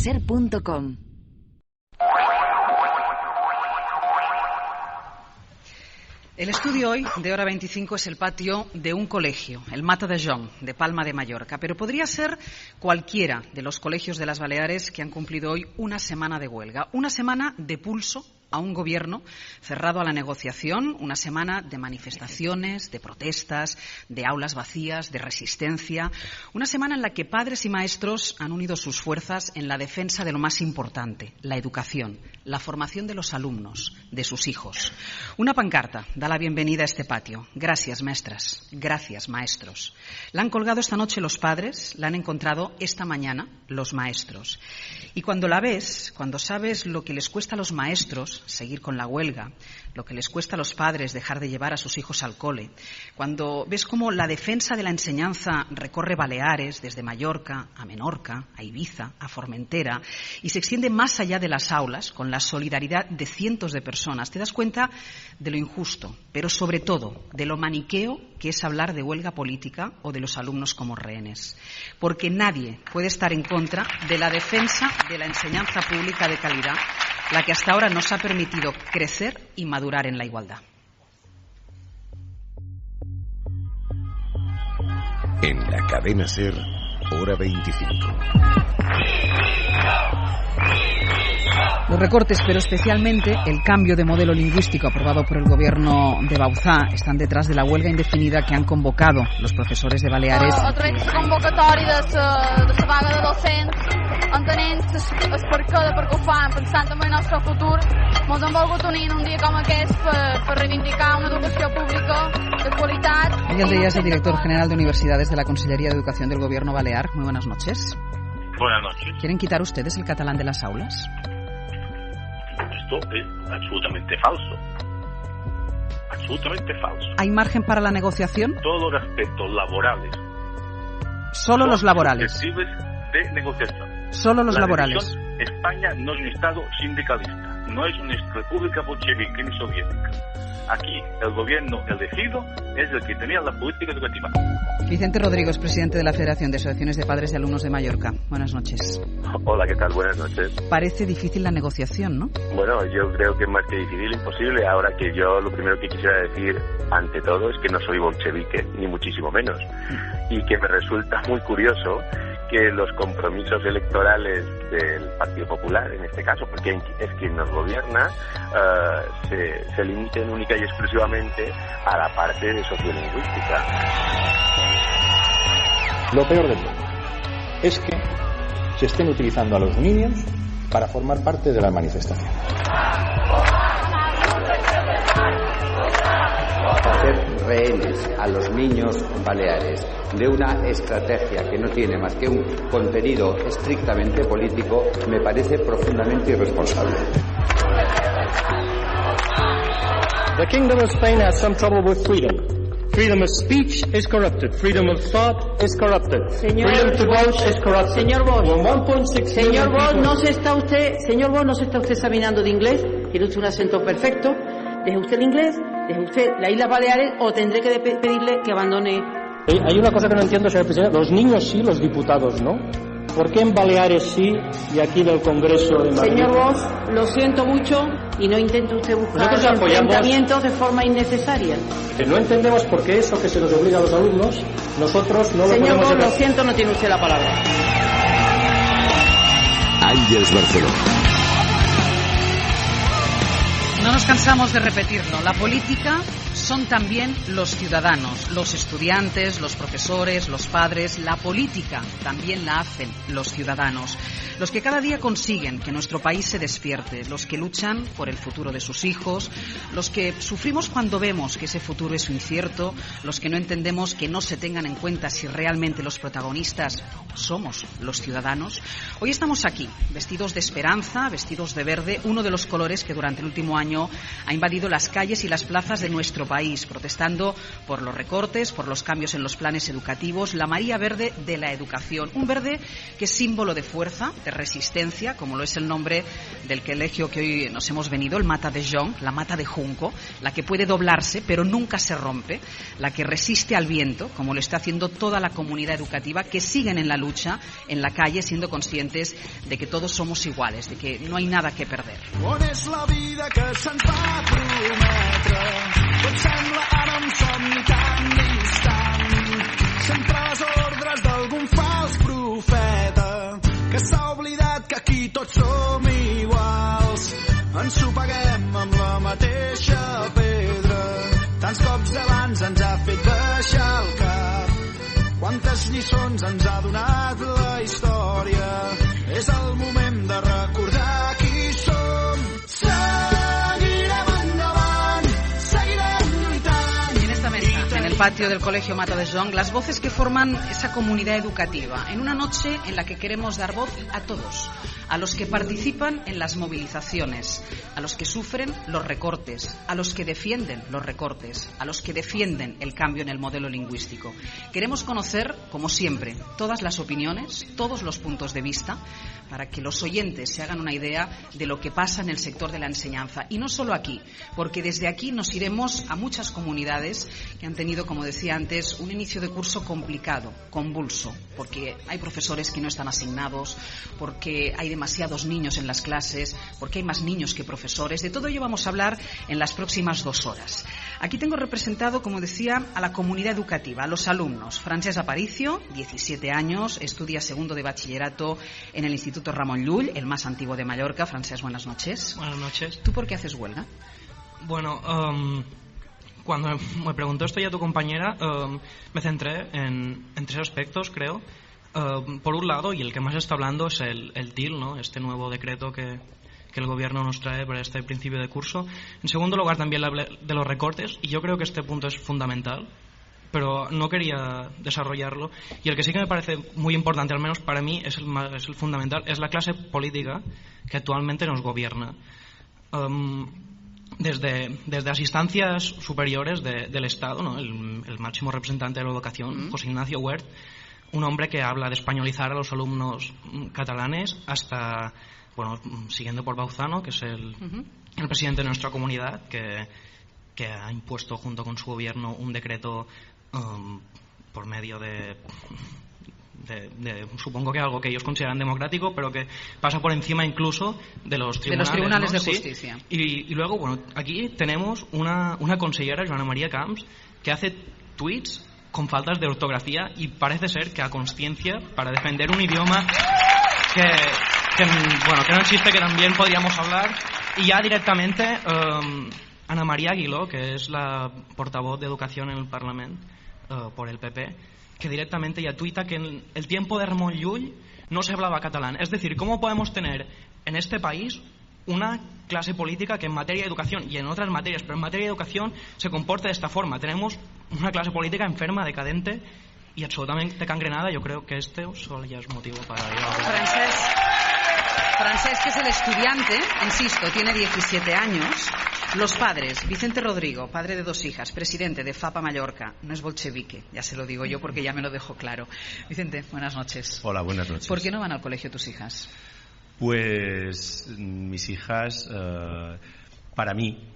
cadenaser.com. El estudio hoy, de Hora 25, es el patio de un colegio, el Mata de Jonc, de Palma de Mallorca. Pero podría ser cualquiera de los colegios de las Baleares que han cumplido hoy una semana de huelga. Una semana de pulso a un gobierno cerrado a la negociación, una semana de manifestaciones, de protestas, de aulas vacías, de resistencia, una semana en la que padres y maestros han unido sus fuerzas en la defensa de lo más importante, la educación, la formación de los alumnos, de sus hijos. Una pancarta da la bienvenida a este patio. Gracias, maestras. Gracias, maestros. La han colgado esta noche los padres, la han encontrado esta mañana los maestros. Y cuando la ves, cuando sabes lo que les cuesta a los maestros seguir con la huelga, lo que les cuesta a los padres dejar de llevar a sus hijos al cole, cuando ves cómo la defensa de la enseñanza recorre Baleares, desde Mallorca a Menorca, a Ibiza, a Formentera, y se extiende más allá de las aulas, con la solidaridad de cientos de personas, te das cuenta de lo injusto, pero sobre todo de lo maniqueo que es hablar de huelga política o de los alumnos como rehenes. Porque nadie puede estar en contra de la defensa de la enseñanza pública de calidad, la que hasta ahora nos ha permitido crecer y madurar en la igualdad. En la cadena SER, Hora 25. Los recortes, pero especialmente el cambio de modelo lingüístico aprobado por el gobierno de Bauzá, están detrás de la huelga indefinida que han convocado los profesores de Baleares. Otra vez convocatoria de la vaga de docents, entenent el perquè ho fan, pensant en el nostre futur. Ens hem volgut unir un dia com aquest per reivindicar una educació pública de qualitat. Miguel Díaz, el director general de Universidades de la Consellería de Educación del Gobierno Balear. Muy buenas noches. Buenas noches. ¿Quieren quitar ustedes el catalán de las aulas? Esto es absolutamente falso. Absolutamente falso. ¿Hay margen para la negociación? Todos los aspectos laborales. Solo los laborales. Susceptibles de negociación. Solo los laborales. España no es un Estado sindicalista, no es una república bolchevique ni soviética. Aquí el gobierno elegido es el que tenía la política educativa. Vicente Rodríguez, presidente de la Federación de Asociaciones de Padres y Alumnos de Mallorca. Buenas noches. Hola, ¿qué tal? Buenas noches. Parece difícil la negociación, ¿no? Bueno, yo creo que es más que difícil, imposible. Ahora que yo lo primero que quisiera decir ante todo es que no soy bolchevique, ni muchísimo menos. Y que me resulta muy curioso que los compromisos electorales del Partido Popular, en este caso, porque es quien nos gobierna, se limiten única y exclusivamente a la parte de sociolingüística. Lo peor de todo es que se estén utilizando a los niños para formar parte de la manifestación. Hacer rehenes a los niños baleares de una estrategia que no tiene más que un contenido estrictamente político me parece profundamente irresponsable. The Kingdom of Spain has some trouble with freedom. Freedom of speech is corrupted. Freedom of thought is corrupted. Freedom to vote is corrupted. Señor Bosch, señor Bosch, no se está usted examinando de inglés. Tiene usted un acento perfecto. Deje usted el inglés, deje usted las Islas Baleares o tendré que pedirle que abandone. Hay una cosa que no entiendo, señor presidente. Los niños sí, los diputados no. ¿Por qué en Baleares sí y aquí en el Congreso de Madrid? Señor Bosch, lo siento mucho y no intente usted buscar enfrentamientos de forma innecesaria. No entendemos por qué eso que se nos obliga a los alumnos, nosotros no lo podemos hacer. Señor Bosch, lo siento, no tiene usted la palabra. Ángeles Barceló. No nos cansamos de repetirlo. La política son también los ciudadanos, los estudiantes, los profesores, los padres. La política también la hacen los ciudadanos. Los que cada día consiguen que nuestro país se despierte, los que luchan por el futuro de sus hijos, los que sufrimos cuando vemos que ese futuro es incierto, los que no entendemos que no se tengan en cuenta si realmente los protagonistas somos los ciudadanos. Hoy estamos aquí, vestidos de esperanza, vestidos de verde, uno de los colores que durante el último año ha invadido las calles y las plazas de nuestro nuestro país, protestando por los recortes, por los cambios en los planes educativos, la María Verde de la educación. Un verde que es símbolo de fuerza, de resistencia, como lo es el nombre del colegio que hoy nos hemos venido, el Mata de Jonc, la mata de junco, la que puede doblarse pero nunca se rompe, la que resiste al viento, como lo está haciendo toda la comunidad educativa, que siguen en la lucha, en la calle, siendo conscientes de que todos somos iguales, de que no hay nada que perder. On és la vida que se'ns va prometre? Tot sembla ara un somni tan distant. Sempre les ordres d'algun fals profeta que s'ha oblidat que aquí tots som iguals. Ens ho paguem amb la mateixa pedra. Tants cops abans ens ha fet baixar el cap. Quantes lliçons ens ha donat la història. És el moment de recordar qui som. Seguirem endavant, seguirem lluitant. En esta mesa, en el patio del Colegio Mata de Jonc, las voces que forman esa comunidad educativa, en una noche en la que queremos dar voz a todos, a los que participan en las movilizaciones, a los que sufren los recortes, a los que defienden los recortes, a los que defienden el cambio en el modelo lingüístico. Queremos conocer, como siempre, todas las opiniones, todos los puntos de vista, para que los oyentes se hagan una idea de lo que pasa en el sector de la enseñanza. Y no solo aquí, porque desde aquí nos iremos a muchas comunidades que han tenido, como decía antes, un inicio de curso complicado, convulso, porque hay profesores que no están asignados, porque hay demasiados niños en las clases, porque hay más niños que profesores. De todo ello vamos a hablar en las próximas 2 horas. Aquí tengo representado, como decía, a la comunidad educativa, a los alumnos. Francesc Aparicio, 17 años, estudia segundo de bachillerato en el Instituto Ramon Llull, el más antiguo de Mallorca. Francesc, buenas noches. Buenas noches. ¿Tú por qué haces huelga? Bueno, cuando me preguntó esto ya tu compañera, me centré en 3 aspectos, creo. Por un lado, y el que más está hablando, es el TIL, ¿no? Este nuevo decreto que el gobierno nos trae para este principio de curso. En segundo lugar, también hablé de los recortes, y yo creo que este punto es fundamental, pero no quería desarrollarlo. Y el que sí que me parece muy importante, al menos para mí, es el fundamental, es la clase política que actualmente nos gobierna. Desde las instancias superiores del Estado, ¿no? El máximo representante de la educación, José Ignacio Wert, un hombre que habla de españolizar a los alumnos catalanes, hasta, bueno, siguiendo por Bauzano, que es el presidente de nuestra comunidad, que ha impuesto junto con su gobierno un decreto por medio de supongo que algo que ellos consideran democrático, pero que pasa por encima incluso de los tribunales, ¿no? de justicia. Sí. Y luego, bueno, aquí tenemos una consellera, Joana Maria Camps, que hace tweets con faltas de ortografía y parece ser que a consciencia, para defender un idioma que no existe, que también podríamos hablar. Y ya directamente Ana María Aguiló, que es la portavoz de Educación en el Parlamento por el PP, que directamente ya tuita que en el tiempo de Ramon Llull no se hablaba catalán. Es decir, ¿cómo podemos tener en este país una clase política que en materia de educación y en otras materias, pero en materia de educación, se comporta de esta forma? Tenemos una clase política enferma, decadente y absolutamente cangrenada. Yo creo que solo ya es motivo para ir a... Francesc, que es el estudiante, insisto, tiene 17 años. Los padres, Vicente Rodrigo, padre de 2 hijas, presidente de FAPA Mallorca, no es bolchevique, ya se lo digo yo porque ya me lo dejo claro. Vicente, buenas noches. Hola, buenas noches. ¿Por qué no van al colegio tus hijas? Pues mis hijas, para mí,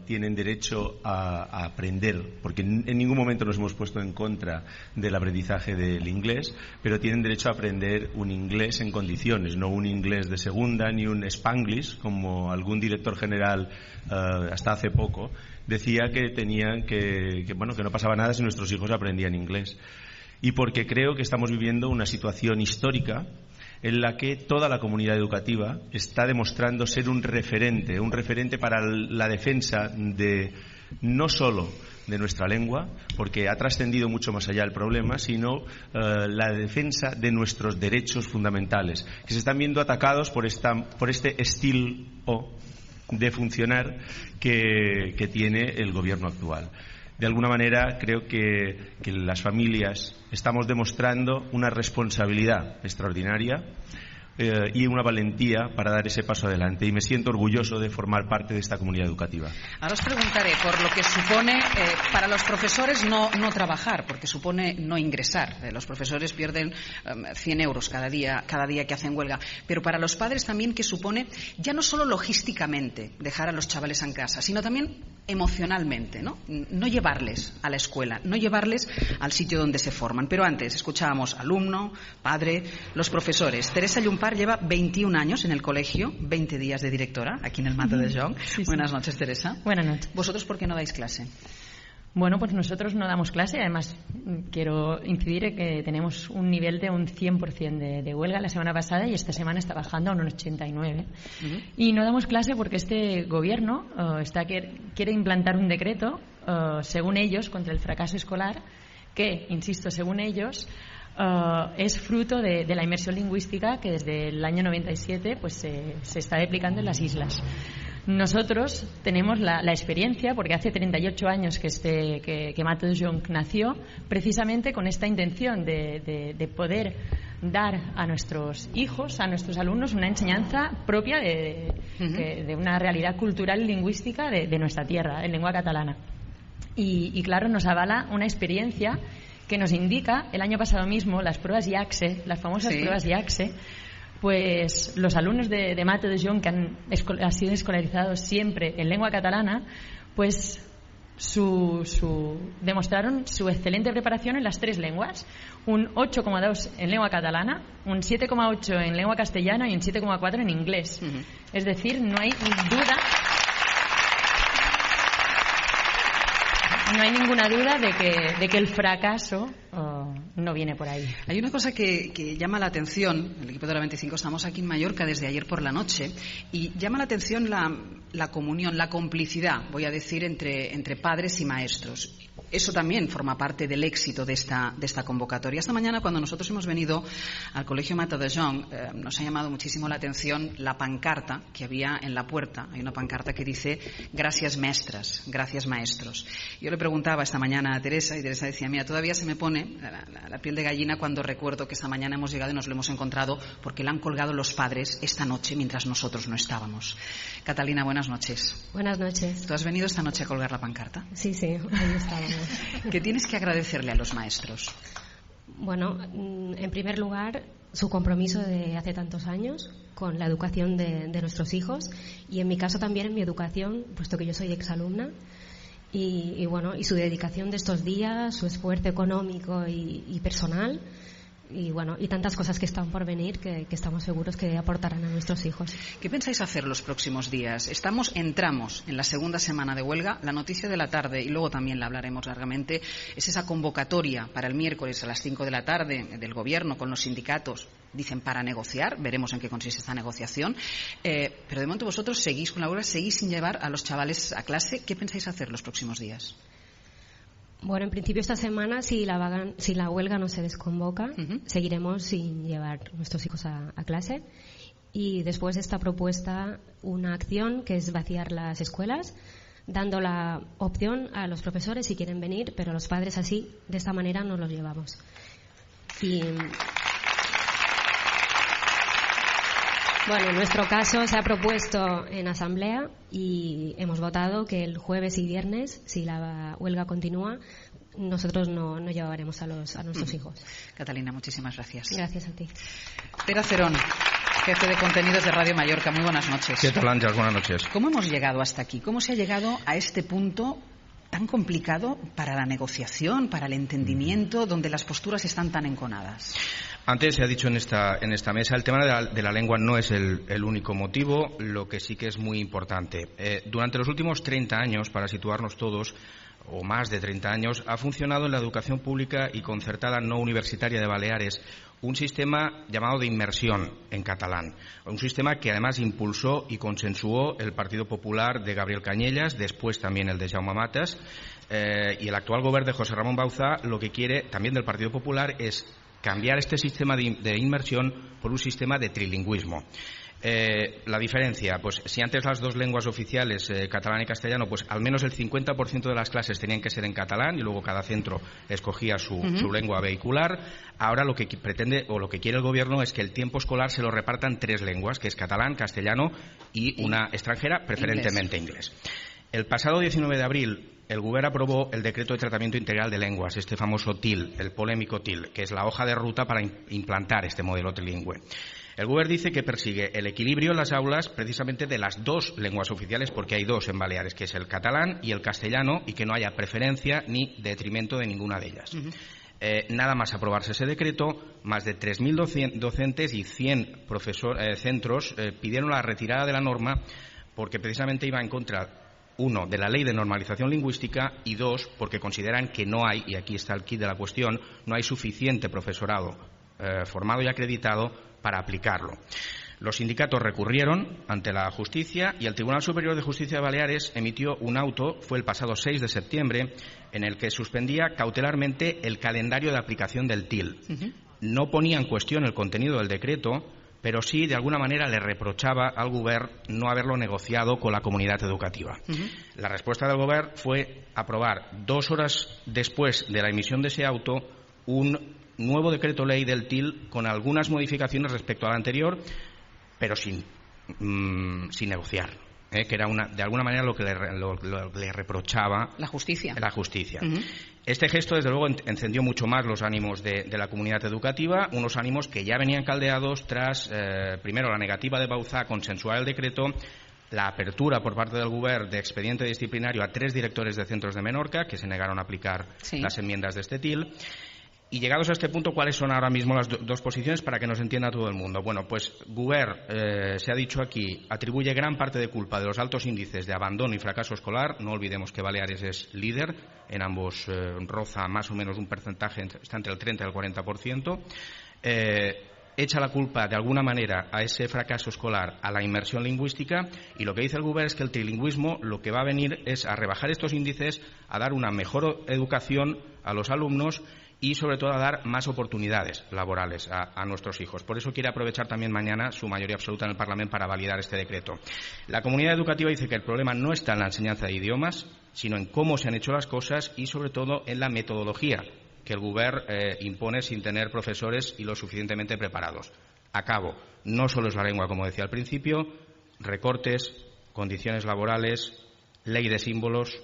tienen derecho a aprender, porque en ningún momento nos hemos puesto en contra del aprendizaje del inglés, pero tienen derecho a aprender un inglés en condiciones, no un inglés de segunda ni un Spanglish, como algún director general hasta hace poco decía que tenían que no pasaba nada si nuestros hijos aprendían inglés. Y porque creo que estamos viviendo una situación histórica en la que toda la comunidad educativa está demostrando ser un referente para la defensa de no solo de nuestra lengua, porque ha trascendido mucho más allá el problema, sino la defensa de nuestros derechos fundamentales, que se están viendo atacados por este estilo de funcionar que tiene el gobierno actual. De alguna manera creo que las familias estamos demostrando una responsabilidad extraordinaria y una valentía para dar ese paso adelante. Y me siento orgulloso de formar parte de esta comunidad educativa. Ahora os preguntaré por lo que supone para los profesores no trabajar, porque supone no ingresar. Los profesores pierden 100 euros cada día que hacen huelga. Pero para los padres también, que supone ya no solo logísticamente dejar a los chavales en casa, sino también emocionalmente, ¿no? No llevarles a la escuela, no llevarles al sitio donde se forman. Pero antes escuchábamos alumno, padre, los profesores. Teresa Llumpar lleva 21 años en el colegio, 20 días de directora aquí en el Mata de Jonc. Sí. Buenas noches, Teresa. Buenas noches. ¿Vosotros por qué no dais clase? Bueno, pues nosotros no damos clase. Además, quiero incidir en que tenemos un nivel de un 100% de huelga la semana pasada, y esta semana está bajando a un 89%. Y no damos clase porque este gobierno quiere implantar un decreto, según ellos, contra el fracaso escolar, que, insisto, según ellos, es fruto de la inmersión lingüística que desde el año 97 pues, se está aplicando en las islas. Nosotros tenemos la experiencia, porque hace 38 años que Mata de Jonc nació, precisamente con esta intención de poder dar a nuestros hijos, a nuestros alumnos, una enseñanza propia de una realidad cultural y lingüística de nuestra tierra, en lengua catalana. Y claro, nos avala una experiencia que nos indica, el año pasado mismo, las pruebas IACSE, las famosas pruebas IACSE, pues los alumnos de Mata de Jonc, que han sido escolarizados siempre en lengua catalana, pues demostraron su excelente preparación en las 3 lenguas, un 8,2 en lengua catalana, un 7,8 en lengua castellana y un 7,4 en inglés. Es decir, no hay ninguna duda de que el fracaso no viene por ahí. Hay una cosa que llama la atención. El equipo de la 25 estamos aquí en Mallorca desde ayer por la noche, y llama la atención la comunión, la complicidad, voy a decir, entre padres y maestros. Eso también forma parte del éxito de esta convocatoria. Esta mañana, cuando nosotros hemos venido al Colegio Mata de Jonc, nos ha llamado muchísimo la atención la pancarta que había en la puerta. Hay una pancarta que dice: gracias maestras, gracias maestros. Yo le preguntaba esta mañana a Teresa, y Teresa decía: mira, todavía se me pone la piel de gallina cuando recuerdo que esta mañana hemos llegado y nos lo hemos encontrado porque la han colgado los padres esta noche mientras nosotros no estábamos. Catalina, buenas noches. Buenas noches. ¿Tú has venido esta noche a colgar la pancarta? Sí, ahí estábamos. ¿Qué tienes que agradecerle a los maestros? Bueno, en primer lugar, su compromiso de hace tantos años con la educación de nuestros hijos, y en mi caso también en mi educación, puesto que yo soy exalumna, y su dedicación de estos días, su esfuerzo económico y personal, y tantas cosas que están por venir que estamos seguros que aportarán a nuestros hijos. ¿Qué pensáis hacer los próximos días? Entramos en la segunda semana de huelga. La noticia de la tarde, y luego también la hablaremos largamente, es esa convocatoria para el miércoles a las 5 de la tarde del Gobierno con los sindicatos, dicen, para negociar. Veremos en qué consiste esta negociación. Pero de momento vosotros seguís con la huelga, seguís sin llevar a los chavales a clase. ¿Qué pensáis hacer los próximos días? Bueno, en principio esta semana, si la huelga no se desconvoca, seguiremos sin llevar nuestros hijos a clase. Y después de esta propuesta, una acción que es vaciar las escuelas, dando la opción a los profesores si quieren venir, pero los padres así, de esta manera, no los llevamos. Bueno, en nuestro caso se ha propuesto en asamblea y hemos votado que el jueves y viernes, si la huelga continúa, nosotros no llevaremos a nuestros hijos. Catalina, muchísimas gracias. Gracias a ti. Pere Cerón, jefe de contenidos de Radio Mallorca, muy buenas noches. ¿Qué tal, Ángel? Buenas noches. ¿Cómo hemos llegado hasta aquí? ¿Cómo se ha llegado a este punto tan complicado para la negociación, para el entendimiento, donde las posturas están tan enconadas? Antes se ha dicho en esta mesa, el tema de la lengua no es el único motivo, lo que sí que es muy importante. Durante los últimos 30 años, para situarnos todos, o más de 30 años, ha funcionado en la educación pública y concertada no universitaria de Baleares un sistema llamado de inmersión en catalán. Un sistema que además impulsó y consensuó el Partido Popular de Gabriel Cañellas, después también el de Jaume Matas, y el actual gobierno de José Ramón Bauzá lo que quiere, también del Partido Popular, es cambiar este sistema de inmersión por un sistema de trilingüismo. La diferencia, pues si antes las dos lenguas oficiales, catalán y castellano, pues al menos el 50% de las clases tenían que ser en catalán y luego cada centro escogía su lengua vehicular. Ahora lo que pretende o lo que quiere el gobierno es que el tiempo escolar se lo repartan 3 lenguas, que es catalán, castellano y una extranjera, preferentemente inglés. El pasado 19 de abril el Govern aprobó el Decreto de Tratamiento Integral de Lenguas, este famoso TIL, el polémico TIL, que es la hoja de ruta para implantar este modelo trilingüe. El Govern dice que persigue el equilibrio en las aulas precisamente de las 2 lenguas oficiales, porque hay 2 en Baleares, que es el catalán y el castellano, y que no haya preferencia ni detrimento de ninguna de ellas. Nada más aprobarse ese decreto, más de 3.000 docentes y 100 centros pidieron la retirada de la norma porque precisamente iba en contra, 1, de la Ley de Normalización Lingüística y 2, porque consideran que no hay, y aquí está el quid de la cuestión, no hay suficiente profesorado formado y acreditado para aplicarlo. Los sindicatos recurrieron ante la justicia y el Tribunal Superior de Justicia de Baleares emitió un auto, fue el pasado 6 de septiembre, en el que suspendía cautelarmente el calendario de aplicación del TIL. No ponía en cuestión el contenido del decreto, pero sí, de alguna manera, le reprochaba al Govern no haberlo negociado con la comunidad educativa. La respuesta del Govern fue aprobar 2 horas después de la emisión de ese auto un nuevo decreto ley del TIL con algunas modificaciones respecto al anterior, pero sin negociar, que era de alguna manera lo que le reprochaba la justicia. Este gesto, desde luego, encendió mucho más los ánimos de la comunidad educativa, unos ánimos que ya venían caldeados tras, primero, la negativa de Bauzá a consensuar el decreto, la apertura por parte del Govern de expediente disciplinario a 3 directores de centros de Menorca que se negaron a aplicar las enmiendas de este TIL. Y llegados a este punto, ¿cuáles son ahora mismo las 2 posiciones para que nos entienda todo el mundo? Bueno, pues Govern, se ha dicho aquí, atribuye gran parte de culpa de los altos índices de abandono y fracaso escolar. No olvidemos que Baleares es líder, en ambos roza más o menos un porcentaje, está entre el 30 y el 40%. Echa la culpa de alguna manera a ese fracaso escolar a la inmersión lingüística, y lo que dice el Govern es que el trilingüismo lo que va a venir es a rebajar estos índices, a dar una mejor educación a los alumnos y sobre todo a dar más oportunidades laborales a nuestros hijos. Por eso quiere aprovechar también mañana su mayoría absoluta en el Parlamento para validar este decreto. La comunidad educativa dice que el problema no está en la enseñanza de idiomas, sino en cómo se han hecho las cosas y sobre todo en la metodología que el Govern impone sin tener profesores y lo suficientemente preparados. Acabo. No solo es la lengua, como decía al principio, recortes, condiciones laborales, ley de símbolos,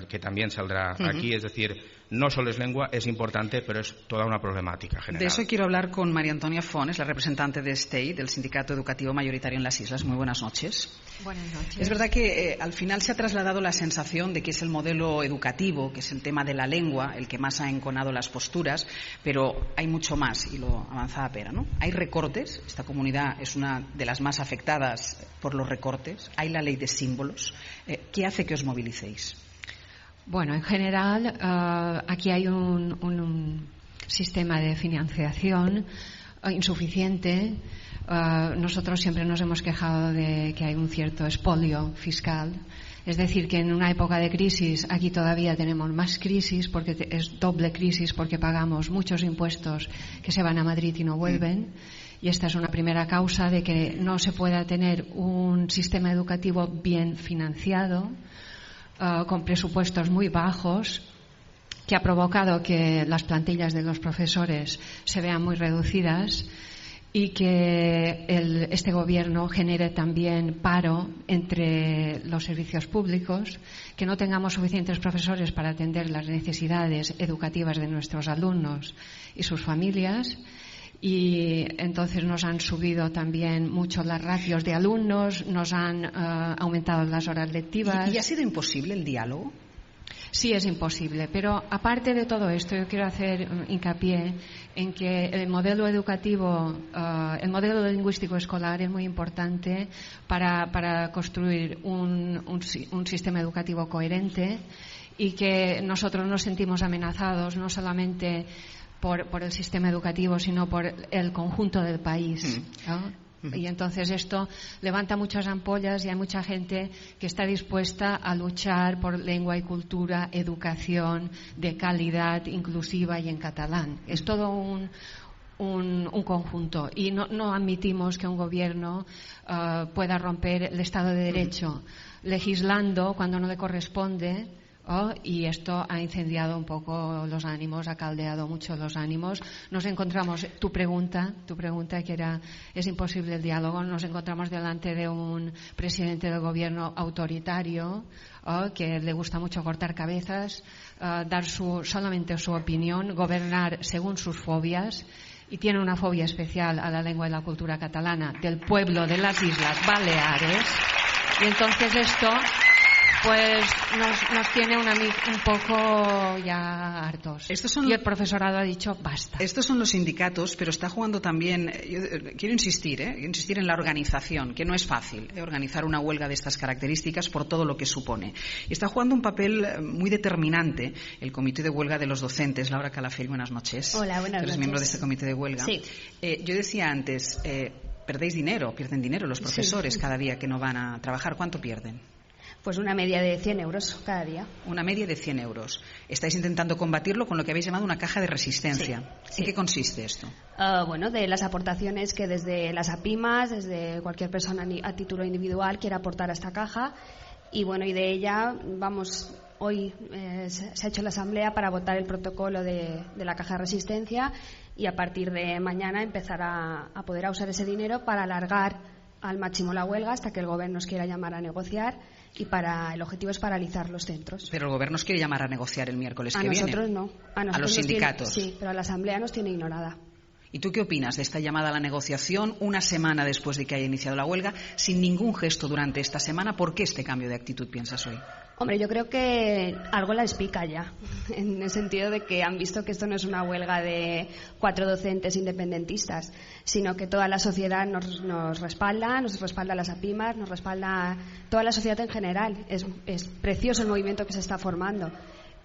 que también saldrá aquí, es decir, no solo es lengua, es importante, pero es toda una problemática general. De eso quiero hablar con María Antonia Fones, la representante de STEI, del Sindicato Educativo Mayoritario en las Islas. Muy buenas noches. Buenas noches. Es verdad que al final se ha trasladado la sensación de que es el modelo educativo, que es el tema de la lengua, el que más ha enconado las posturas, pero hay mucho más, y lo avanzaba Pera, ¿no? Hay recortes, esta comunidad es una de las más afectadas por los recortes, hay la ley de símbolos. ¿Qué hace que os movilicéis? Bueno, en general, aquí hay un sistema de financiación insuficiente. Nosotros siempre nos hemos quejado de que hay un cierto expolio fiscal. Es decir, que en una época de crisis, aquí todavía tenemos más crisis, porque es doble crisis, porque pagamos muchos impuestos que se van a Madrid y no vuelven. Y esta es una primera causa de que no se pueda tener un sistema educativo bien financiado, con presupuestos muy bajos, que ha provocado que las plantillas de los profesores se vean muy reducidas y que este gobierno genere también paro entre los servicios públicos, que no tengamos suficientes profesores para atender las necesidades educativas de nuestros alumnos y sus familias. Y entonces nos han subido también mucho las ratios de alumnos, nos han aumentado las horas lectivas. ¿Y ha sido imposible el diálogo? Sí, es imposible, pero aparte de todo esto yo quiero hacer hincapié en que el modelo educativo, el modelo lingüístico escolar es muy importante para construir un sistema educativo coherente, y que nosotros nos sentimos amenazados no solamente por el sistema educativo, sino por el conjunto del país, ¿no? Y entonces esto levanta muchas ampollas y hay mucha gente que está dispuesta a luchar por lengua y cultura, educación de calidad, inclusiva y en catalán. Es todo un conjunto y no admitimos que un gobierno pueda romper el Estado de Derecho legislando cuando no le corresponde. Y esto ha incendiado un poco los ánimos, ha caldeado mucho los ánimos. Nos encontramos, tu pregunta que es imposible el diálogo, nos encontramos delante de un presidente del gobierno autoritario que le gusta mucho cortar cabezas, dar solamente su opinión, gobernar según sus fobias, y tiene una fobia especial a la lengua y la cultura catalana del pueblo de las Islas Baleares, y entonces esto pues nos tiene un poco ya hartos. Y el profesorado ha dicho basta. Estos son los sindicatos, pero está jugando también, quiero insistir en la organización, que no es fácil organizar una huelga de estas características por todo lo que supone. Y está jugando un papel muy determinante el Comité de Huelga de los Docentes. Laura Calafell, buenas noches. Hola, buenas noches. Tú eres miembro de este Comité de Huelga. Sí. Yo decía antes, pierden dinero los profesores cada día que no van a trabajar. ¿Cuánto pierden? Pues una media de 100 euros cada día. Una media de 100 euros. Estáis intentando combatirlo con lo que habéis llamado una caja de resistencia. Sí. ¿En qué consiste esto? Bueno, de las aportaciones que desde las APIMAS, desde cualquier persona a título individual quiera aportar a esta caja. Y bueno, y de ella hoy se ha hecho la asamblea para votar el protocolo de la caja de resistencia, y a partir de mañana empezar a poder usar ese dinero para alargar al máximo la huelga hasta que el gobierno nos quiera llamar a negociar, y el objetivo es paralizar los centros. Pero el gobierno nos quiere llamar a negociar el miércoles que viene. A nosotros no. A los sindicatos. Sí, pero a la asamblea nos tiene ignorada. ¿Y tú qué opinas de esta llamada a la negociación una semana después de que haya iniciado la huelga, sin ningún gesto durante esta semana? ¿Por qué este cambio de actitud piensas hoy? Hombre, yo creo que algo la explica ya, en el sentido de que han visto que esto no es una huelga de 4 docentes independentistas, sino que toda la sociedad nos respalda las APIMAS, nos respalda toda la sociedad en general. Es precioso el movimiento que se está formando.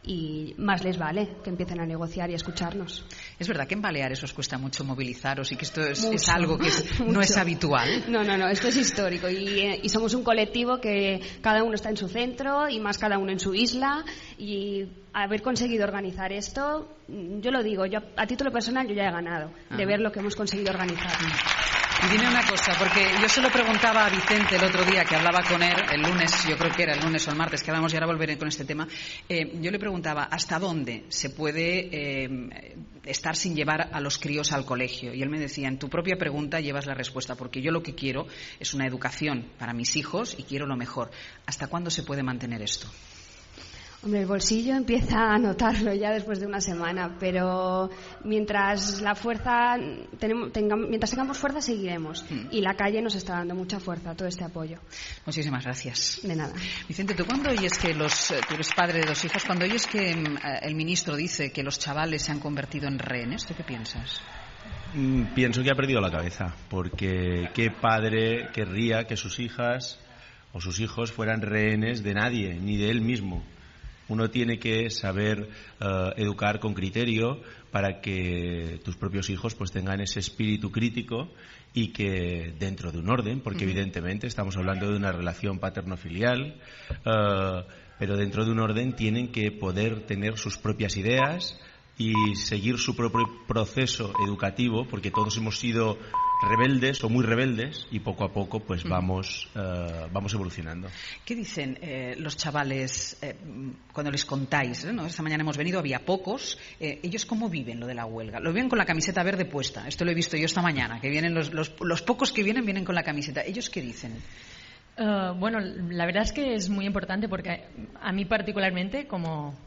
Y más les vale que empiecen a negociar y a escucharnos. Es verdad que en Baleares os cuesta mucho movilizaros y que esto es algo que no es habitual. No, esto es histórico y somos un colectivo que cada uno está en su centro y más cada uno en su isla, y haber conseguido organizar esto, yo lo digo, yo a título personal yo ya he ganado de ver lo que hemos conseguido organizar. Y dime una cosa, porque yo se lo preguntaba a Vicente el otro día que hablaba con él, el lunes, yo creo que era el lunes o el martes que hablamos, y ahora volveré con este tema. Yo le preguntaba hasta dónde se puede estar sin llevar a los críos al colegio. Y él me decía, en tu propia pregunta llevas la respuesta, porque yo lo que quiero es una educación para mis hijos y quiero lo mejor. ¿Hasta cuándo se puede mantener esto? Hombre, el bolsillo empieza a notarlo ya después de una semana, pero mientras tengamos fuerza seguiremos, y la calle nos está dando mucha fuerza, todo este apoyo. Muchísimas gracias. De nada. Vicente, ¿tú cuando oyes que tú eres padre de 2 hijos, cuando oyes que el ministro dice que los chavales se han convertido en rehenes, ¿tú qué piensas? Pienso que ha perdido la cabeza, porque qué padre querría que sus hijas o sus hijos fueran rehenes de nadie, ni de él mismo. Uno tiene que saber educar con criterio para que tus propios hijos pues tengan ese espíritu crítico, y que dentro de un orden, porque evidentemente estamos hablando de una relación paterno-filial, pero dentro de un orden tienen que poder tener sus propias ideas y seguir su propio proceso educativo, porque todos hemos sido rebeldes o muy rebeldes, y poco a poco pues vamos evolucionando. ¿Qué dicen los chavales cuando les contáis? ¿No? Esta mañana hemos venido, había pocos. ¿Ellos cómo viven lo de la huelga? Lo viven con la camiseta verde puesta. Esto lo he visto yo esta mañana, que vienen los pocos que vienen con la camiseta. ¿Ellos qué dicen? Bueno, la verdad es que es muy importante, porque a mí particularmente como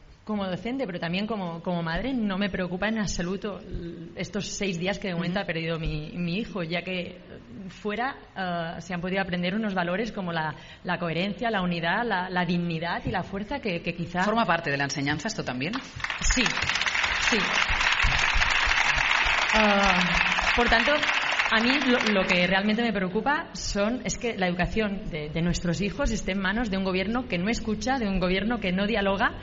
docente, pero también como madre, no me preocupa en absoluto estos 6 días que de momento ha perdido mi hijo, ya que fuera se han podido aprender unos valores como la coherencia, la unidad, la dignidad y la fuerza que quizá... ¿Forma parte de la enseñanza esto también? Sí. Por tanto, a mí lo que realmente me preocupa es que la educación de nuestros hijos esté en manos de un gobierno que no escucha, de un gobierno que no dialoga,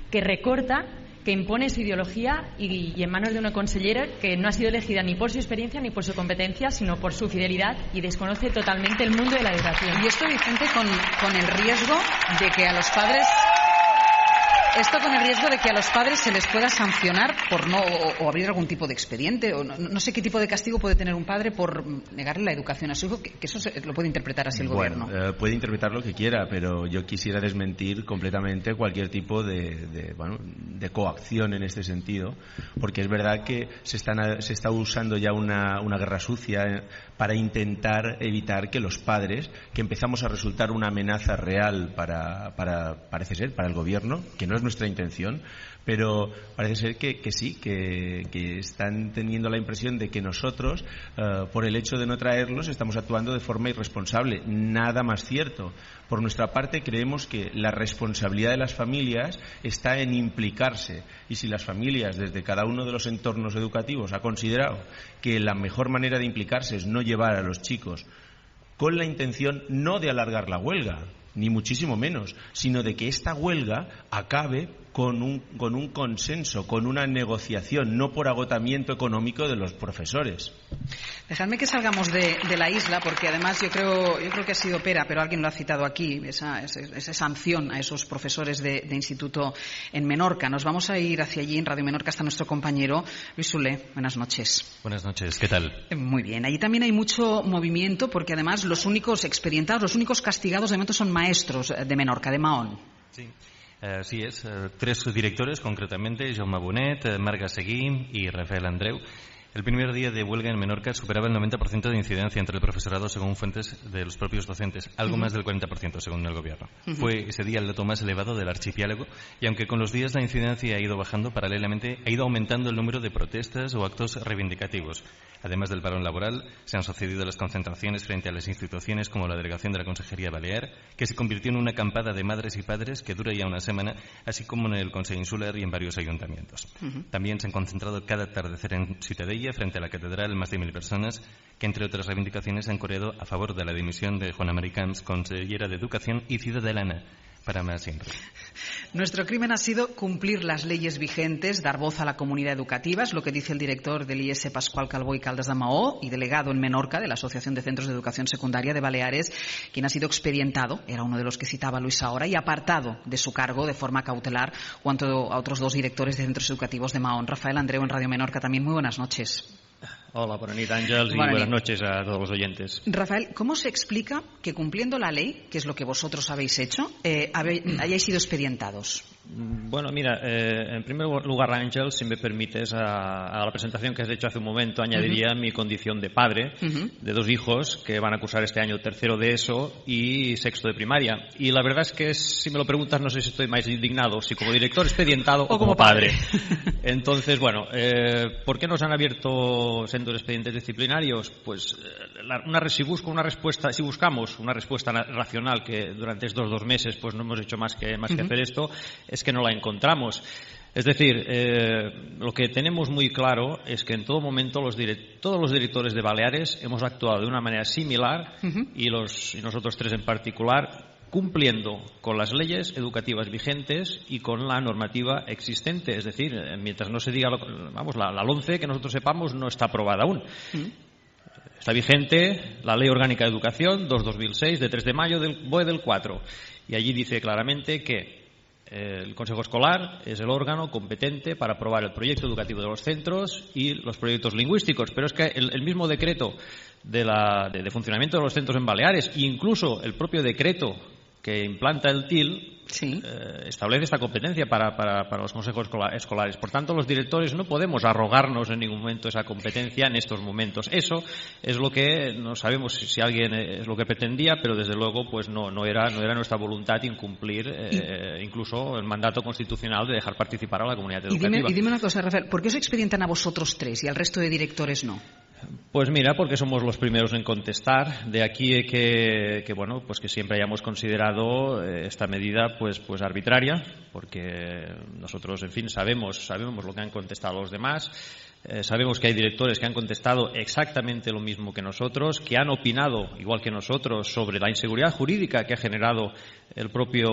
que recorta, que impone su ideología, y en manos de una consellera que no ha sido elegida ni por su experiencia ni por su competencia, sino por su fidelidad, y desconoce totalmente el mundo de la educación. Y esto, Vicente, con el riesgo de que a los padres... Esto con el riesgo de que a los padres se les pueda sancionar por no o abrir algún tipo de expediente, o no sé qué tipo de castigo puede tener un padre por negarle la educación a su hijo, que eso lo puede interpretar así el gobierno. Puede interpretar lo que quiera, pero yo quisiera desmentir completamente cualquier tipo de coacción en este sentido, porque es verdad que se está usando ya una guerra sucia para intentar evitar que los padres, que empezamos a resultar una amenaza real parece ser, para el gobierno, que no es nuestra intención, pero parece ser que sí, que están teniendo la impresión de que nosotros, por el hecho de no traerlos, estamos actuando de forma irresponsable. Nada más cierto. Por nuestra parte, creemos que la responsabilidad de las familias está en implicarse, y si las familias, desde cada uno de los entornos educativos, ha considerado que la mejor manera de implicarse es no llevar a los chicos con la intención no de alargar la huelga, ni muchísimo menos, sino de que esta huelga acabe con un consenso, con una negociación, no por agotamiento económico de los profesores. Dejadme que salgamos de la isla, porque además yo creo que ha sido Pera, pero alguien lo ha citado aquí, esa sanción a esos profesores de instituto en Menorca. Nos vamos a ir hacia allí, en Radio Menorca está nuestro compañero Luis Soler. Buenas noches. Buenas noches, ¿qué tal? Muy bien, allí también hay mucho movimiento, porque además los únicos expedientados, los únicos castigados de momento son maestros de Menorca, de Mahón. Sí. Así es, 3 directores concretamente, Jaume Bonet, Marga Seguí y Rafael Andreu. El primer día de huelga en Menorca superaba el 90% de incidencia entre el profesorado según fuentes de los propios docentes, algo más del 40% según el gobierno. Fue ese día el dato más elevado del archipiélago, y aunque con los días la incidencia ha ido bajando, paralelamente ha ido aumentando el número de protestas o actos reivindicativos. Además del parón laboral, se han sucedido las concentraciones frente a las instituciones como la delegación de la Consejería Balear, que se convirtió en una acampada de madres y padres que dura ya una semana, así como en el Consell Insular y en varios ayuntamientos. También se han concentrado cada atardecer en Ciutadella, frente a la catedral, más de 1000 personas, que entre otras reivindicaciones han coreado a favor de la dimisión de Juana Mari Camps, consellera de Educación y ciudadana, para más siempre. Nuestro crimen ha sido cumplir las leyes vigentes, dar voz a la comunidad educativa, es lo que dice el director del IES, Pascual Calvo y Caldas de Mahó, y delegado en Menorca de la Asociación de Centros de Educación Secundaria de Baleares, quien ha sido expedientado, era uno de los que citaba Luis ahora, y apartado de su cargo de forma cautelar, junto a otros 2 directores de centros educativos de Mahón. Rafael Andreu en Radio Menorca también. Muy buenas noches. Hola, buenas noches, Ángels, y buenas noches a todos los oyentes. Rafael, ¿cómo se explica que cumpliendo la ley, que es lo que vosotros habéis hecho, hayáis sido expedientados? Bueno, mira, en primer lugar, Ángel, si me permites, a la presentación que has hecho hace un momento, añadiría mi condición de padre de 2 hijos que van a cursar este año 3º de ESO y 6º de primaria. Y la verdad es que, si me lo preguntas, no sé si estoy más indignado, si como director expedientado o como padre. Entonces, bueno, ¿por qué nos han abierto sendos expedientes disciplinarios? Pues si buscamos una respuesta racional, que durante estos 2 meses pues no hemos hecho más que hacer esto, es que no la encontramos. Es decir, lo que tenemos muy claro es que en todo momento todos los directores de Baleares hemos actuado de una manera similar, y nosotros 3 en particular, cumpliendo con las leyes educativas vigentes y con la normativa existente. Es decir, mientras no se diga, la LOMCE, que nosotros sepamos, no está aprobada aún. Está vigente la Ley Orgánica de Educación 2/2006, de 3 de mayo del BOE del 4. Y allí dice claramente que el Consejo Escolar es el órgano competente para aprobar el proyecto educativo de los centros y los proyectos lingüísticos. Pero es que el mismo decreto de funcionamiento de los centros en Baleares, e incluso el propio decreto que implanta el TIL, establece esta competencia para los consejos escolares. Por tanto, los directores no podemos arrogarnos en ningún momento esa competencia en estos momentos. Eso es lo que no sabemos si alguien es lo que pretendía, pero desde luego pues no era nuestra voluntad incumplir incluso el mandato constitucional de dejar participar a la comunidad educativa. Y dime una cosa, Rafael, ¿por qué os expedientan a vosotros 3 y al resto de directores no? Pues mira, porque somos los primeros en contestar. De aquí que siempre hayamos considerado esta medida pues arbitraria, porque nosotros, en fin, sabemos lo que han contestado los demás. Sabemos que hay directores que han contestado exactamente lo mismo que nosotros, que han opinado, igual que nosotros, sobre la inseguridad jurídica que ha generado el propio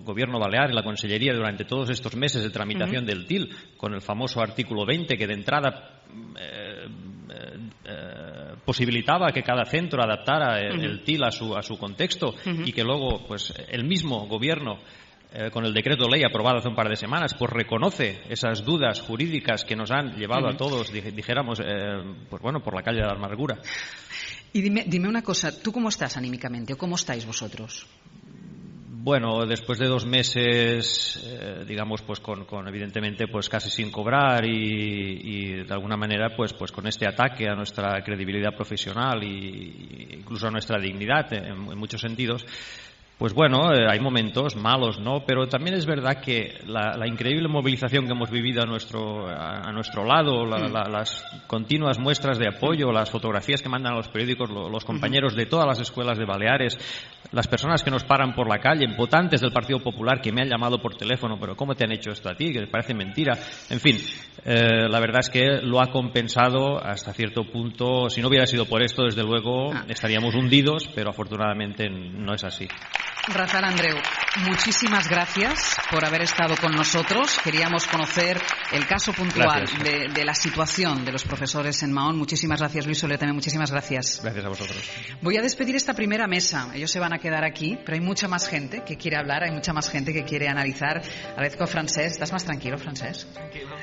Gobierno balear y la Consellería durante todos estos meses de tramitación del TIL, con el famoso artículo 20, que de entrada posibilitaba que cada centro adaptara el TIL a su contexto, y que luego pues el mismo Gobierno con el decreto ley aprobado hace un par de semanas, pues reconoce esas dudas jurídicas que nos han llevado a todos, dijéramos, pues bueno, por la calle de la amargura. Y dime una cosa, ¿tú cómo estás anímicamente o cómo estáis vosotros? Bueno, después de 2 meses, digamos, pues con evidentemente, pues casi sin cobrar y de alguna manera, pues con este ataque a nuestra credibilidad profesional e incluso a nuestra dignidad en muchos sentidos. Pues bueno, hay momentos malos, ¿no? Pero también es verdad que la increíble movilización que hemos vivido a nuestro lado, las continuas muestras de apoyo, las fotografías que mandan a los periódicos los compañeros de todas las escuelas de Baleares, las personas que nos paran por la calle, votantes del Partido Popular que me han llamado por teléfono, pero ¿cómo te han hecho esto a ti? Que parece mentira. En fin, la verdad es que lo ha compensado hasta cierto punto. Si no hubiera sido por esto, desde luego, estaríamos hundidos, pero afortunadamente no es así. Rafael Andreu, muchísimas gracias por haber estado con nosotros. Queríamos conocer el caso puntual de la situación de los profesores en Mahón. Muchísimas gracias, Luis Soler, también muchísimas gracias. Gracias a vosotros. Voy a despedir esta primera mesa. Ellos se van a quedar aquí, pero hay mucha más gente que quiere hablar, hay mucha más gente que quiere analizar. Agradezco a Francesc. ¿Estás más tranquilo, Francesc? Tranquilo.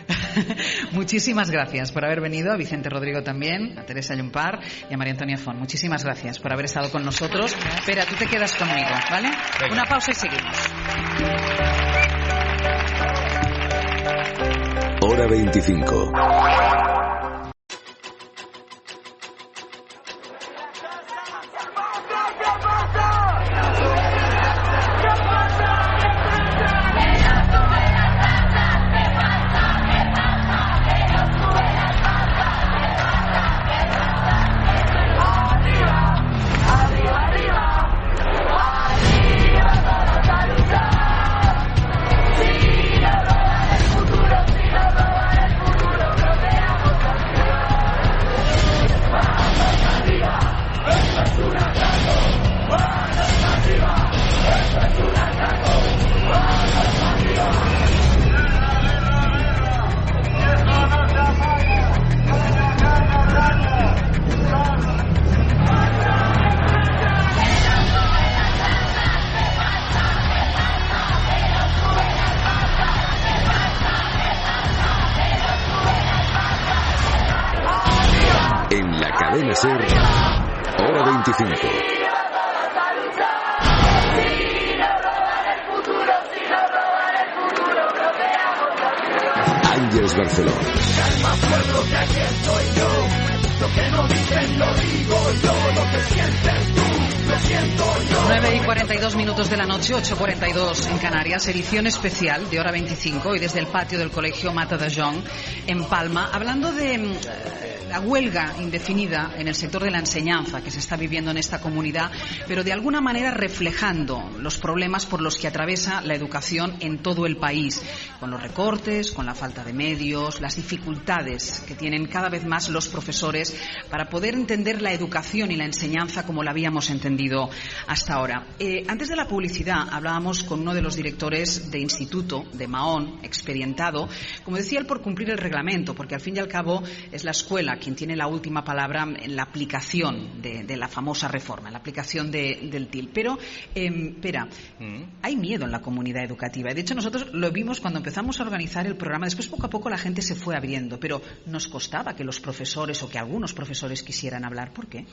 Muchísimas gracias por haber venido, a Vicente Rodrigo también, a Teresa Llompart y a María Antonia Font. Muchísimas gracias por haber estado con nosotros. Espera, tú te quedas conmigo, ¿vale? Venga. Una pausa y seguimos. Hora 25. En la cadena SER, Hora 25. Ángeles Barceló. Calma pueblo, que aquí estoy yo. Lo que no dicen lo digo yo. Lo que sientes tú, lo siento yo. 9:42 de la noche, 8:42 en Canarias. Edición especial de Hora 25 y desde el patio del Colegio Mata de Jonc en Palma, hablando de la huelga indefinida en el sector de la enseñanza que se está viviendo en esta comunidad, pero de alguna manera reflejando los problemas por los que atraviesa la educación en todo el país, con los recortes, con la falta de medios, las dificultades que tienen cada vez más los profesores para poder entender la educación y la enseñanza como la habíamos entendido hasta ahora. Antes de la publicidad hablábamos con uno de los directores de instituto de Mahón, experimentado, como decía él, por cumplir el reglamento, porque al fin y al cabo es la escuela quien tiene la última palabra en la aplicación de la famosa reforma, en la aplicación del TIL. Pero, espera, hay miedo en la comunidad educativa. De hecho, nosotros lo vimos cuando empezamos a organizar el programa. Después, poco a poco, la gente se fue abriendo, pero nos costaba que los profesores o que algunos profesores quisieran hablar. ¿Por qué?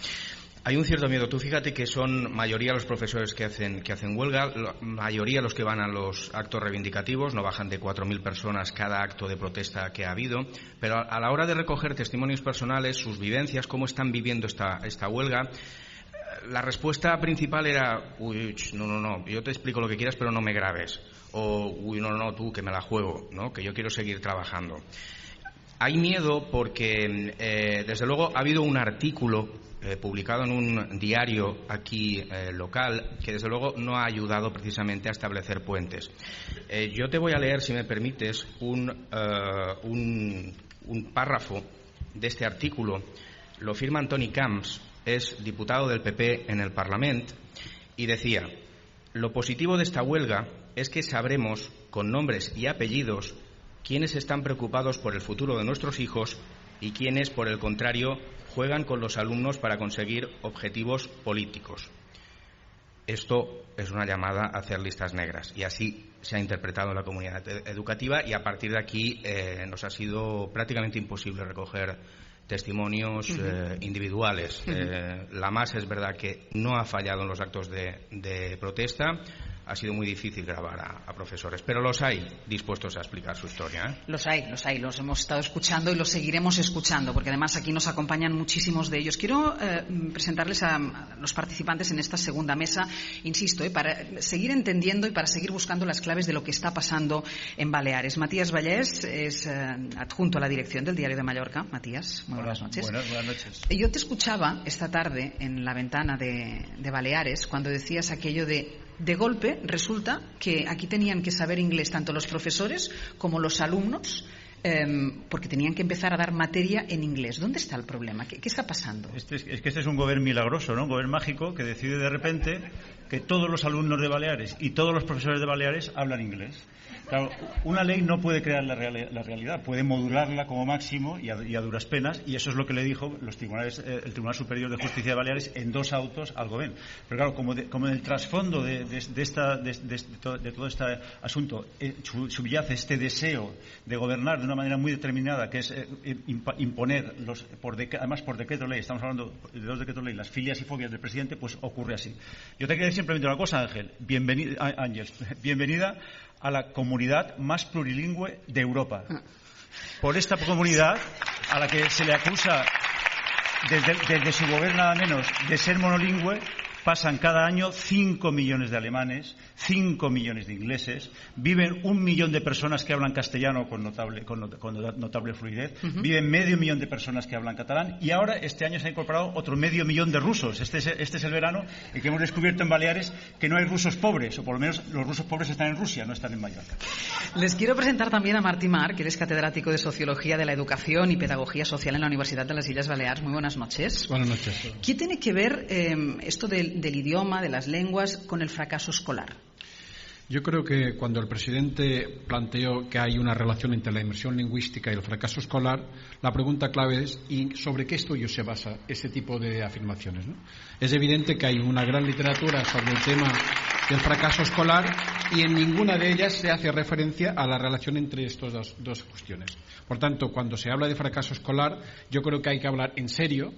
Hay un cierto miedo. Tú fíjate que son mayoría los profesores que hacen huelga, mayoría los que van a los actos reivindicativos, no bajan de 4.000 personas cada acto de protesta que ha habido, pero a la hora de recoger testimonios personales, sus vivencias, cómo están viviendo esta huelga, la respuesta principal era: uy, no, yo te explico lo que quieras, pero no me grabes. O, uy, no, tú, que me la juego, ¿no? Que yo quiero seguir trabajando. Hay miedo porque, desde luego, ha habido un artículo publicado en un diario aquí local que, desde luego, no ha ayudado precisamente a establecer puentes. Yo te voy a leer, si me permites, un párrafo de este artículo. Lo firma Antoni Camps, es diputado del PP en el Parlament, y decía: lo positivo de esta huelga es que sabremos, con nombres y apellidos, quiénes están preocupados por el futuro de nuestros hijos y quiénes, por el contrario, juegan con los alumnos para conseguir objetivos políticos. Esto es una llamada a hacer listas negras, y así se ha interpretado en la comunidad educativa, y a partir de aquí nos ha sido prácticamente imposible recoger testimonios individuales. La masa es verdad que no ha fallado en los actos de protesta. Ha sido muy difícil grabar a profesores, pero los hay dispuestos a explicar su historia. Los hay, los hemos estado escuchando y los seguiremos escuchando, porque además aquí nos acompañan muchísimos de ellos. Quiero presentarles a los participantes en esta segunda mesa, insisto, para seguir entendiendo y para seguir buscando las claves de lo que está pasando en Baleares. Matías Vallés es adjunto a la dirección del Diario de Mallorca. Matías, muy buenas noches. Buenas noches. Yo te escuchaba esta tarde en la ventana de Baleares cuando decías aquello de golpe resulta que aquí tenían que saber inglés tanto los profesores como los alumnos, porque tenían que empezar a dar materia en inglés. ¿Dónde está el problema? ¿Qué está pasando? Es que este es un gobierno milagroso, ¿no? Un gobierno mágico que decide de repente que todos los alumnos de Baleares y todos los profesores de Baleares hablan inglés. Claro, una ley no puede crear la realidad, puede modularla como máximo y a duras penas, y eso es lo que le dijo el Tribunal Superior de Justicia de Baleares en 2 autos al gobierno. Pero claro, como en el trasfondo de todo este asunto subyace este deseo de gobernar de una manera muy determinada, que es imponer, además por decreto ley, estamos hablando de 2 decretos ley, las filias y fobias del presidente, pues ocurre así. Yo te quería decir simplemente una cosa, Ángel. Bienvenida a la comunidad más plurilingüe de Europa. Por esta comunidad a la que se le acusa desde su gobierno nada menos de ser monolingüe, pasan cada año 5 millones de alemanes, 5 millones de ingleses, viven 1 millón de personas que hablan castellano con notable fluidez, viven medio millón de personas que hablan catalán, y ahora este año se ha incorporado otro medio millón de rusos. Este es el verano, y que hemos descubierto en Baleares que no hay rusos pobres, o por lo menos los rusos pobres están en Rusia, no están en Mallorca. Les quiero presentar también a Martí Mar, que es catedrático de Sociología de la Educación y Pedagogía Social en la Universidad de las Islas Baleares. Muy buenas noches. Buenas noches. ¿Qué tiene que ver esto del idioma, de las lenguas, con el fracaso escolar? Yo creo que cuando el presidente planteó que hay una relación entre la inmersión lingüística y el fracaso escolar, la pregunta clave es ¿y sobre qué estudio se basa ese tipo de afirmaciones, ¿no? Es evidente que hay una gran literatura sobre el tema del fracaso escolar y en ninguna de ellas se hace referencia a la relación entre estas dos cuestiones. Por tanto, cuando se habla de fracaso escolar, yo creo que hay que hablar en serio,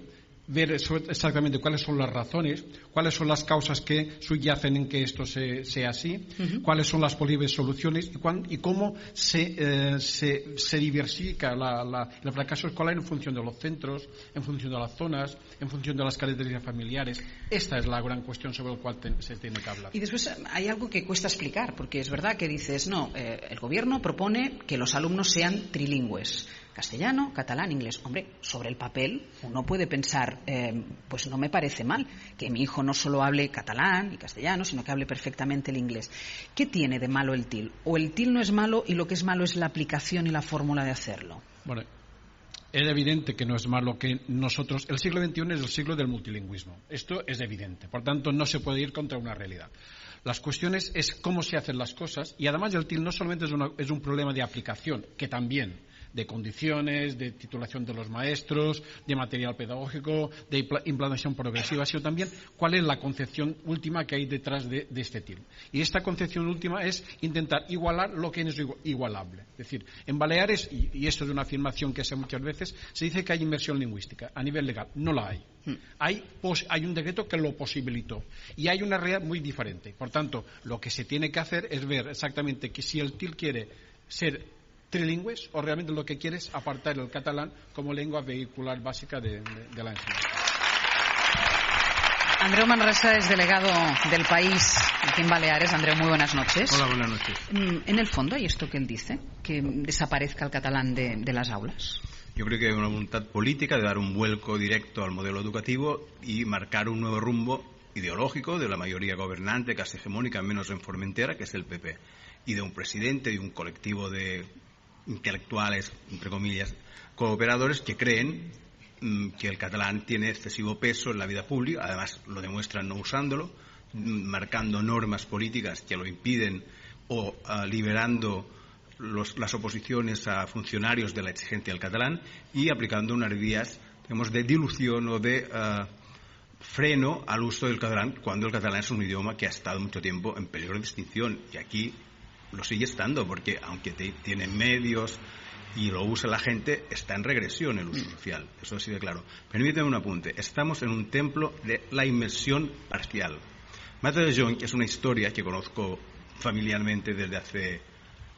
ver exactamente cuáles son las razones, cuáles son las causas que subyacen en que esto sea así, cuáles son las posibles soluciones y cómo se diversifica el fracaso escolar en función de los centros, en función de las zonas, en función de las características familiares. Esta es la gran cuestión sobre la cual se tiene que hablar. Y después hay algo que cuesta explicar, porque es verdad que dices, no, el gobierno propone que los alumnos sean trilingües. Castellano, catalán, inglés. Hombre, sobre el papel uno puede pensar, pues no me parece mal que mi hijo no solo hable catalán y castellano, sino que hable perfectamente el inglés. ¿Qué tiene de malo el TIL? ¿O el TIL no es malo y lo que es malo es la aplicación y la fórmula de hacerlo? Bueno, es evidente que no es malo que nosotros... El siglo XXI es el siglo del multilingüismo. Esto es evidente. Por tanto, no se puede ir contra una realidad. Las cuestiones es cómo se hacen las cosas, y además el TIL no solamente es un problema de aplicación, que también, de condiciones, de titulación de los maestros, de material pedagógico, de implantación progresiva, sino también cuál es la concepción última que hay detrás de este TIL. Y esta concepción última es intentar igualar lo que es igualable. Es decir, en Baleares, y esto es una afirmación que se hace muchas veces, se dice que hay inmersión lingüística. A nivel legal, no la hay. Hay un decreto que lo posibilitó. Y hay una realidad muy diferente. Por tanto, lo que se tiene que hacer es ver exactamente que si el TIL quiere ser trilingües o realmente lo que quiere es apartar el catalán como lengua vehicular básica de la enseñanza. Andreu Manresa es delegado del País aquí en Baleares. Andreu, muy buenas noches. Hola, buenas noches. En el fondo, ¿hay esto que él dice? ¿Que desaparezca el catalán de las aulas? Yo creo que hay una voluntad política de dar un vuelco directo al modelo educativo y marcar un nuevo rumbo ideológico de la mayoría gobernante, casi hegemónica, menos en Formentera, que es el PP, y de un presidente y un colectivo de intelectuales, entre comillas, cooperadores que creen que el catalán tiene excesivo peso en la vida pública, además lo demuestran no usándolo, marcando normas políticas que lo impiden o liberando las oposiciones a funcionarios de la exigencia del catalán y aplicando unas vías, digamos, de dilución o de freno al uso del catalán cuando el catalán es un idioma que ha estado mucho tiempo en peligro de extinción, y aquí lo sigue estando, porque aunque tiene medios y lo usa la gente, está en regresión el uso social. Eso ha sido claro. Permíteme un apunte. Estamos en un templo de la inmersión parcial. Mata de Jonc es una historia que conozco familiarmente desde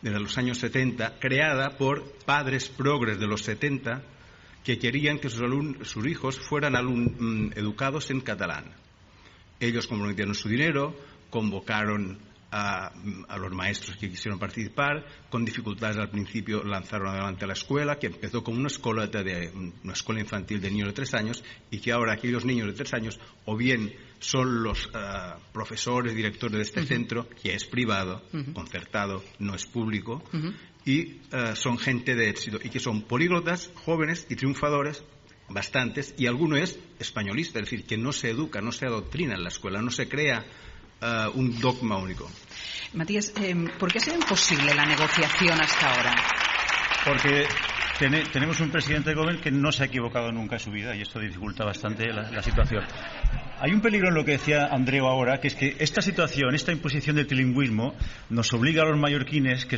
los años 70, creada por padres progres de los 70 que querían que sus hijos fueran educados en catalán. Ellos comprometieron su dinero, convocaron a los maestros que quisieron participar, con dificultades al principio lanzaron adelante a la escuela, que empezó como una escuela infantil de niños de 3 años, y que ahora aquellos niños de 3 años o bien son los profesores, directores de este centro, que es privado, concertado, no es público, y son gente de éxito, y que son políglotas, jóvenes y triunfadores, bastantes, y alguno es españolista, es decir, que no se educa, no se adoctrina en la escuela, no se crea un dogma único. Matías, ¿por qué ha sido imposible la negociación hasta ahora? Porque tenemos un presidente de gobierno que no se ha equivocado nunca en su vida, y esto dificulta bastante la situación. Hay un peligro en lo que decía Andreu ahora, que es que esta situación, esta imposición del trilingüismo, nos obliga a los mallorquines, que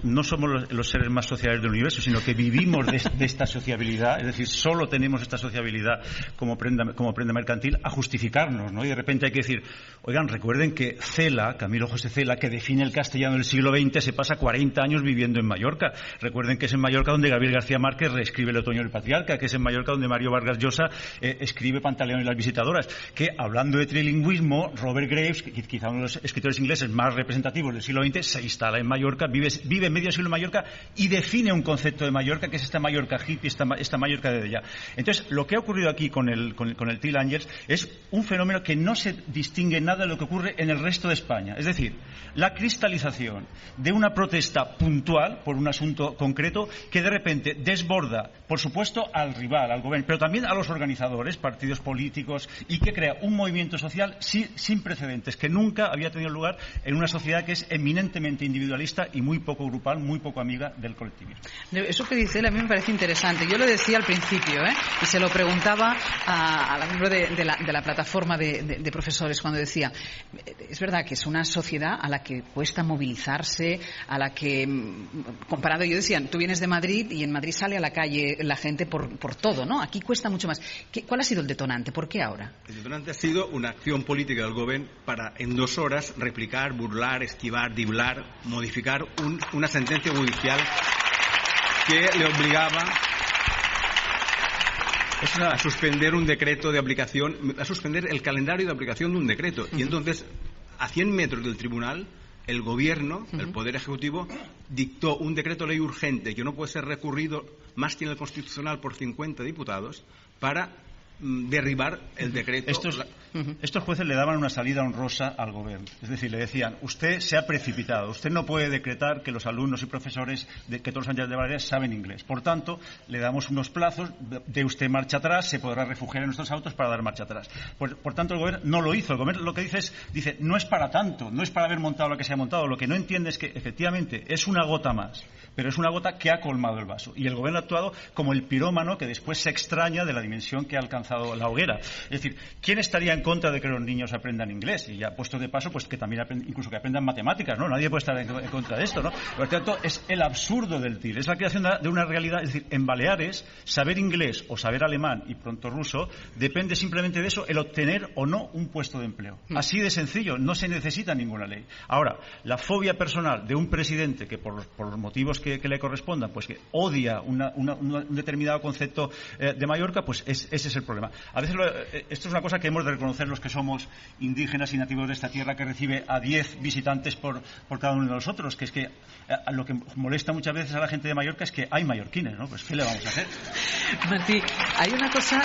no somos los seres más sociales del universo, sino que vivimos de esta sociabilidad, es decir, solo tenemos esta sociabilidad como prenda mercantil, a justificarnos, ¿no? Y de repente hay que decir, oigan, recuerden que Cela, Camilo José Cela, que define el castellano del siglo XX, se pasa 40 años viviendo en Mallorca. Recuerden que es en Mallorca donde Gabriel García Márquez reescribe El otoño del patriarca, que es en Mallorca donde Mario Vargas Llosa escribe Pantaleón y las visitadoras. Que, hablando de trilingüismo, Robert Graves, quizá uno de los escritores ingleses más representativos del siglo XX, se instala en Mallorca, vive medio siglo en Mallorca y define un concepto de Mallorca, que es esta Mallorca hippie, esta Mallorca de allá. Entonces, lo que ha ocurrido aquí con el Till Angels es un fenómeno que no se distingue nada de lo que ocurre en el resto de España. Es decir, la cristalización de una protesta puntual por un asunto concreto que de repente desborda, por supuesto, al rival, al gobierno, pero también a los organizadores, partidos políticos, y que crea un movimiento social sin precedentes, que nunca había tenido lugar en una sociedad que es eminentemente individualista y muy poco grupal, muy poco amiga del colectivismo. Eso que dice él a mí me parece interesante. Yo lo decía al principio, y se lo preguntaba a la miembro de la plataforma de profesores cuando decía, es verdad que es una sociedad a la que cuesta movilizarse, a la que, comparado, yo decía, tú vienes de Madrid y en Madrid sale a la calle la gente por todo, ¿no? Aquí cuesta mucho más. ¿Cuál ha sido el detonante? ¿Por qué ahora? El detonante ha sido una acción política del gobierno para en 2 horas replicar, burlar, esquivar, driblar, modificar una sentencia judicial que le obligaba a suspender un decreto de aplicación, a suspender el calendario de aplicación de un decreto. Y entonces, a 100 metros del tribunal, el gobierno, el Poder Ejecutivo, dictó un decreto ley urgente que no puede ser recurrido más que en el Constitucional por 50 diputados para derribar el decreto. Estos jueces le daban una salida honrosa al gobierno. Es decir, le decían, usted se ha precipitado, usted no puede decretar que los alumnos y profesores que todos los años de Baleares saben inglés. Por tanto, le damos unos plazos, de usted marcha atrás, se podrá refugiar en nuestros autos para dar marcha atrás. Por tanto, el gobierno no lo hizo. El gobierno lo que dice, no es para tanto, no es para haber montado lo que se ha montado. Lo que no entiende es que, efectivamente, es una gota más, pero es una gota que ha colmado el vaso. Y el gobierno ha actuado como el pirómano que después se extraña de la dimensión que ha alcanzado la hoguera. Es decir, ¿quién estaría en contra de que los niños aprendan inglés? Y ya puesto de paso, pues que también incluso que aprendan matemáticas, ¿no? Nadie puede estar en contra de esto, ¿no? Por tanto, es el absurdo del TIL, es la creación de una realidad. Es decir, en Baleares, saber inglés o saber alemán y pronto ruso depende simplemente de eso, el obtener o no un puesto de empleo. Así de sencillo, no se necesita ninguna ley. Ahora, la fobia personal de un presidente que por los motivos que le correspondan, pues que odia un determinado concepto de Mallorca, pues ese es el problema. A veces esto es una cosa que hemos de reconocer los que somos indígenas y nativos de esta tierra, que recibe a 10 visitantes por cada uno de nosotros, que es que lo que molesta muchas veces a la gente de Mallorca es que hay mallorquines, ¿no? Pues ¿qué le vamos a hacer? Martí, hay una cosa...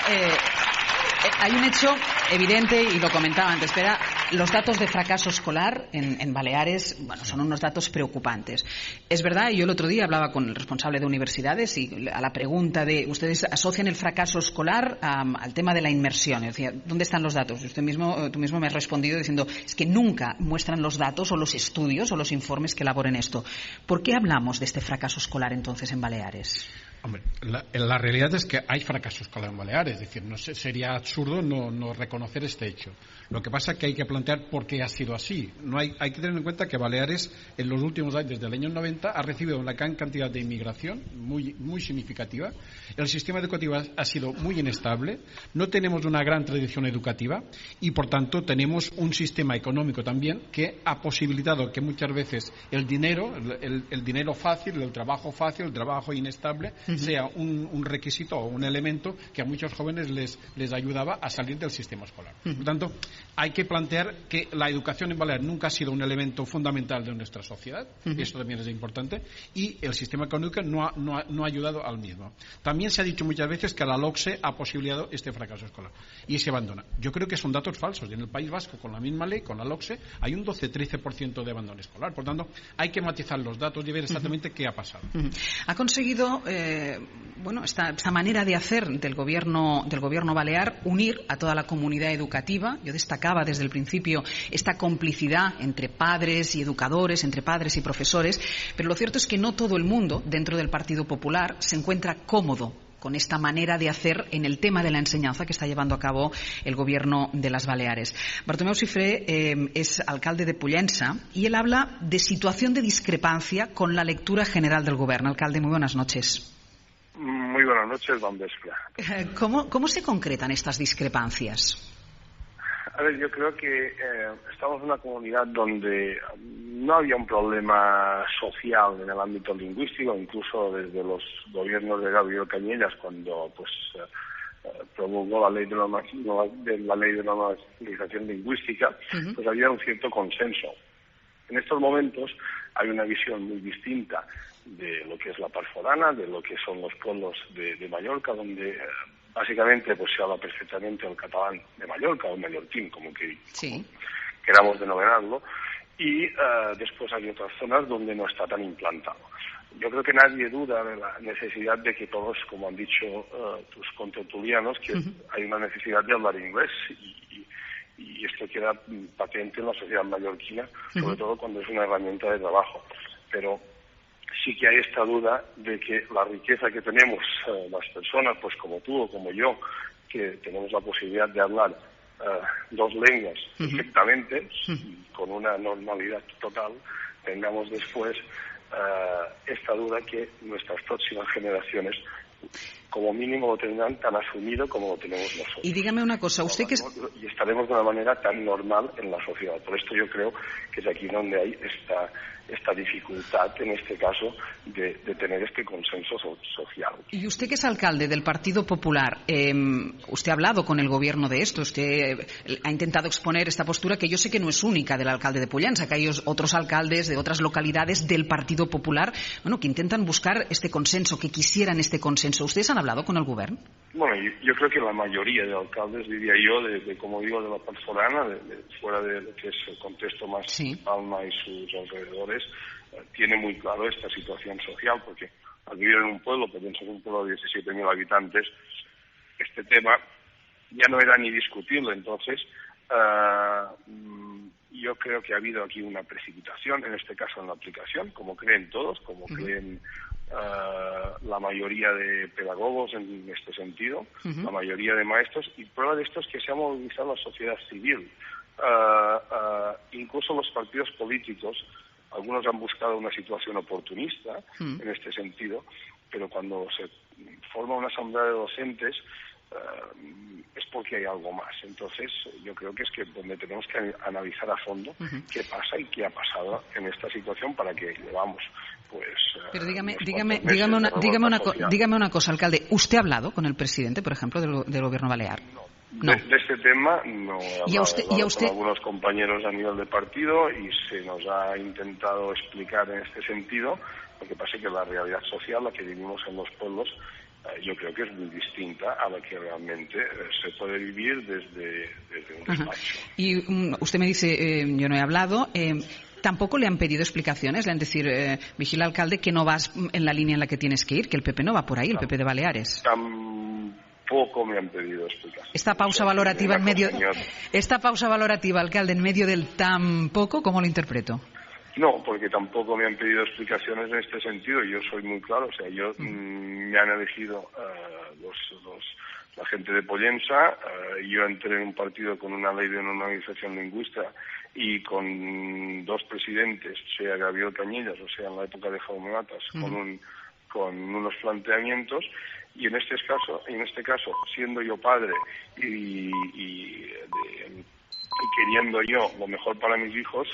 hay un hecho evidente, y lo comentaba antes, pero los datos de fracaso escolar en Baleares, bueno, son unos datos preocupantes. Es verdad, y yo el otro día hablaba con el responsable de universidades y a la pregunta de, ustedes asocian el fracaso escolar al tema de la inmersión. Es decir, ¿dónde están los datos? Tú mismo me has respondido diciendo, es que nunca muestran los datos o los estudios o los informes que elaboren esto. ¿Por qué hablamos de este fracaso escolar entonces en Baleares? Hombre, la realidad es que hay fracaso escolar en Baleares, es decir, sería absurdo no reconocer este hecho. Lo que pasa es que hay que plantear por qué ha sido así. Hay que tener en cuenta que Baleares en los últimos años, desde el año 90, ha recibido una gran cantidad de inmigración muy significativa. El sistema educativo ha sido muy inestable, no tenemos una gran tradición educativa y, por tanto, tenemos un sistema económico también que ha posibilitado que muchas veces el dinero fácil, el trabajo fácil, el trabajo inestable, sea un requisito o un elemento que a muchos jóvenes les ayudaba a salir del sistema escolar. Por tanto, hay que plantear que la educación en Baleares nunca ha sido un elemento fundamental de nuestra sociedad, eso también es importante, y el sistema económico no ha ayudado al mismo. También se ha dicho muchas veces que la LOCSE ha posibilitado este fracaso escolar y se abandona. Yo creo que son datos falsos. En el País Vasco, con la misma ley, con la LOCSE, hay un 12-13% de abandono escolar. Por tanto, hay que matizar los datos y ver exactamente qué ha pasado. Ha conseguido esta manera de hacer del gobierno balear unir a toda la comunidad educativa. Yo destacaba desde el principio esta complicidad entre padres y educadores, entre padres y profesores, pero lo cierto es que no todo el mundo dentro del Partido Popular se encuentra cómodo con esta manera de hacer en el tema de la enseñanza que está llevando a cabo el gobierno de las Baleares. Bartomeu Cifré es alcalde de Pollença y él habla de situación de discrepancia con la lectura general del gobierno. Alcalde, muy buenas noches. Muy buenas noches, bon vespre. ¿Cómo se concretan estas discrepancias? A ver, yo creo que estamos en una comunidad donde no había un problema social en el ámbito lingüístico, incluso desde los gobiernos de Gabriel Cañellas, cuando promulgó la ley de normalización lingüística, pues había un cierto consenso. En estos momentos hay una visión muy distinta de lo que es la part forana, de lo que son los pueblos de Mallorca, donde básicamente pues se habla perfectamente el catalán de Mallorca o el mallorquín, como queramos denominarlo, y después hay otras zonas donde no está tan implantado. Yo creo que nadie duda de la necesidad de que todos, como han dicho tus contertulianos, que hay una necesidad de hablar inglés y esto queda patente en la sociedad mallorquina, sobre todo cuando es una herramienta de trabajo. Pero sí que hay esta duda de que la riqueza que tenemos las personas, pues como tú o como yo, que tenemos la posibilidad de hablar dos lenguas perfectamente, con una normalidad total, tengamos después esta duda que nuestras próximas generaciones como mínimo lo tendrán tan asumido como lo tenemos nosotros. Y dígame una cosa, usted que... Y estaremos de una manera tan normal en la sociedad. Por esto yo creo que es aquí donde hay esta dificultad, en este caso, de tener este consenso social. Y usted que es alcalde del Partido Popular, usted ha hablado con el gobierno de esto, usted ha intentado exponer esta postura que yo sé que no es única del alcalde de Pollença, que hay otros alcaldes de otras localidades del Partido Popular, que intentan buscar este consenso, que quisieran este consenso. ¿Ustedes han hablado con el gobierno? Bueno, yo creo que la mayoría de alcaldes, diría yo, como digo, de la part forana, fuera de lo que es el contexto más Palma y sus alrededores, tiene muy claro esta situación social, porque al vivir en un pueblo, que pienso que un pueblo de 17.000 habitantes, este tema ya no era ni discutible. Entonces, yo creo que ha habido aquí una precipitación, en este caso en la aplicación, como creen todos, como creen la mayoría de pedagogos en este sentido, la mayoría de maestros, y prueba de esto es que se ha movilizado la sociedad civil. Incluso los partidos políticos, algunos han buscado una situación oportunista en este sentido, pero cuando se forma una asamblea de docentes es porque hay algo más. Entonces yo creo que es que donde tenemos que analizar a fondo qué pasa y qué ha pasado en esta situación para que llevamos Pero dígame una cosa, alcalde. ¿Usted ha hablado con el presidente, por ejemplo, del gobierno balear? No. De este tema no he hablado con algunos compañeros a nivel de partido y se nos ha intentado explicar en este sentido. Lo que pasa es que la realidad social, la que vivimos en los pueblos, yo creo que es muy distinta a la que realmente se puede vivir desde un despacho. Y usted me dice, yo no he hablado, tampoco le han pedido explicaciones, le han decir, vigila alcalde, que no vas en la línea en la que tienes que ir, que el PP no va por ahí, el PP de Baleares. Tampoco me han pedido explicaciones. Esta pausa valorativa, alcalde, en medio del tampoco, ¿cómo lo interpreto? No, porque tampoco me han pedido explicaciones en este sentido. Yo soy muy claro, o sea, yo me me han elegido la gente de Pollensa. Yo entré en un partido con una ley de normalización lingüística y con dos presidentes, sea Gabriel Cañellas o sea en la época de Jaume Matas, con unos planteamientos, y en este caso siendo yo padre y queriendo yo lo mejor para mis hijos,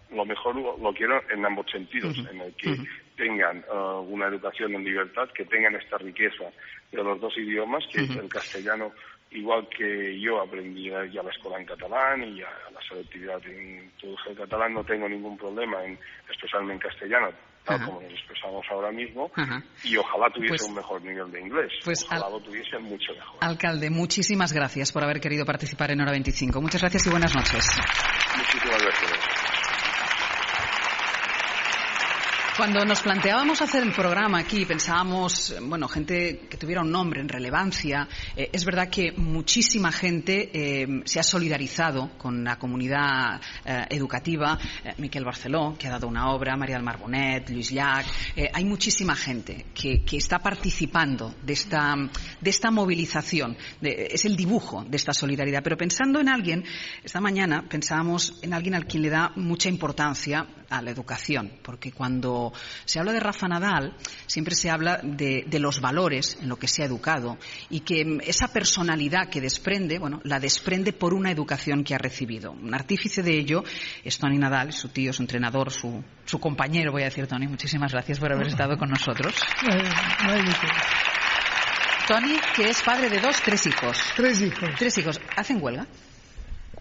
lo mejor lo quiero en ambos sentidos, en el que tengan una educación en libertad, que tengan esta riqueza de los dos idiomas, que es el castellano, igual que yo aprendí ya la escuela en catalán y a la selectividad en todo el catalán, no tengo ningún problema en expresarme en castellano, tal como nos expresamos ahora mismo, y ojalá tuviese un mejor nivel de inglés, ojalá lo tuviese mucho mejor. Alcalde, muchísimas gracias por haber querido participar en Hora 25. Muchas gracias y buenas noches. Muchísimas gracias. Cuando nos planteábamos hacer el programa aquí, pensábamos, bueno, gente que tuviera un nombre en relevancia. Es verdad que muchísima gente se ha solidarizado con la comunidad educativa. Miquel Barceló, que ha dado una obra, María del Mar Bonet, Luis Llach. Hay muchísima gente que está participando de esta movilización. Es el dibujo de esta solidaridad. Pero pensando en alguien, esta mañana pensábamos en alguien al quien le da mucha importancia a la educación, porque cuando se habla de Rafa Nadal siempre se habla de los valores en lo que se ha educado, y que esa personalidad que desprende, bueno, la desprende por una educación que ha recibido. Un artífice de ello es Toni Nadal, su tío, su entrenador, su compañero, voy a decir. Toni, muchísimas gracias por haber estado con nosotros. Toni, que es padre de tres hijos. Tres hijos. ¿Hacen huelga?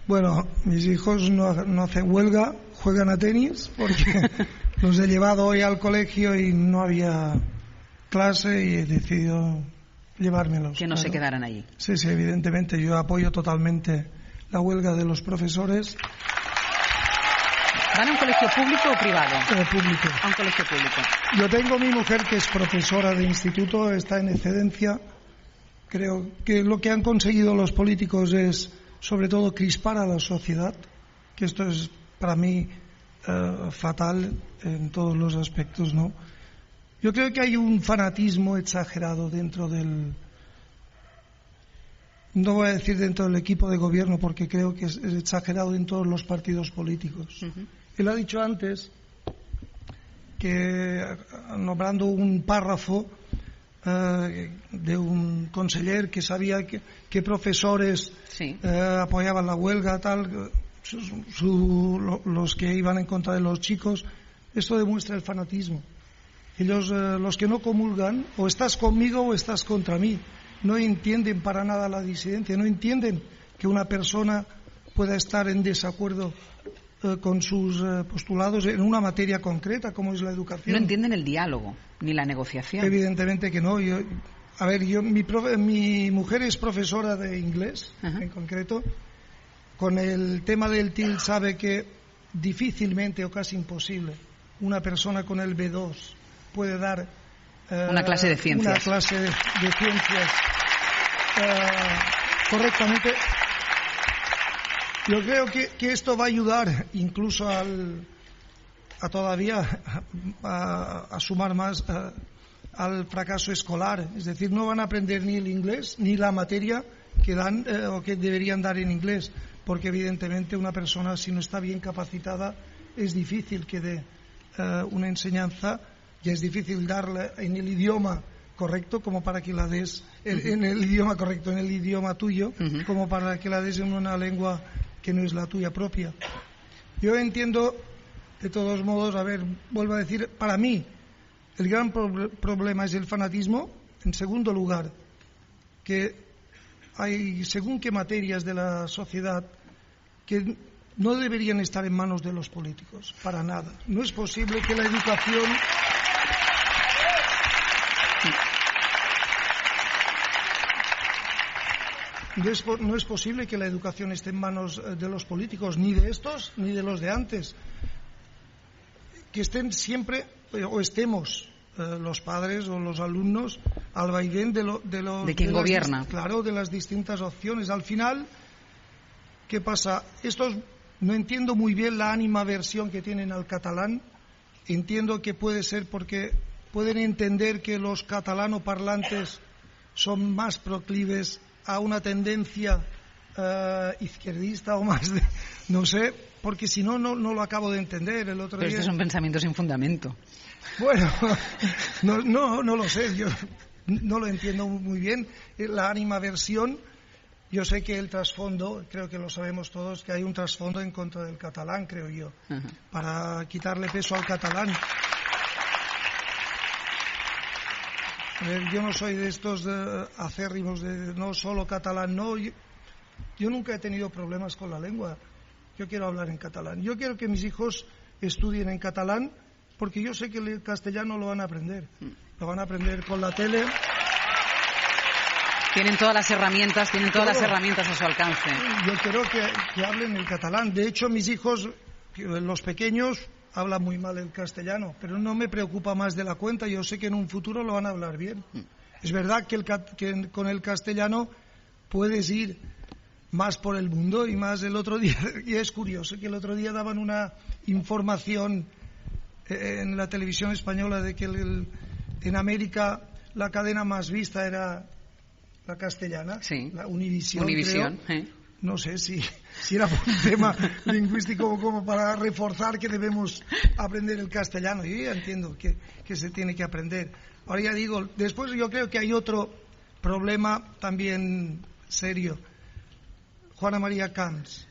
Bueno, mis hijos no hacen huelga, juegan a tenis, porque los he llevado hoy al colegio y no había clase y he decidido llevármelos. Que no se quedaran allí. Sí, evidentemente. Yo apoyo totalmente la huelga de los profesores. ¿Van a un colegio público o privado? Público. A un colegio público. Yo tengo mi mujer que es profesora de instituto, está en excedencia. Creo que lo que han conseguido los políticos es, sobre todo, crispar a la sociedad, que esto es para mí fatal en todos los aspectos, ¿no? Yo creo que hay un fanatismo exagerado dentro del... No voy a decir dentro del equipo de gobierno, porque creo que es exagerado en todos los partidos políticos. Él ha dicho antes que, nombrando un párrafo de un conseller que sabía que profesores apoyaban la huelga, tal, los que iban en contra de los chicos. Esto demuestra el fanatismo. Ellos, los que no comulgan, o estás conmigo o estás contra mí. No entienden para nada la disidencia, no entienden que una persona pueda estar en desacuerdo con sus postulados en una materia concreta como es la educación. No entienden el diálogo ni la negociación. Evidentemente que no. Mi mujer es profesora de inglés, en concreto. Con el tema del TIL sabe que difícilmente o casi imposible una persona con el B2 puede dar una clase de ciencias. Correctamente. Yo creo que esto va a ayudar incluso a sumar más al fracaso escolar. Es decir, no van a aprender ni el inglés ni la materia que dan o que deberían dar en inglés, porque evidentemente una persona, si no está bien capacitada, es difícil que dé una enseñanza, y es difícil darla en el idioma correcto como para que la des en el idioma correcto, en el idioma tuyo, como para que la des en una lengua que no es la tuya propia. Yo entiendo, de todos modos, vuelvo a decir, para mí el gran problema es el fanatismo. En segundo lugar, que hay según qué materias de la sociedad que no deberían estar en manos de los políticos, para nada. No es posible que la educación... No es posible que la educación esté en manos de los políticos, ni de estos ni de los de antes. Que estén siempre, o estemos los padres o los alumnos al vaivén de quien gobierna. Claro, de las distintas opciones. Al final, ¿qué pasa? No entiendo muy bien la animaversión que tienen al catalán. Entiendo que puede ser porque pueden entender que los catalanoparlantes son más proclives a una tendencia izquierdista o más de, no sé, porque si no, no lo acabo de entender. El otro Pero día... estos son pensamientos sin fundamento. Bueno, no lo sé, yo no lo entiendo muy bien. La animaversión, yo sé que el trasfondo, creo que lo sabemos todos, que hay un trasfondo en contra del catalán, creo yo, para quitarle peso al catalán. Yo no soy de estos acérrimos de no solo catalán, no. Yo nunca he tenido problemas con la lengua. Yo quiero hablar en catalán. Yo quiero que mis hijos estudien en catalán porque yo sé que el castellano lo van a aprender. Lo van a aprender con la tele. Tienen todas las herramientas, a su alcance. Yo quiero que hablen el catalán. De hecho, mis hijos, los pequeños, hablan muy mal el castellano, pero no me preocupa más de la cuenta. Yo sé que en un futuro lo van a hablar bien. Es verdad que con el castellano puedes ir más por el mundo y más. El otro día, y es curioso que el otro día daban una información en la televisión española de que en América la cadena más vista era la castellana, la Univisión, creo. No sé si era por un tema lingüístico como para reforzar que debemos aprender el castellano. Yo ya entiendo que se tiene que aprender. Ahora ya digo, después yo creo que hay otro problema también serio. Juana María Camps.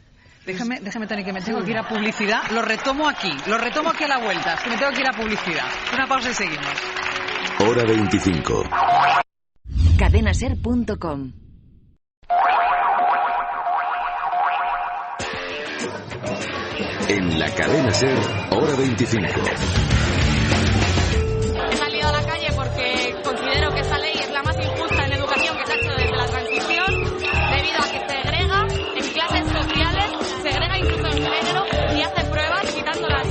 Déjame, Toni, que me tengo que ir a publicidad. Lo retomo aquí a la vuelta. Que me tengo que ir a publicidad. Una pausa y seguimos. Hora 25. Cadenaser.com. En la cadena Ser, Hora 25. He salido a la calle porque considero que esa ley es la más injusta en educación que se ha hecho desde la transición, debido a que segrega en clases sociales, segrega incluso en género y hace pruebas quitando las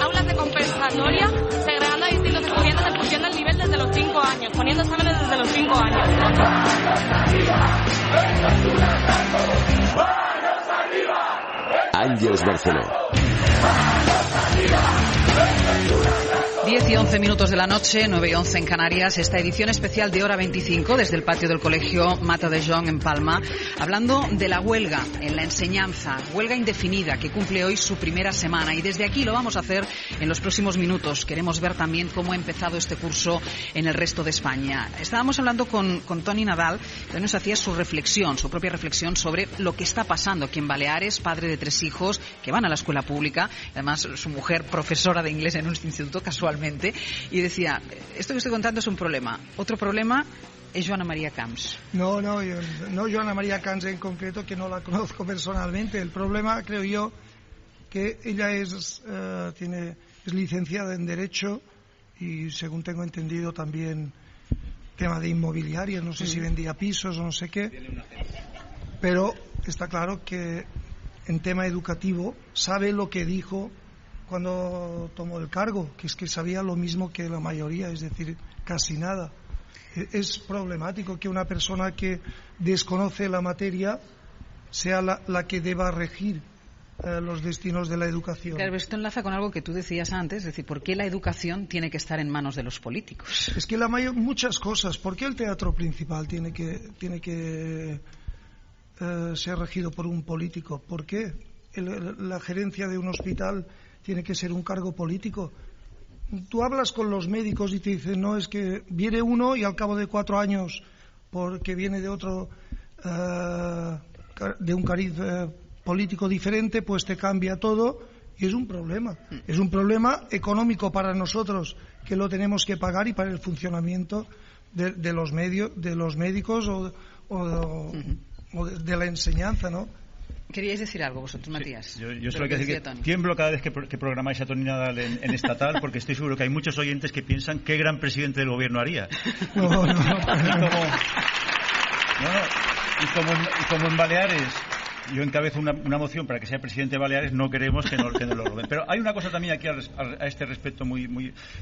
aulas de compensatoria, segregando a distintos estudiantes en función del nivel desde los 5 años, poniendo exámenes desde los 5 años. Ángeles Barceló. 10 y 11 minutos de la noche, 9 y 11 en Canarias, esta edición especial de Hora 25 desde el patio del Colegio Mata de Jonc en Palma, hablando de la huelga en la enseñanza, huelga indefinida que cumple hoy su primera semana, y desde aquí lo vamos a hacer en los próximos minutos. Queremos ver también cómo ha empezado este curso en el resto de España. Estábamos hablando con Toni Nadal, que nos hacía su propia reflexión sobre lo que está pasando aquí en Baleares, padre de 3 hijos que van a la escuela pública, además su mujer profesora de inglés en un instituto casualmente, y decía, esto que estoy contando es un problema. Otro problema es Joana María Camps. No Joana María Camps en concreto, que no la conozco personalmente. El problema, creo yo, que ella es licenciada en Derecho y, según tengo entendido, también tema de inmobiliaria. No sé si vendía pisos o no sé qué. Pero está claro que en tema educativo sabe lo que dijo cuando tomó el cargo, que es que sabía lo mismo que la mayoría, es decir, casi nada. Es problemático que una persona que desconoce la materia sea la que deba regir los destinos de la educación. Claro, esto enlaza con algo que tú decías antes, es decir, ¿por qué la educación tiene que estar en manos de los políticos? Es que muchas cosas. ¿Por qué el teatro principal tiene que ser regido por un político? ¿Por qué la gerencia de un hospital tiene que ser un cargo político? Tú hablas con los médicos y te dicen, no, es que viene uno y al cabo de 4 años, porque viene de otro, de un cariz político diferente, pues te cambia todo, y es un problema. Es un problema económico para nosotros, que lo tenemos que pagar, y para el funcionamiento de los médicos o de la enseñanza, ¿no? ¿Queríais decir algo vosotros, Matías? Yo solo quiero decir que tiemblo cada vez que programáis a Toni Nadal en estatal, porque estoy seguro que hay muchos oyentes que piensan qué gran presidente del gobierno haría. Y como en Baleares yo encabezo una moción para que sea presidente de Baleares, no queremos que nos lo roben. Pero hay una cosa también aquí a este respecto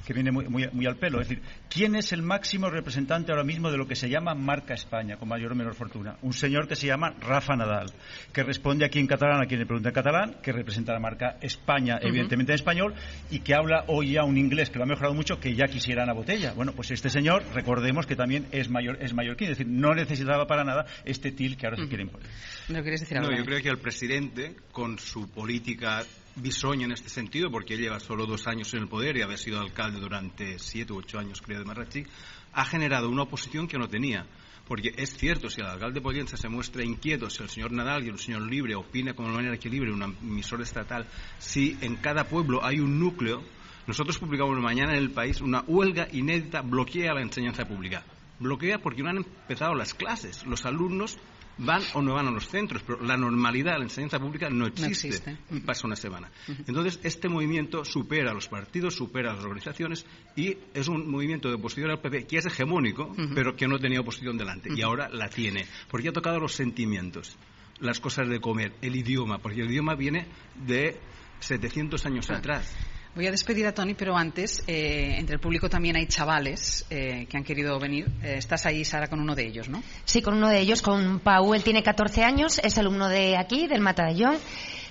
que viene muy al pelo. Es decir, ¿quién es el máximo representante ahora mismo de lo que se llama Marca España, con mayor o menor fortuna? Un señor que se llama Rafa Nadal, que responde aquí en catalán a quien le pregunta en catalán, que representa la marca España, evidentemente en español, y que habla hoy ya un inglés que lo ha mejorado mucho, que ya quisiera Ana Botella. Bueno, pues este señor, recordemos que también es mallorquín, es decir, no necesitaba para nada este til que ahora se quiere imponer. ¿No quieres decir algo? No, yo creo que el presidente, con su política bisoña en este sentido, porque él lleva solo 2 años en el poder y había sido alcalde durante 7 u 8 años, creo, de Marratxí, ha generado una oposición que no tenía. Porque es cierto, si el alcalde de Pollença se muestra inquieto, si el señor Nadal y el señor Libre opina como de manera que Libre, una emisora estatal, si en cada pueblo hay un núcleo. Nosotros publicamos mañana en El País: una huelga inédita bloquea la enseñanza pública. Bloquea porque no han empezado las clases. Los alumnos van o no van a los centros, pero la normalidad de la enseñanza pública no existe. Y pasa una semana. Entonces, este movimiento supera a los partidos, supera a las organizaciones, y es un movimiento de oposición al PP que es hegemónico, pero que no tenía oposición delante. Y ahora la tiene, porque ha tocado los sentimientos, las cosas de comer, el idioma, porque el idioma viene de 700 años atrás. Voy a despedir a Toni, pero antes, entre el público también hay chavales que han querido venir. Estás ahí, Sara, con uno de ellos, ¿no? Sí, con uno de ellos, con Pau. Él tiene 14 años, es alumno de aquí, del Mata de Jonc,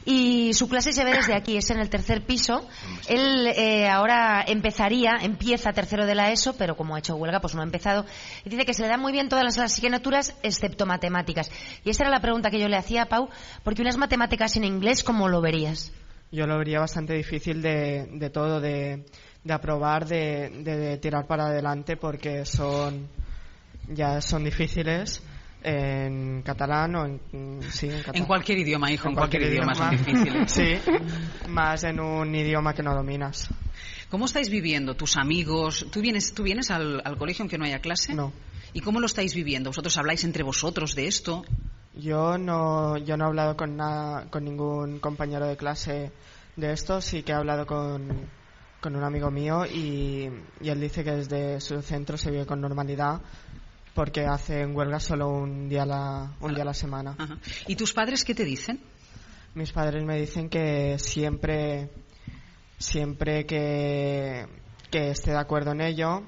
y su clase se ve desde aquí, es en el 3er piso. Él ahora empieza tercero de la ESO, pero como ha hecho huelga, pues no ha empezado. Y dice que se le dan muy bien todas las asignaturas, excepto matemáticas. Y esa era la pregunta que yo le hacía a Pau, porque unas matemáticas en inglés, ¿cómo lo verías? Yo lo vería bastante difícil de todo, de aprobar, de tirar para adelante, porque son difíciles en catalán o en catalán. En cualquier idioma, hijo, en cualquier idioma son difíciles. Sí, más en un idioma que no dominas. ¿Cómo estáis viviendo tus amigos? ¿Tú vienes al colegio aunque no haya clase? No. ¿Y cómo lo estáis viviendo? ¿Vosotros habláis entre vosotros de esto? Yo no he hablado con ningún compañero de clase de esto. Sí que he hablado con un amigo mío y él dice que desde su centro se vive con normalidad, porque hacen huelga solo un día a la semana. Ajá. ¿Y tus padres qué te dicen? Mis padres me dicen que siempre que esté de acuerdo en ello,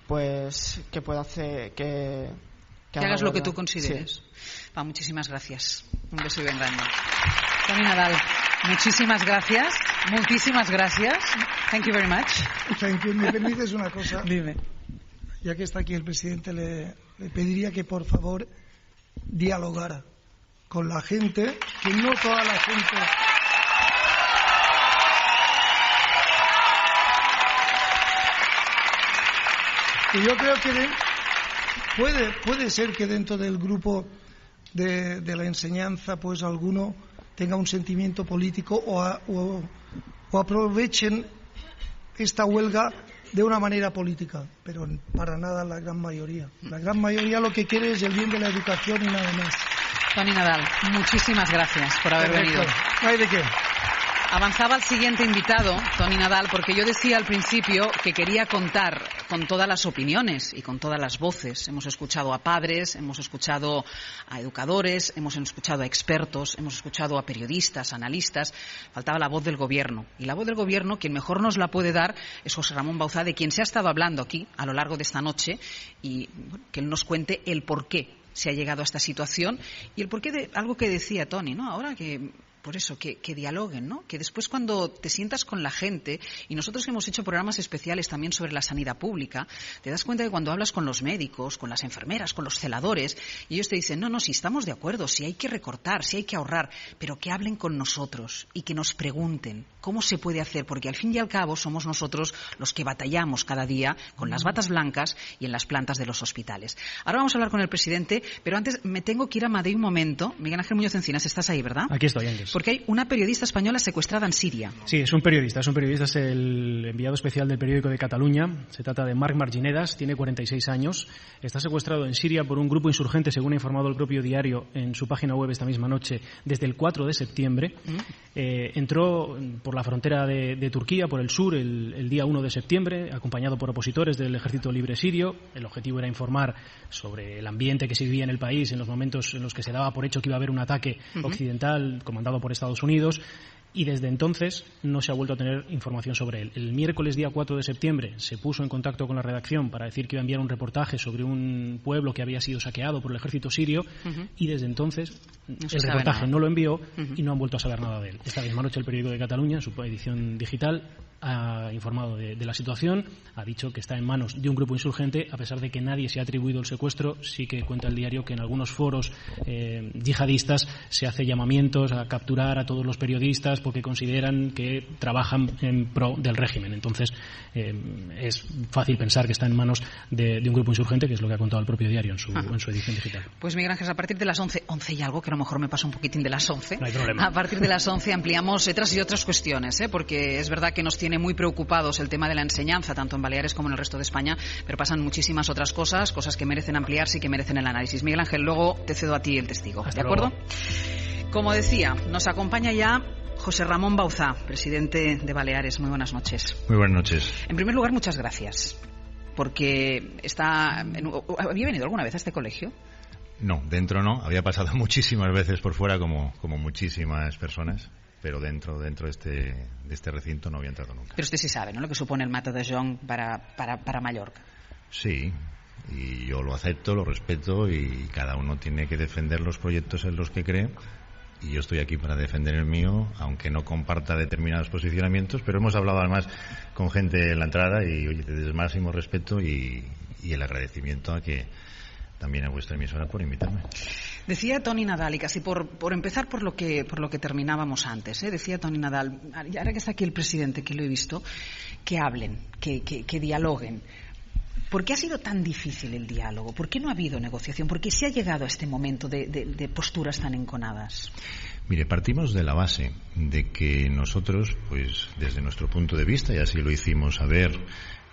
pues que pueda hacer que hagas lo que tú consideres. Sí. Muchísimas gracias. Un beso bien grande. Toni Nadal, muchísimas gracias. Muchísimas gracias. Thank you very much. Thank you. ¿Me permites una cosa? Dime. Ya que está aquí el presidente, le pediría que por favor dialogara con la gente, que no toda la gente... Y yo creo que puede ser que dentro del grupo de la enseñanza, pues alguno tenga un sentimiento político o aprovechen esta huelga de una manera política, pero para nada la gran mayoría. La gran mayoría lo que quiere es el bien de la educación y nada más. Toni Nadal, muchísimas gracias por haber venido. No hay de qué. Avanzaba el siguiente invitado, Toni Nadal, porque yo decía al principio que quería contar con todas las opiniones y con todas las voces. Hemos escuchado a padres, hemos escuchado a educadores, hemos escuchado a expertos, hemos escuchado a periodistas, analistas. Faltaba la voz del Gobierno. Y la voz del Gobierno, quien mejor nos la puede dar, es José Ramón Bauzá, de quien se ha estado hablando aquí a lo largo de esta noche, y que él nos cuente el por qué se ha llegado a esta situación y el porqué de algo que decía Toni, ¿no? Ahora que... Por eso, que dialoguen, ¿no? Que después cuando te sientas con la gente, y nosotros hemos hecho programas especiales también sobre la sanidad pública, te das cuenta que cuando hablas con los médicos, con las enfermeras, con los celadores, y ellos te dicen, no, si estamos de acuerdo, si hay que recortar, si hay que ahorrar, pero que hablen con nosotros y que nos pregunten cómo se puede hacer, porque al fin y al cabo somos nosotros los que batallamos cada día con las batas blancas y en las plantas de los hospitales. Ahora vamos a hablar con el presidente, pero antes me tengo que ir a Madrid un momento. Miguel Ángel Muñoz Encinas, ¿estás ahí, verdad? Aquí estoy, Ángeles. Porque hay una periodista española secuestrada en Siria. Sí, es un periodista, es el enviado especial del periódico de Cataluña. Se trata de Marc Marginedas, tiene 46 años. Está secuestrado en Siria por un grupo insurgente, según ha informado el propio diario en su página web esta misma noche, desde el 4 de septiembre. Entró por la frontera de Turquía, por el sur, el día 1 de septiembre, acompañado por opositores del Ejército Libre Sirio. El objetivo era informar sobre el ambiente que se vivía en el país en los momentos en los que se daba por hecho que iba a haber un ataque occidental comandado por Estados Unidos. Y desde entonces no se ha vuelto a tener información sobre él. El miércoles día 4 de septiembre se puso en contacto con la redacción para decir que iba a enviar un reportaje sobre un pueblo que había sido saqueado por el ejército sirio y desde entonces el reportaje no lo envió y no han vuelto a saber nada de él. Esta misma noche el periódico de Cataluña, en su edición digital, ha informado de la situación, ha dicho que está en manos de un grupo insurgente, a pesar de que nadie se ha atribuido el secuestro. Sí que cuenta el diario que en algunos foros yihadistas se hace llamamientos a capturar a todos los periodistas porque consideran que trabajan en pro del régimen. Entonces es fácil pensar que está en manos de un grupo insurgente, que es lo que ha contado el propio diario en su edición digital. Pues Miguel Ángel, a partir de las 11 y algo, que a lo mejor me pasa un poquitín de las 11, no hay problema. A partir de las 11 ampliamos otras y otras cuestiones, porque es verdad que nos tiene muy preocupados el tema de la enseñanza, tanto en Baleares como en el resto de España, pero pasan muchísimas otras cosas que merecen ampliarse y que merecen el análisis. Miguel Ángel, luego te cedo a ti el testigo. Hasta ¿De acuerdo? Luego. Como decía, nos acompaña ya José Ramón Bauzá, presidente de Baleares. Muy buenas noches. Muy buenas noches. En primer lugar, muchas gracias, porque ¿había venido alguna vez a este colegio? No, dentro no. Había pasado muchísimas veces por fuera, como muchísimas personas, pero dentro de este recinto no había entrado nunca. Pero usted sí sabe, ¿no?, lo que supone el Mata de Jonc para Mallorca. Sí, y yo lo acepto, lo respeto, y cada uno tiene que defender los proyectos en los que cree. Y yo estoy aquí para defender el mío, aunque no comparta determinados posicionamientos, pero hemos hablado además con gente en la entrada y, oye, desde el máximo respeto y el agradecimiento también a vuestra emisora por invitarme. Decía Toni Nadal, y casi por empezar por lo que terminábamos antes, decía Toni Nadal, y ahora que está aquí el presidente, que lo he visto, que hablen, que dialoguen. ¿Por qué ha sido tan difícil el diálogo? ¿Por qué no ha habido negociación? ¿Por qué se ha llegado a este momento de posturas tan enconadas? Mire, partimos de la base de que nosotros, pues desde nuestro punto de vista, y así lo hicimos saber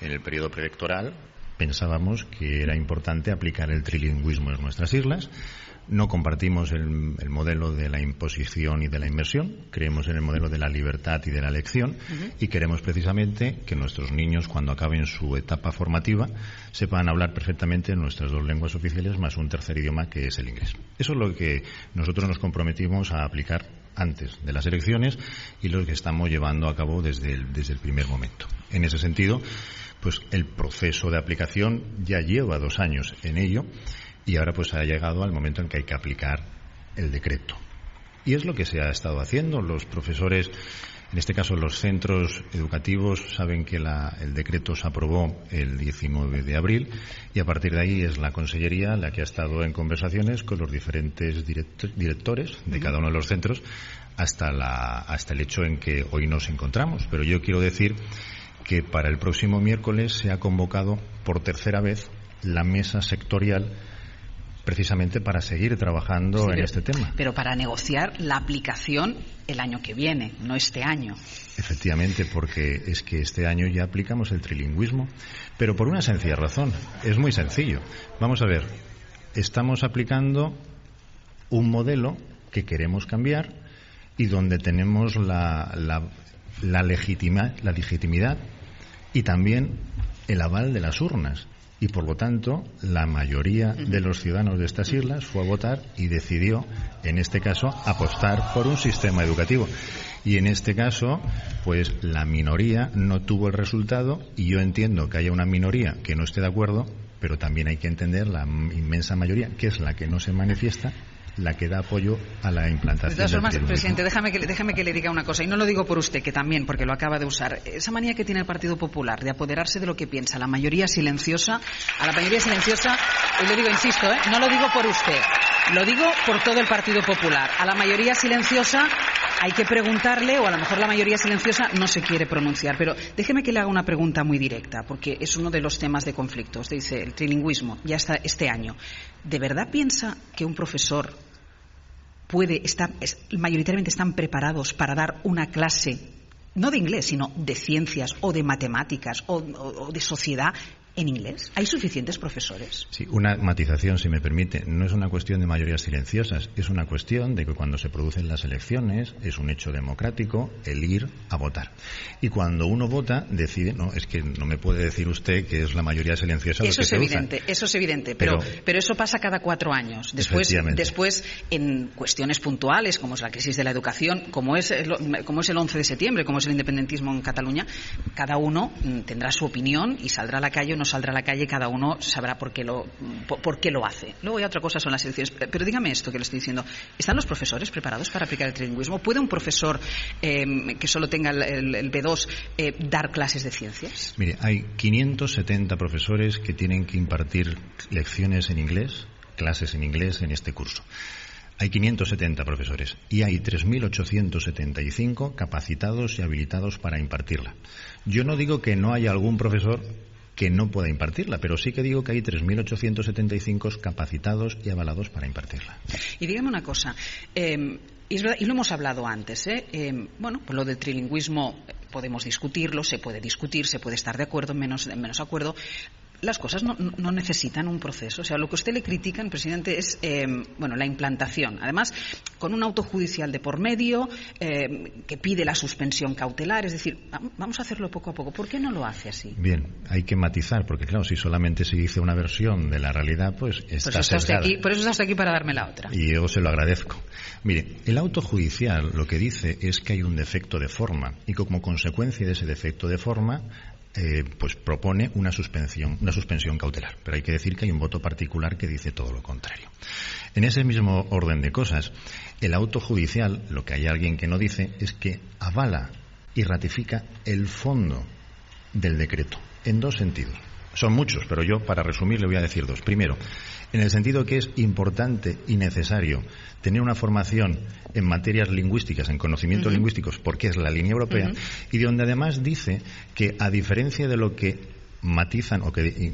en el periodo preelectoral, pensábamos que era importante aplicar el trilingüismo en nuestras islas. No compartimos el modelo de la imposición y de la inmersión, creemos en el modelo de la libertad y de la elección, y queremos precisamente que nuestros niños, cuando acaben su etapa formativa, sepan hablar perfectamente nuestras dos lenguas oficiales más un tercer idioma, que es el inglés. Eso es lo que nosotros nos comprometimos a aplicar antes de las elecciones y lo que estamos llevando a cabo desde el primer momento. En ese sentido, pues el proceso de aplicación ya lleva 2 años en ello, y ahora pues ha llegado al momento en que hay que aplicar el decreto. Y es lo que se ha estado haciendo. Los profesores, en este caso los centros educativos, saben que el decreto se aprobó el 19 de abril y a partir de ahí es la Consellería la que ha estado en conversaciones con los diferentes directores de cada uno de los centros hasta el hecho en que hoy nos encontramos. Pero yo quiero decir que para el próximo miércoles se ha convocado por tercera vez la mesa sectorial, precisamente para seguir trabajando en este tema. Pero para negociar la aplicación el año que viene, no este año. Efectivamente, porque es que este año ya aplicamos el trilingüismo, pero por una sencilla razón. Es muy sencillo. Vamos a ver, estamos aplicando un modelo que queremos cambiar y donde tenemos la legitimidad y también el aval de las urnas. Y por lo tanto, la mayoría de los ciudadanos de estas islas fue a votar y decidió, en este caso, apostar por un sistema educativo. Y en este caso, pues la minoría no tuvo el resultado, y yo entiendo que haya una minoría que no esté de acuerdo, pero también hay que entender la inmensa mayoría, que es la que no se manifiesta, la que da apoyo a la implantación. De todas formas, presidente, déjame que le diga una cosa, y no lo digo por usted, que también, porque lo acaba de usar. Esa manía que tiene el Partido Popular de apoderarse de lo que piensa la mayoría silenciosa, y lo digo, insisto, no lo digo por usted, lo digo por todo el Partido Popular. A la mayoría silenciosa hay que preguntarle, o a lo mejor la mayoría silenciosa no se quiere pronunciar. Pero déjeme que le haga una pregunta muy directa, porque es uno de los temas de conflicto. Usted dice, el trilingüismo, ya está este año. ¿De verdad piensa que un profesor mayoritariamente están preparados para dar una clase, no de inglés, sino de ciencias o de matemáticas o de sociedad, en inglés? ¿Hay suficientes profesores? Sí, una matización, si me permite. No es una cuestión de mayorías silenciosas, es una cuestión de que cuando se producen las elecciones es un hecho democrático el ir a votar. Y cuando uno vota, decide, no, es que no me puede decir usted que es la mayoría silenciosa lo que se usa. Eso es evidente, pero eso pasa cada 4 años. Después, en cuestiones puntuales, como es la crisis de la educación, como es el 11 de septiembre, como es el independentismo en Cataluña, cada uno tendrá su opinión y saldrá a la calle o no saldrá a la calle, cada uno sabrá por qué lo hace. Luego hay otra cosa, son las elecciones. Pero dígame esto que le estoy diciendo. ¿Están los profesores preparados para aplicar el trilingüismo? ¿Puede un profesor que solo tenga el B2 dar clases de ciencias? Mire, hay 570 profesores que tienen que impartir lecciones en inglés, clases en inglés en este curso. Hay 570 profesores y hay 3.875 capacitados y habilitados para impartirla. Yo no digo que no haya algún profesor que no pueda impartirla, pero sí que digo que hay 3.875 capacitados y avalados para impartirla. Y dígame una cosa, y lo hemos hablado antes, pues lo del trilingüismo podemos discutirlo, se puede discutir, se puede estar de acuerdo, menos de acuerdo. Las cosas no necesitan un proceso. O sea, lo que usted le critica, presidente, es la implantación. Además, con un auto judicial de por medio que pide la suspensión cautelar. Es decir, vamos a hacerlo poco a poco. ¿Por qué no lo hace así? Bien, hay que matizar, porque claro, si solamente se dice una versión de la realidad, pues está sesgada. Por eso está usted aquí, para darme la otra. Y yo se lo agradezco. Mire, el auto judicial lo que dice es que hay un defecto de forma y que como consecuencia de ese defecto de forma pues propone una suspensión cautelar, pero hay que decir que hay un voto particular que dice todo lo contrario. En ese mismo orden de cosas, el auto judicial, lo que hay alguien que no dice es que avala y ratifica el fondo del decreto en 2 sentidos. Son muchos, pero yo, para resumir, le voy a decir 2. Primero, en el sentido que es importante y necesario tener una formación en materias lingüísticas, en conocimientos lingüísticos, porque es la línea europea, y donde además dice que, a diferencia de lo que matizan o que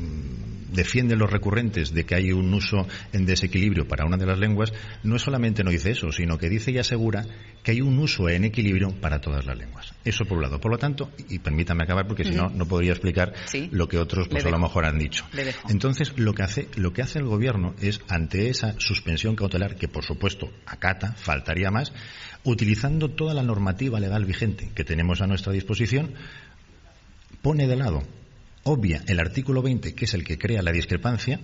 defienden los recurrentes de que hay un uso en desequilibrio para una de las lenguas, no solamente no dice eso, sino que dice y asegura que hay un uso en equilibrio para todas las lenguas. Eso por un lado. Por lo tanto, y permítame acabar porque si no, no podría explicar lo que otros pues a lo mejor han dicho. Entonces, lo que hace el gobierno es, ante esa suspensión cautelar, que por supuesto acata, faltaría más, utilizando toda la normativa legal vigente que tenemos a nuestra disposición, pone de lado, obvia el artículo 20, que es el que crea la discrepancia,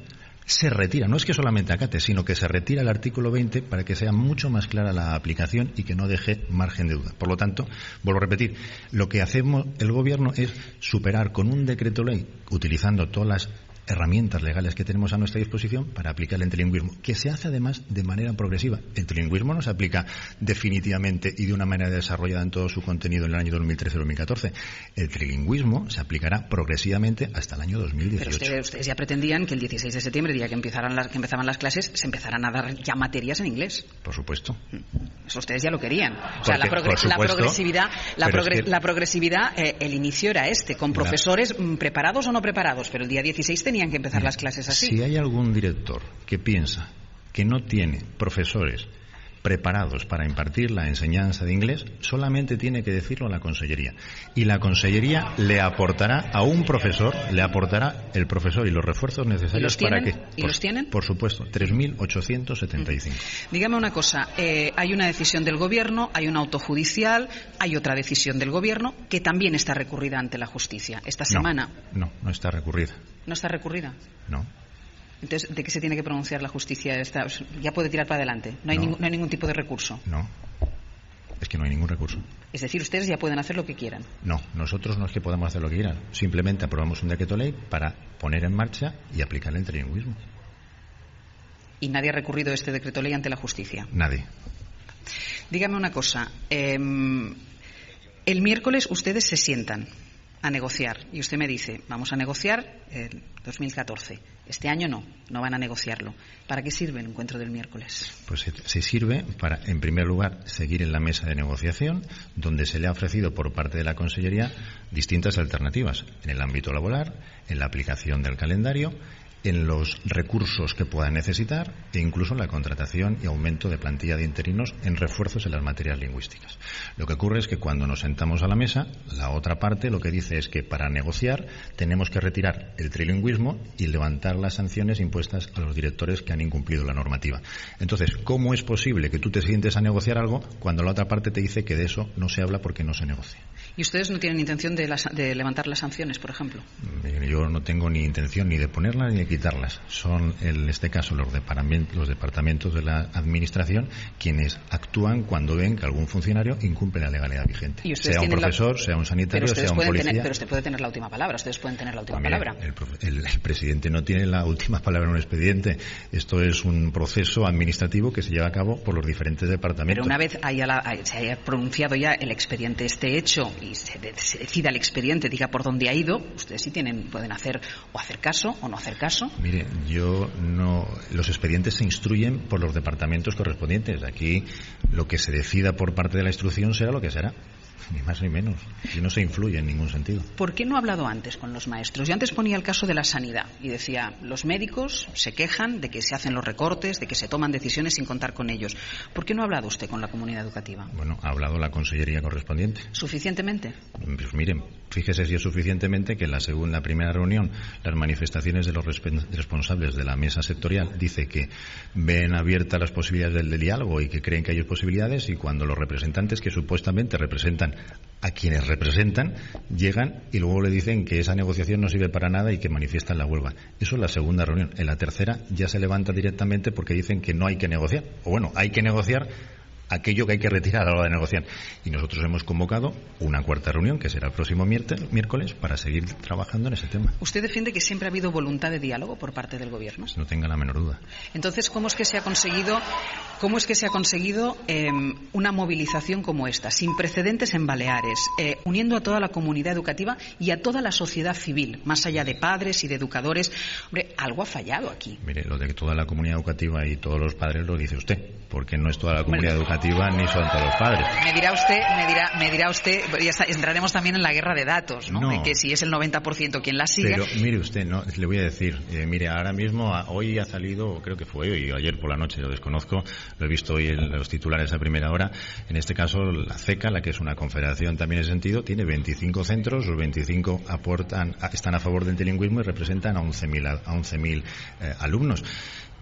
se retira, no es que solamente acate, sino que se retira el artículo 20 para que sea mucho más clara la aplicación y que no deje margen de duda. Por lo tanto, vuelvo a repetir, lo que hacemos el gobierno es superar con un decreto ley, utilizando todas las herramientas legales que tenemos a nuestra disposición para aplicar el trilingüismo, que se hace además de manera progresiva. El trilingüismo no se aplica definitivamente y de una manera desarrollada en todo su contenido en el año 2013-2014. El trilingüismo se aplicará progresivamente hasta el año 2018. Pero ustedes ya pretendían que el 16 de septiembre, día que empezaban las clases, se empezaran a dar ya materias en inglés. Por supuesto. Eso ustedes ya lo querían. O sea, la progresividad, el inicio era con profesores preparados o no preparados, pero el día 16 tenían que empezar las clases así. Si hay algún director que piensa que no tiene profesores preparados para impartir la enseñanza de inglés, solamente tiene que decirlo a la Consellería. Y la Consellería le aportará a un profesor, le aportará el profesor y los refuerzos necesarios para que... ¿Y los tienen? Por supuesto, 3.875. Dígame una cosa, hay una decisión del Gobierno, hay un auto judicial, hay otra decisión del Gobierno que también está recurrida ante la justicia. Esta semana... No está recurrida. ¿No está recurrida? No. Entonces, ¿de qué se tiene que pronunciar la justicia? Ya puede tirar para adelante. No hay ningún tipo de recurso. No. Es que no hay ningún recurso. Es decir, ustedes ya pueden hacer lo que quieran. No, nosotros no es que podamos hacer lo que quieran. Simplemente aprobamos un decreto ley para poner en marcha y aplicar el trilingüismo. ¿Y nadie ha recurrido este decreto ley ante la justicia? Nadie. Dígame una cosa. El miércoles ustedes se sientan a negociar y usted me dice, vamos a negociar el 2014. Este año no van a negociarlo. ¿Para qué sirve el encuentro del miércoles? Pues se sirve para, en primer lugar, seguir en la mesa de negociación, donde se le ha ofrecido por parte de la Consellería distintas alternativas en el ámbito laboral, en la aplicación del calendario en los recursos que puedan necesitar e incluso en la contratación y aumento de plantilla de interinos en refuerzos en las materias lingüísticas. Lo que ocurre es que cuando nos sentamos a la mesa, la otra parte lo que dice es que para negociar tenemos que retirar el trilingüismo y levantar las sanciones impuestas a los directores que han incumplido la normativa. Entonces, ¿cómo es posible que tú te sientes a negociar algo cuando la otra parte te dice que de eso no se habla porque no se negocia? ¿Y ustedes no tienen intención de levantar las sanciones, por ejemplo? Yo no tengo ni intención ni de ponerlas ni de quitarlas. Son, en este caso, los departamentos de la Administración quienes actúan cuando ven que algún funcionario incumple la legalidad vigente. Sea un profesor, sea un sanitario, sea un policía. Pero usted puede tener la última palabra. Ustedes pueden tener la última palabra. El presidente no tiene la última palabra en un expediente. Esto es un proceso administrativo que se lleva a cabo por los diferentes departamentos. Pero una vez se haya pronunciado ya el expediente esté hecho y se decida el expediente, diga por dónde ha ido, ustedes sí pueden hacer caso o no hacer caso. Mire, los expedientes se instruyen por los departamentos correspondientes. Aquí lo que se decida por parte de la instrucción será lo que será. Ni más ni menos. Y no se influye en ningún sentido. ¿Por qué no ha hablado antes con los maestros? Yo antes ponía el caso de la sanidad y decía, los médicos se quejan de que se hacen los recortes, de que se toman decisiones sin contar con ellos. ¿Por qué no ha hablado usted con la comunidad educativa? Bueno, ha hablado la consellería correspondiente. ¿Suficientemente? Pues miren, fíjese si es suficientemente que según la primera reunión, las manifestaciones de los responsables de la mesa sectorial dice que ven abiertas las posibilidades del diálogo y que creen que hay posibilidades, y cuando los representantes que supuestamente representan a quienes representan llegan y luego le dicen que esa negociación no sirve para nada y que manifiestan la huelga. Eso es la segunda reunión. En la tercera ya se levanta directamente porque dicen que no hay que negociar. O bueno, hay que negociar aquello que hay que retirar a la hora de negociar. Y nosotros hemos convocado una cuarta reunión, que será el próximo miércoles, para seguir trabajando en ese tema. ¿Usted defiende que siempre ha habido voluntad de diálogo por parte del Gobierno? No tenga la menor duda. Entonces, ¿cómo es que se ha conseguido una movilización como esta, sin precedentes en Baleares, uniendo a toda la comunidad educativa y a toda la sociedad civil, más allá de padres y de educadores? Hombre, algo ha fallado aquí. Mire, lo de que toda la comunidad educativa y todos los padres lo dice usted, porque no es toda la comunidad educativa ni son todos los padres. Me dirá usted, ya entraremos también en la guerra de datos, ¿no? De que si es el 90% quien la sigue. Pero mire usted, le voy a decir, ahora mismo, hoy ha salido, creo que fue hoy o ayer por la noche, lo desconozco, lo he visto hoy en los titulares a primera hora. En este caso, la CECA, la que es una confederación también en ese sentido, tiene 25 centros, los 25 están a favor del trilingüismo y representan a 11.000 alumnos.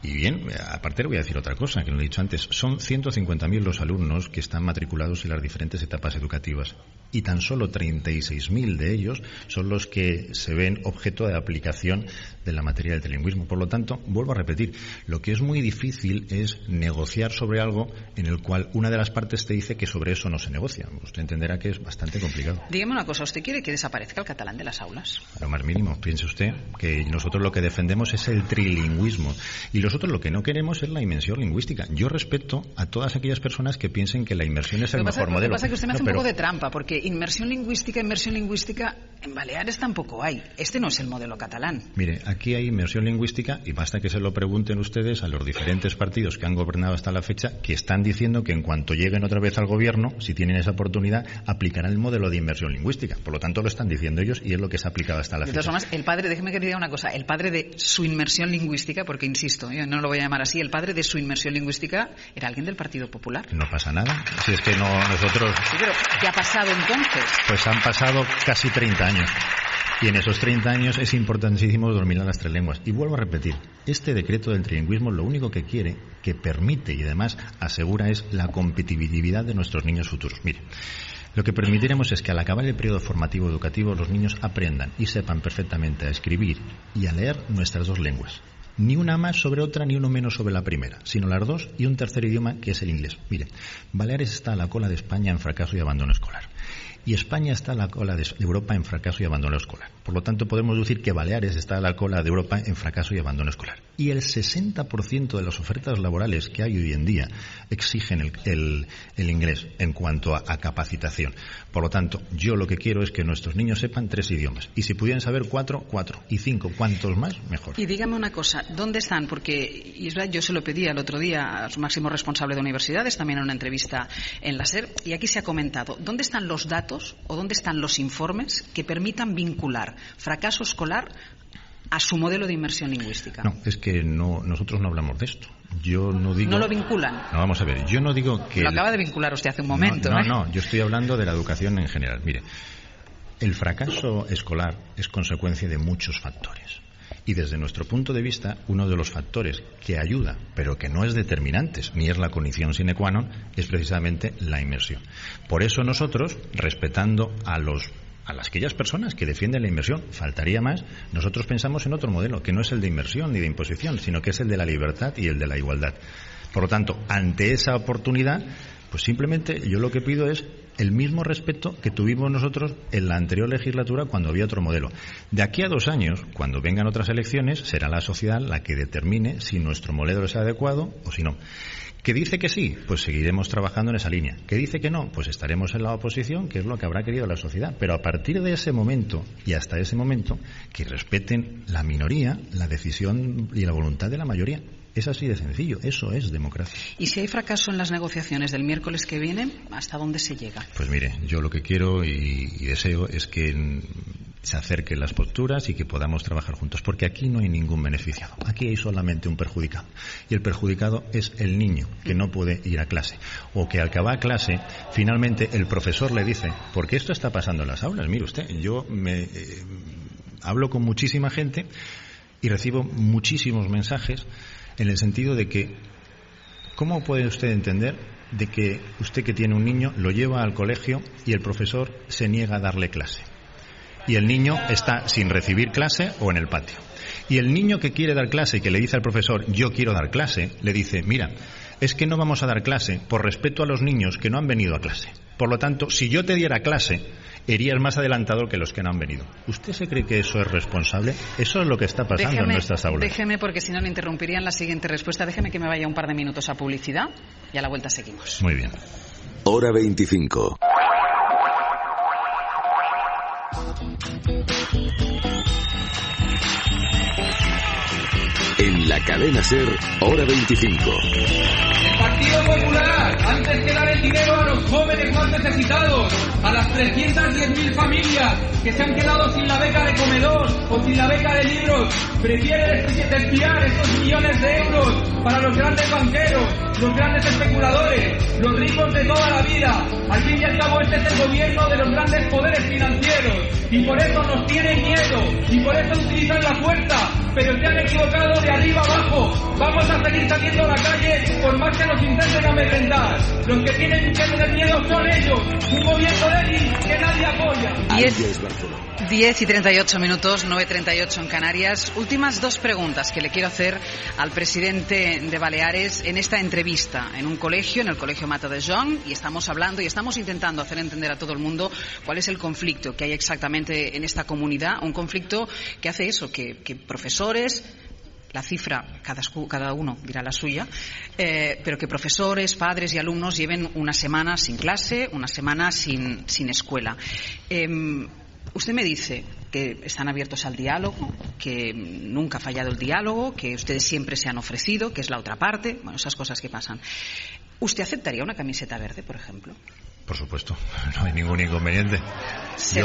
Y bien, aparte le voy a decir otra cosa, que no lo he dicho antes. Son 150.000 los alumnos que están matriculados en las diferentes etapas educativas y tan solo 36.000 de ellos son los que se ven objeto de aplicación de la materia del trilingüismo. Por lo tanto, vuelvo a repetir, lo que es muy difícil es negociar sobre algo en el cual una de las partes te dice que sobre eso no se negocia. Usted entenderá que es bastante complicado. Dígame una cosa, ¿usted quiere que desaparezca el catalán de las aulas? A lo más mínimo, piense usted que nosotros lo que defendemos es el trilingüismo y nosotros lo que no queremos es la inmersión lingüística. Yo respeto a todas aquellas personas que piensen que la inmersión es el mejor modelo. Lo que pasa es que usted me hace un poco de trampa, porque inmersión lingüística en Baleares tampoco hay. Este no es el modelo catalán. Mire, aquí hay inmersión lingüística y basta que se lo pregunten ustedes a los diferentes partidos que han gobernado hasta la fecha, que están diciendo que en cuanto lleguen otra vez al gobierno, si tienen esa oportunidad, aplicarán el modelo de inmersión lingüística. Por lo tanto, lo están diciendo ellos y es lo que se ha aplicado hasta la fecha. De todas formas, déjeme que le diga una cosa, el padre de su inmersión lingüística, porque insisto, yo no lo voy a llamar así, el padre de su inmersión lingüística era alguien del Partido Popular. No pasa nada. Si es que nosotros... Sí, pero ¿qué ha pasado entonces? Pues han pasado casi 30 años. Y en esos 30 años es importantísimo dominar las tres lenguas. Y vuelvo a repetir, este decreto del trilingüismo lo único que quiere, que permite y además asegura es la competitividad de nuestros niños futuros. Mire, lo que permitiremos es que al acabar el periodo formativo educativo los niños aprendan y sepan perfectamente a escribir y a leer nuestras dos lenguas. Ni una más sobre otra, ni uno menos sobre la primera, sino las dos y un tercer idioma que es el inglés. Mire, Baleares está a la cola de España en fracaso y abandono escolar. Y España está a la cola de Europa en fracaso y abandono escolar. Por lo tanto, podemos decir que Baleares está a la cola de Europa en fracaso y abandono escolar. Y el 60% de las ofertas laborales que hay hoy en día exigen el inglés en cuanto a capacitación. Por lo tanto, yo lo que quiero es que nuestros niños sepan 3 idiomas. Y si pudieran saber 4, y 5, cuantos más, mejor. Y dígame una cosa, ¿dónde están? Porque yo se lo pedí el otro día a su máximo responsable de universidades, también en una entrevista en la SER, y aquí se ha comentado, ¿dónde están los datos o dónde están los informes que permitan vincular fracaso escolar a su modelo de inmersión lingüística. No, es que nosotros no hablamos de esto. Yo no digo... ¿No lo vinculan? No, vamos a ver, yo no digo que... Lo acaba de vincular usted hace un momento. No, yo estoy hablando de la educación en general. Mire, el fracaso escolar es consecuencia de muchos factores. Y desde nuestro punto de vista, uno de los factores que ayuda, pero que no es determinante, ni es la condición sine qua non, es precisamente la inmersión. Por eso nosotros, respetando a aquellas personas que defienden la inmersión, faltaría más, nosotros pensamos en otro modelo, que no es el de inmersión ni de imposición, sino que es el de la libertad y el de la igualdad. Por lo tanto, ante esa oportunidad, pues simplemente yo lo que pido es el mismo respeto que tuvimos nosotros en la anterior legislatura cuando había otro modelo. De aquí a 2 años, cuando vengan otras elecciones, será la sociedad la que determine si nuestro modelo es adecuado o si no. ¿Que dice que sí? Pues seguiremos trabajando en esa línea. ¿Que dice que no? Pues estaremos en la oposición, que es lo que habrá querido la sociedad. Pero a partir de ese momento y hasta ese momento, que respeten la minoría, la decisión y la voluntad de la mayoría. Es así de sencillo, eso es democracia. ¿Y si hay fracaso en las negociaciones del miércoles que viene, hasta dónde se llega? Pues mire, yo lo que quiero y deseo es que se acerquen las posturas y que podamos trabajar juntos, porque aquí no hay ningún beneficiado, aquí hay solamente un perjudicado, y el perjudicado es el niño que no puede ir a clase, o que al acabar clase finalmente el profesor le dice, porque esto está pasando en las aulas, mire usted, yo hablo con muchísima gente y recibo muchísimos mensajes en el sentido de que, ¿cómo puede usted entender de que usted que tiene un niño lo lleva al colegio y el profesor se niega a darle clase? Y el niño está sin recibir clase o en el patio. Y el niño que quiere dar clase y que le dice al profesor, yo quiero dar clase, le dice, mira, es que no vamos a dar clase por respeto a los niños que no han venido a clase. Por lo tanto, si yo te diera clase, irías más adelantado que los que no han venido. ¿Usted se cree que eso es responsable? Eso es lo que está pasando en nuestras aulas. Déjeme, porque si no, le interrumpirían la siguiente respuesta. Déjeme que me vaya un par de minutos a publicidad y a la vuelta seguimos. Muy bien. Hora 25. En la cadena SER, Hora 25. El Partido Popular, antes que dar el dinero a los jóvenes más necesitados, a las 310.000 familias que se han quedado sin la beca de comedor o sin la beca de libros, prefiere desviar estos millones de euros para los grandes banqueros, los grandes especuladores, los ricos de toda la vida. Al fin y al cabo, este es el gobierno de los grandes poderes financieros, y por eso nos tienen miedo, y por eso utilizan la fuerza, pero se han equivocado de arriba abajo. Vamos a seguir saliendo a la calle por más que nos intenten amedrentar. Los que tienen que tener miedo son ellos, un gobierno débil que nadie apoya. 10 y 38 minutos, 9:38 en Canarias. Últimas 2 preguntas que le quiero hacer al presidente de Baleares en esta entrevista en un colegio, en el Colegio Mata de Jonc, y estamos hablando y estamos intentando hacer entender a todo el mundo cuál es el conflicto que hay exactamente en esta comunidad, un conflicto que hace eso, que profesores, la cifra cada uno dirá la suya, pero que profesores, padres y alumnos lleven una semana sin clase, una semana sin escuela. Usted me dice que están abiertos al diálogo, que nunca ha fallado el diálogo, que ustedes siempre se han ofrecido, que es la otra parte, bueno, esas cosas que pasan. ¿Usted aceptaría una camiseta verde, por ejemplo? Por supuesto, no hay ningún inconveniente. Se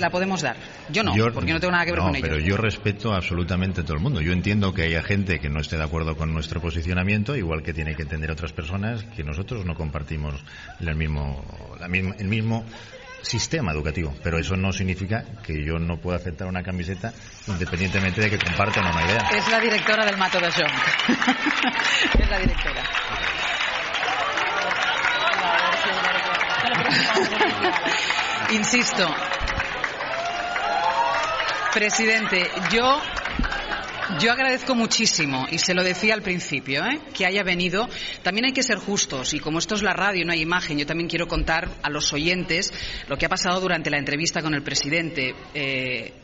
la podemos dar. Yo no, porque no tengo nada que ver con ello. Pero yo respeto absolutamente a todo el mundo. Yo entiendo que haya gente que no esté de acuerdo con nuestro posicionamiento, igual que tiene que entender otras personas que nosotros no compartimos el mismo sistema educativo, pero eso no significa que yo no pueda aceptar una camiseta independientemente de que compartan una idea. Es la directora del Mata de Jonc. Es la directora. Insisto, presidente, yo agradezco muchísimo, y se lo decía al principio, que haya venido. También hay que ser justos, y como esto es la radio y no hay imagen, yo también quiero contar a los oyentes lo que ha pasado durante la entrevista con el presidente.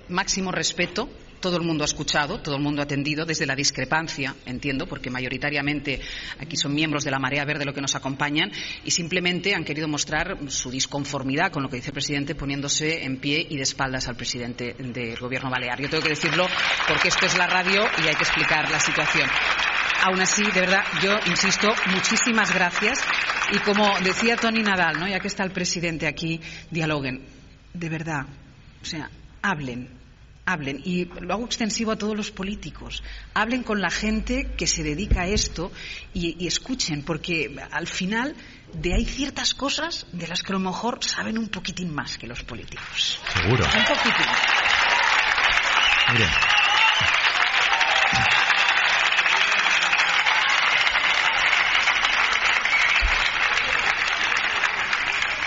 Máximo respeto. Todo el mundo ha escuchado, todo el mundo ha atendido desde la discrepancia, entiendo, porque mayoritariamente aquí son miembros de la Marea Verde los que nos acompañan, y simplemente han querido mostrar su disconformidad con lo que dice el presidente, poniéndose en pie y de espaldas al presidente del gobierno balear. Yo tengo que decirlo porque esto es la radio y hay que explicar la situación. Aún así, de verdad, yo insisto, muchísimas gracias. Y como decía Toni Nadal, ¿no?, ya que está el presidente aquí, dialoguen. De verdad, o sea, hablen. Hablen, y lo hago extensivo a todos los políticos. Hablen con la gente que se dedica a esto y escuchen, porque al final hay ciertas cosas de las que a lo mejor saben un poquitín más que los políticos. Seguro. Un poquitín. Mire.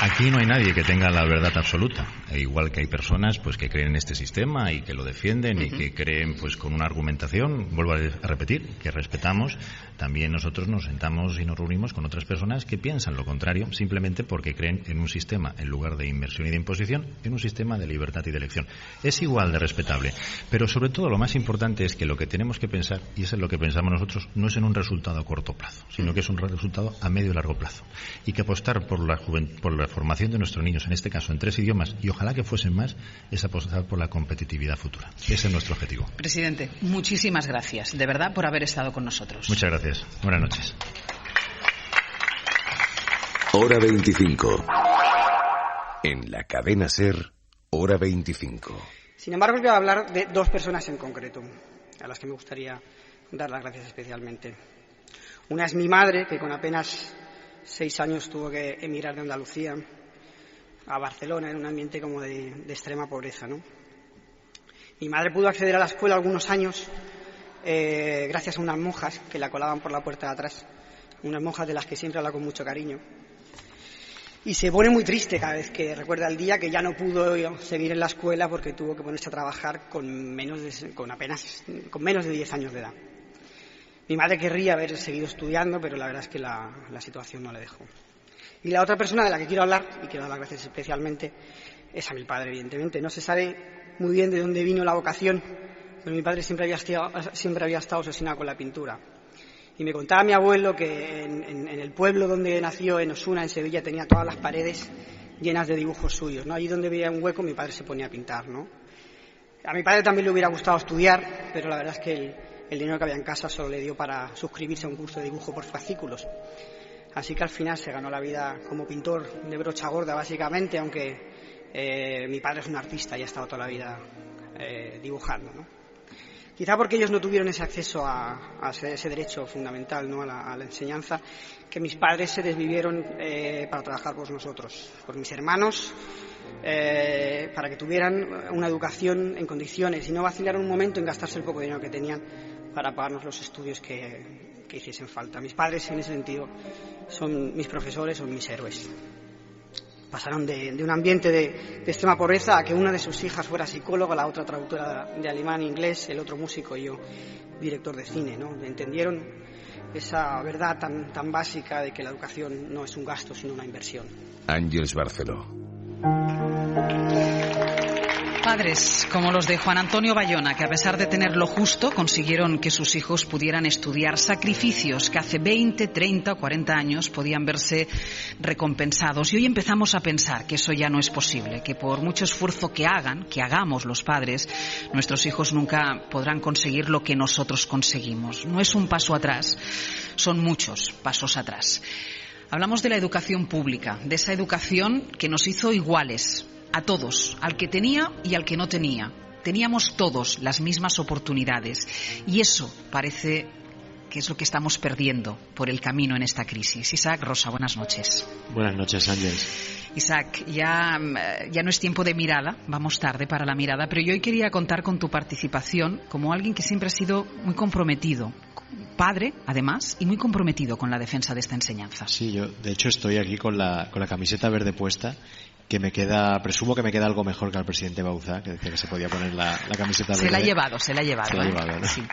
Aquí no hay nadie que tenga la verdad absoluta, igual que hay personas pues que creen en este sistema y que lo defienden y que creen pues con una argumentación, vuelvo a repetir, que respetamos. También nosotros nos sentamos y nos reunimos con otras personas que piensan lo contrario, simplemente porque creen en un sistema, en lugar de inversión y de imposición, en un sistema de libertad y de elección. Es igual de respetable, pero sobre todo lo más importante es que lo que tenemos que pensar, y eso es lo que pensamos nosotros, no es en un resultado a corto plazo, sino que es un resultado a medio y largo plazo. Y que apostar por la formación de nuestros niños, en este caso en 3 idiomas, y ojalá que fuesen más, es apostar por la competitividad futura. Ese es nuestro objetivo. Presidente, muchísimas gracias, de verdad, por haber estado con nosotros. Muchas gracias. Buenas noches. Hora 25. En la cadena SER, Hora 25. Sin embargo, os voy a hablar de 2 personas en concreto, a las que me gustaría dar las gracias especialmente. Una es mi madre, que con apenas 6 años tuvo que emigrar de Andalucía a Barcelona, en un ambiente como de extrema pobreza, ¿no? Mi madre pudo acceder a la escuela algunos años gracias a unas monjas que la colaban por la puerta de atrás, unas monjas de las que siempre habla con mucho cariño. Y se pone muy triste cada vez que recuerda el día que ya no pudo seguir en la escuela porque tuvo que ponerse a trabajar con menos de 10 años de edad. Mi madre querría haber seguido estudiando, pero la verdad es que la situación no le dejó. Y la otra persona de la que quiero hablar, y quiero dar las gracias especialmente, es a mi padre, evidentemente. No se sabe muy bien de dónde vino la vocación, pero mi padre siempre había estado obsesionado con la pintura. Y me contaba mi abuelo que en el pueblo donde nació, en Osuna, en Sevilla, tenía todas las paredes llenas de dibujos suyos, ¿no? Allí donde veía un hueco, mi padre se ponía a pintar, ¿no? A mi padre también le hubiera gustado estudiar, pero la verdad es que el dinero que había en casa solo le dio para suscribirse a un curso de dibujo por fascículos. Así que al final se ganó la vida como pintor de brocha gorda, básicamente, aunque mi padre es un artista y ha estado toda la vida dibujando, ¿no? Quizá porque ellos no tuvieron ese acceso a ese derecho fundamental, ¿no? a la enseñanza, que mis padres se desvivieron para trabajar por nosotros, por mis hermanos, para que tuvieran una educación en condiciones y no vacilaron un momento en gastarse el poco dinero que tenían para pagarnos los estudios que hiciesen falta. Mis padres, en ese sentido, son mis profesores, son mis héroes. Pasaron de un ambiente de extrema pobreza a que una de sus hijas fuera psicóloga, la otra traductora de alemán e inglés, el otro músico y yo director de cine, ¿no? Entendieron esa verdad tan básica de que la educación no es un gasto, sino una inversión. Ángeles Barceló. Padres como los de Juan Antonio Bayona, que a pesar de tener lo justo, consiguieron que sus hijos pudieran estudiar, sacrificios que hace 20, 30 o 40 años podían verse recompensados. Y hoy empezamos a pensar que eso ya no es posible, que por mucho esfuerzo que hagamos los padres, nuestros hijos nunca podrán conseguir lo que nosotros conseguimos. No es un paso atrás, son muchos pasos atrás. Hablamos de la educación pública, de esa educación que nos hizo iguales a todos, al que tenía y al que no tenía. Teníamos todos las mismas oportunidades y eso parece que es lo que estamos perdiendo por el camino en esta crisis. Isaac Rosa, buenas noches. Buenas noches, Ángeles. Isaac, ya no es tiempo de mirada, vamos tarde para la mirada, pero yo hoy quería contar con tu participación como alguien que siempre ha sido muy comprometido, padre, además, y muy comprometido con la defensa de esta enseñanza. Sí, yo de hecho estoy aquí con la camiseta verde puesta, que presumo que me queda algo mejor que al presidente Bauzá, que decía que se podía poner la camiseta verde. Se la ha llevado, ¿no? Sí.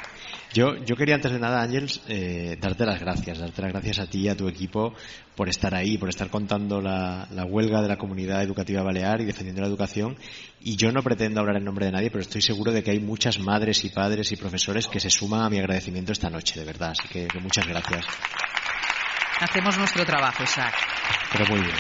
Yo quería antes de nada, Ángeles, darte las gracias a ti y a tu equipo por estar ahí, por estar contando la huelga de la comunidad educativa balear y defendiendo la educación. Y yo no pretendo hablar en nombre de nadie, pero estoy seguro de que hay muchas madres y padres y profesores que se suman a mi agradecimiento esta noche, de verdad. Así que muchas gracias. Hacemos nuestro trabajo, Isaac. Pero muy bien.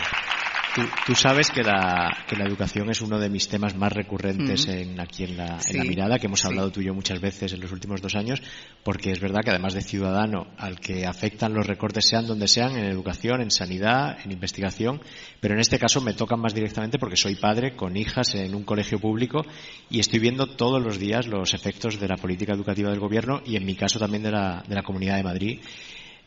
Tú sabes que la educación es uno de mis temas más recurrentes aquí en la mirada, que hemos hablado tú y yo muchas veces en los últimos 2 años, porque es verdad que además de ciudadano al que afectan los recortes, sean donde sean, en educación, en sanidad, en investigación, pero en este caso me tocan más directamente porque soy padre con hijas en un colegio público y estoy viendo todos los días los efectos de la política educativa del gobierno y en mi caso también de la Comunidad de Madrid.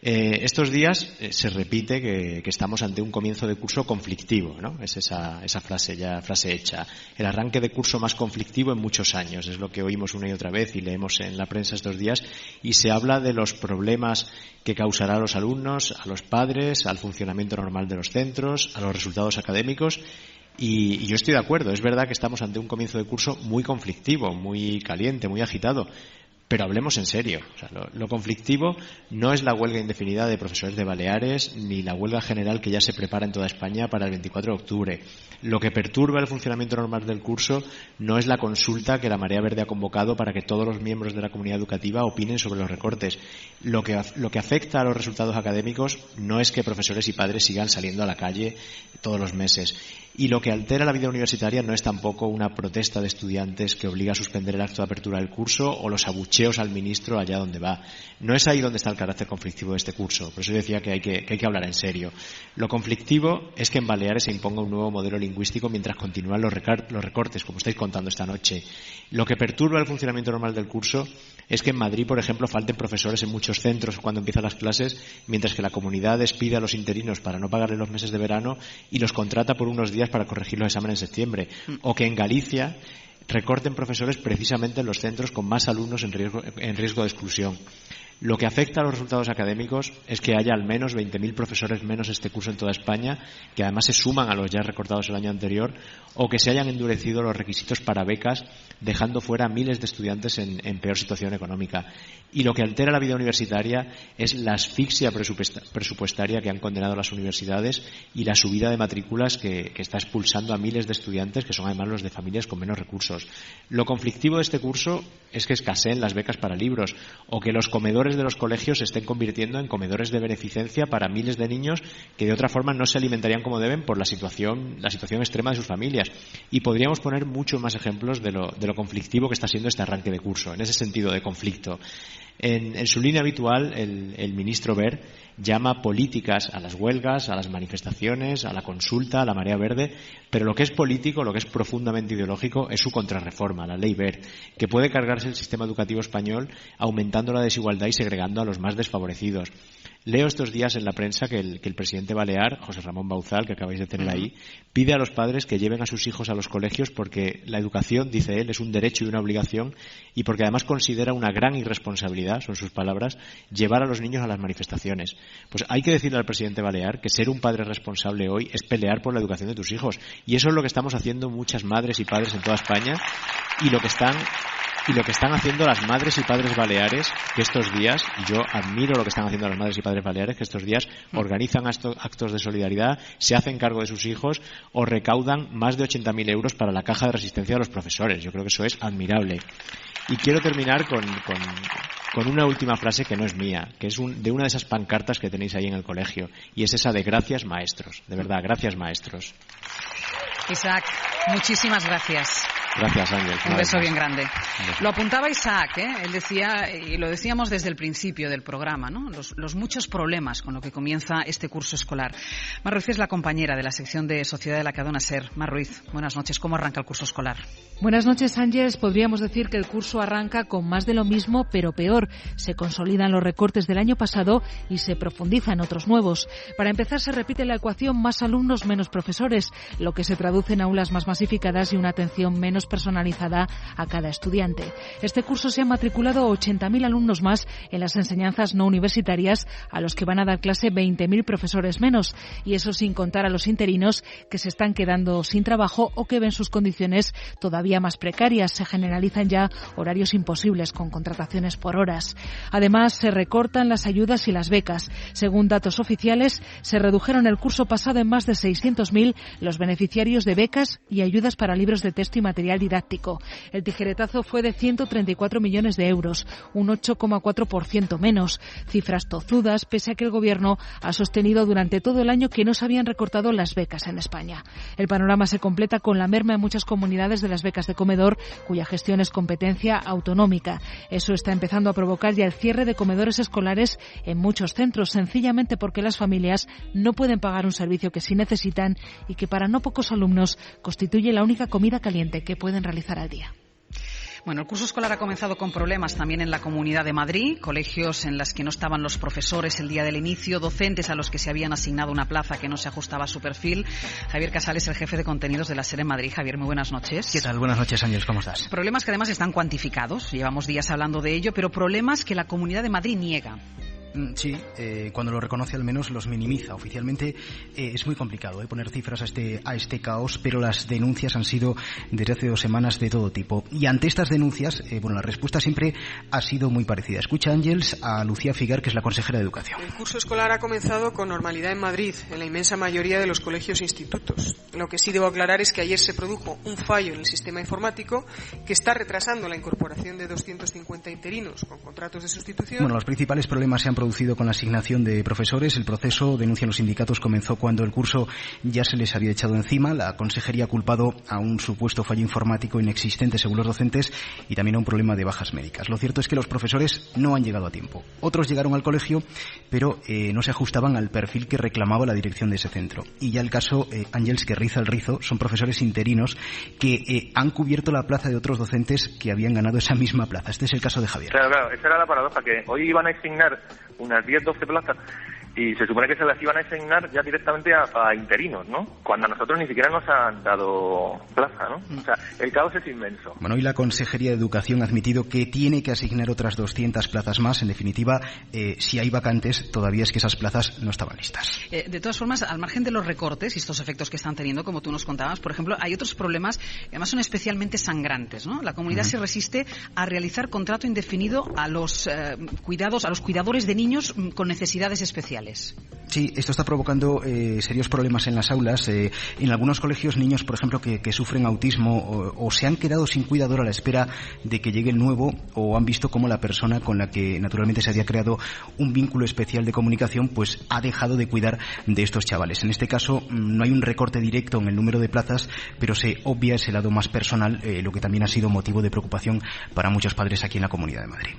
Estos días se repite que estamos ante un comienzo de curso conflictivo, ¿no? Es esa frase hecha. El arranque de curso más conflictivo en muchos años. Es lo que oímos una y otra vez y leemos en la prensa estos días. Y se habla de los problemas que causará a los alumnos, a los padres, al funcionamiento normal de los centros, a los resultados académicos. Y yo estoy de acuerdo. Es verdad que estamos ante un comienzo de curso muy conflictivo, muy caliente, muy agitado. Pero hablemos en serio. O sea, lo conflictivo no es la huelga indefinida de profesores de Baleares ni la huelga general que ya se prepara en toda España para el 24 de octubre. Lo que perturba el funcionamiento normal del curso no es la consulta que la Marea Verde ha convocado para que todos los miembros de la comunidad educativa opinen sobre los recortes. Lo que afecta a los resultados académicos no es que profesores y padres sigan saliendo a la calle todos los meses. Y lo que altera la vida universitaria no es tampoco una protesta de estudiantes que obliga a suspender el acto de apertura del curso o los abucheos al ministro allá donde va. No es ahí donde está el carácter conflictivo de este curso. Por eso yo decía que hay que hablar en serio. Lo conflictivo es que en Baleares se imponga un nuevo modelo lingüístico mientras continúan los recortes, como estáis contando esta noche. Lo que perturba el funcionamiento normal del curso es que en Madrid, por ejemplo, falten profesores en muchos centros cuando empiezan las clases, mientras que la comunidad despide a los interinos para no pagarles los meses de verano y los contrata por unos días para corregir los exámenes en septiembre. O que en Galicia recorten profesores precisamente en los centros con más alumnos en riesgo de exclusión. Lo que afecta a los resultados académicos es que haya al menos 20.000 profesores menos este curso en toda España, que además se suman a los ya recortados el año anterior, o que se hayan endurecido los requisitos para becas, dejando fuera a miles de estudiantes en peor situación económica. Y lo que altera la vida universitaria es la asfixia presupuestaria que han condenado las universidades y la subida de matrículas que está expulsando a miles de estudiantes, que son además los de familias con menos recursos. Lo conflictivo de este curso es que escaseen las becas para libros, o que los comedores de los colegios se estén convirtiendo en comedores de beneficencia para miles de niños que de otra forma no se alimentarían como deben por la situación extrema de sus familias. Y podríamos poner muchos más ejemplos de lo conflictivo que está siendo este arranque de curso, en ese sentido de conflicto. En su línea habitual, el ministro Wert llama políticas a las huelgas, a las manifestaciones, a la consulta, a la Marea Verde, pero lo que es político, lo que es profundamente ideológico, es su contrarreforma, la ley Wert, que puede cargarse el sistema educativo español aumentando la desigualdad y segregando a los más desfavorecidos. Leo estos días en la prensa que el presidente balear, José Ramón Bauzal, que acabáis de tener ahí, pide a los padres que lleven a sus hijos a los colegios porque la educación, dice él, es un derecho y una obligación y porque además considera una gran irresponsabilidad, son sus palabras, llevar a los niños a las manifestaciones. Pues hay que decirle al presidente balear que ser un padre responsable hoy es pelear por la educación de tus hijos. Y eso es lo que estamos haciendo muchas madres y padres en toda España y lo que están haciendo las madres y padres baleares que estos días, y yo admiro lo que están haciendo las madres y padres baleares que estos días organizan actos de solidaridad, se hacen cargo de sus hijos o recaudan más de 80.000 euros para la caja de resistencia de los profesores. Yo creo que eso es admirable. Y quiero terminar con una última frase que no es mía, que es de una de esas pancartas que tenéis ahí en el colegio, y es esa de gracias maestros. De verdad, gracias maestros. Isaac, muchísimas gracias. Gracias, Ángel. Un beso bien grande. Lo apuntaba Isaac, él decía, y lo decíamos desde el principio del programa, ¿no? Los muchos problemas con lo que comienza este curso escolar. Mar Ruiz es la compañera de la sección de Sociedad de la Cadena SER. Mar Ruiz, buenas noches. ¿Cómo arranca el curso escolar? Buenas noches, Ángeles. Podríamos decir que el curso arranca con más de lo mismo, pero peor. Se consolidan los recortes del año pasado y se profundizan otros nuevos. Para empezar, se repite la ecuación más alumnos, menos profesores, lo que se traduce en aulas más masificadas y una atención menos personalizada a cada estudiante. Este curso se han matriculado 80.000 alumnos más en las enseñanzas no universitarias, a los que van a dar clase 20.000 profesores menos, y eso sin contar a los interinos que se están quedando sin trabajo o que ven sus condiciones todavía más precarias. Se generalizan ya horarios imposibles con contrataciones por horas. Además, se recortan las ayudas y las becas. Según datos oficiales, se redujeron el curso pasado en más de 600.000 los beneficiarios de becas y ayudas para libros de texto y material material didáctico. El tijeretazo fue de 134 millones de euros, un 8,4% menos. Cifras tozudas, pese a que el Gobierno ha sostenido durante todo el año que no se habían recortado las becas en España. El panorama se completa con la merma en muchas comunidades de las becas de comedor, cuya gestión es competencia autonómica. Eso está empezando a provocar ya el cierre de comedores escolares en muchos centros, sencillamente porque las familias no pueden pagar un servicio que sí necesitan y que para no pocos alumnos constituye la única comida caliente que pueden realizar al día. Bueno, el curso escolar ha comenzado con problemas también en la Comunidad de Madrid, colegios en los que no estaban los profesores el día del inicio, docentes a los que se habían asignado una plaza que no se ajustaba a su perfil. Javier Casales, el jefe de contenidos de la SER en Madrid. Javier, muy buenas noches. ¿Qué tal? Buenas noches, Ángeles, ¿cómo estás? Problemas que además están cuantificados, llevamos días hablando de ello, pero problemas que la Comunidad de Madrid niega. Sí, cuando lo reconoce al menos los minimiza. Oficialmente es muy complicado poner cifras a este caos, pero las denuncias han sido desde hace 2 semanas de todo tipo. Y ante estas denuncias, la respuesta siempre ha sido muy parecida. Escucha, Ángeles, a Lucía Figar, que es la consejera de Educación. El curso escolar ha comenzado con normalidad en Madrid, en la inmensa mayoría de los colegios e institutos. Lo que sí debo aclarar es que ayer se produjo un fallo en el sistema informático que está retrasando la incorporación de 250 interinos con contratos de sustitución. Los principales problemas se han producido con la asignación de profesores. El proceso, denuncian los sindicatos, comenzó cuando el curso ya se les había echado encima. La consejería ha culpado a un supuesto fallo informático inexistente según los docentes y también a un problema de bajas médicas. Lo cierto es que los profesores no han llegado a tiempo. Otros llegaron al colegio, pero no se ajustaban al perfil que reclamaba la dirección de ese centro. Y ya el caso, Ángeles, que riza el rizo, son profesores interinos que han cubierto la plaza de otros docentes que habían ganado esa misma plaza. Este es el caso de Javier. Claro, esa era la paradoja, que hoy iban a asignar unas 10-12 plazas y se supone que se las iban a asignar ya directamente a interinos, ¿no? Cuando a nosotros ni siquiera nos han dado plaza, ¿no? O sea, el caos es inmenso. Hoy la Consejería de Educación ha admitido que tiene que asignar otras 200 plazas más. En definitiva, si hay vacantes, todavía es que esas plazas no estaban listas. De todas formas, al margen de los recortes y estos efectos que están teniendo, como tú nos contabas, por ejemplo, hay otros problemas que además son especialmente sangrantes, ¿no? La comunidad se resiste a realizar contrato indefinido a los cuidadores de niños con necesidades especiales. Sí, esto está provocando serios problemas en las aulas. En algunos colegios, niños, por ejemplo, que sufren autismo o se han quedado sin cuidador a la espera de que llegue el nuevo, o han visto cómo la persona con la que naturalmente se había creado un vínculo especial de comunicación pues ha dejado de cuidar de estos chavales. En este caso no hay un recorte directo en el número de plazas, pero se obvia ese lado más personal, lo que también ha sido motivo de preocupación para muchos padres aquí en la Comunidad de Madrid.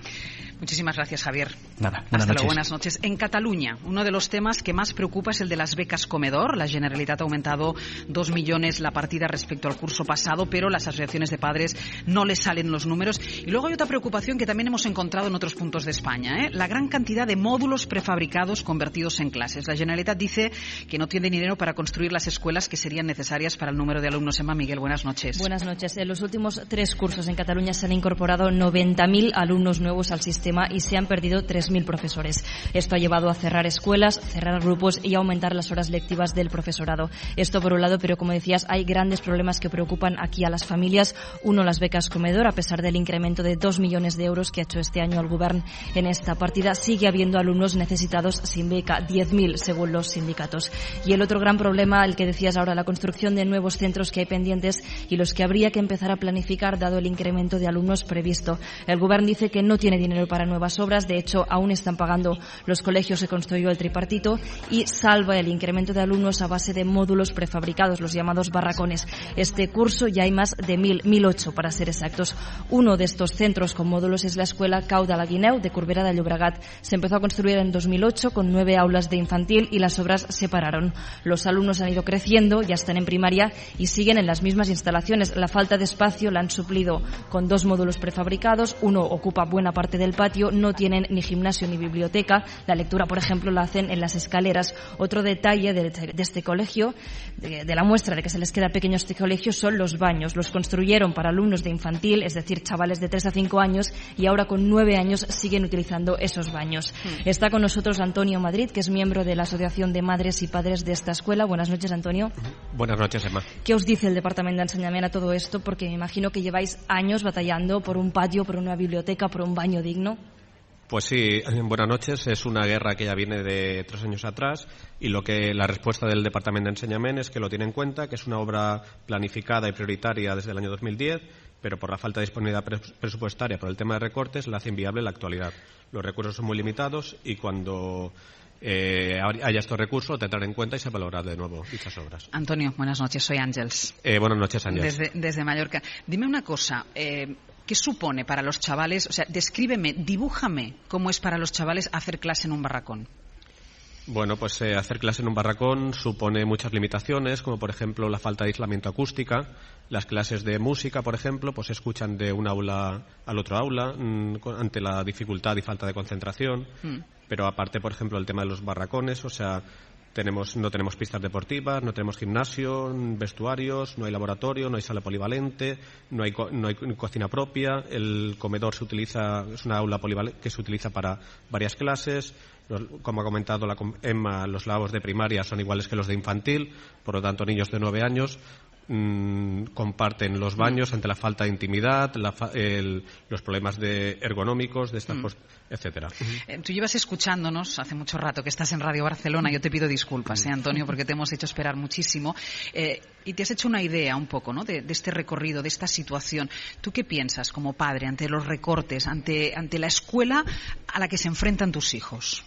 Muchísimas gracias, Javier. Nada, Hasta luego, buenas noches. En Cataluña, uno de los temas que más preocupa es el de las becas comedor. La Generalitat ha aumentado 2 millones la partida respecto al curso pasado, pero las asociaciones de padres no les salen los números. Y luego hay otra preocupación que también hemos encontrado en otros puntos de España, la gran cantidad de módulos prefabricados convertidos en clases. La Generalitat dice que no tiene dinero para construir las escuelas que serían necesarias para el número de alumnos. Emma Miguel, buenas noches. Buenas noches. En los últimos 3 cursos en Cataluña se han incorporado 90.000 alumnos nuevos al sistema y se han perdido 3.000 profesores. Esto ha llevado a cerrar escuelas, cerrar grupos y aumentar las horas lectivas del profesorado. Esto por un lado, pero como decías, hay grandes problemas que preocupan aquí a las familias. Uno, las becas comedor, a pesar del incremento de 2 millones de euros que ha hecho este año el Govern en esta partida, sigue habiendo alumnos necesitados sin beca, 10.000 según los sindicatos. Y el otro gran problema, el que decías ahora, la construcción de nuevos centros que hay pendientes y los que habría que empezar a planificar dado el incremento de alumnos previsto. El Govern dice que no tiene dinero para nuevas obras, de hecho aún están pagando los colegios que construyó el tripartito y salva el incremento de alumnos a base de módulos prefabricados, los llamados barracones. Este curso ya hay más de 1.008 para ser exactos. Uno de estos centros con módulos es la escuela Cau de la Guineu de Corbera de Llobregat. Se empezó a construir en 2008 con 9 aulas de infantil y las obras se pararon. Los alumnos han ido creciendo, ya están en primaria y siguen en las mismas instalaciones. La falta de espacio la han suplido con 2 módulos prefabricados, uno ocupa buena parte del patio, no tienen ni gimnasio ni biblioteca. La lectura, por ejemplo, la hacen en las escaleras. Otro detalle de este colegio, de la muestra de que se les queda pequeño este colegio, son los baños. Los construyeron para alumnos de infantil, es decir, chavales de 3 a 5 años, y ahora con 9 años siguen utilizando esos baños. Está con nosotros Antonio Madrid, que es miembro de la Asociación de Madres y Padres de esta escuela. Buenas noches, Antonio. Buenas noches, Emma. ¿Qué os dice el Departamento de Enseñamiento a todo esto? Porque me imagino que lleváis años batallando por un patio, por una biblioteca, por un baño digno. Pues sí, buenas noches. Es una guerra que ya viene de 3 años atrás y la respuesta del Departamento de Enseñament es que lo tiene en cuenta, que es una obra planificada y prioritaria desde el año 2010, pero por la falta de disponibilidad presupuestaria, por el tema de recortes, la hace inviable en la actualidad. Los recursos son muy limitados y cuando haya estos recursos tendrán en cuenta y se valorará de nuevo dichas obras. Antonio, buenas noches. Soy Ángeles. Buenas noches, Ángeles. Desde Mallorca. Dime una cosa. ¿Qué supone para los chavales? O sea, descríbeme, dibújame cómo es para los chavales hacer clase en un barracón. Bueno, pues hacer clase en un barracón supone muchas limitaciones, como por ejemplo la falta de aislamiento acústica. Las clases de música, por ejemplo, pues se escuchan de un aula al otro aula ante la dificultad y falta de concentración. Pero aparte, por ejemplo, el tema de los barracones, o sea, no tenemos pistas deportivas, no tenemos gimnasio, vestuarios, no hay laboratorio, no hay sala polivalente, no hay cocina propia. El comedor es una aula polivalente que se utiliza para varias clases. Como ha comentado Emma, los lavabos de primaria son iguales que los de infantil, por lo tanto niños de 9 años comparten los baños ante la falta de intimidad, los problemas ergonómicos de estas etcétera. Tú llevas escuchándonos hace mucho rato, que estás en Radio Barcelona. Yo te pido disculpas, Antonio, porque te hemos hecho esperar muchísimo, y te has hecho una idea un poco, ¿no?, de este recorrido, de esta situación. ¿Tú qué piensas como padre ante los recortes, ante la escuela a la que se enfrentan tus hijos?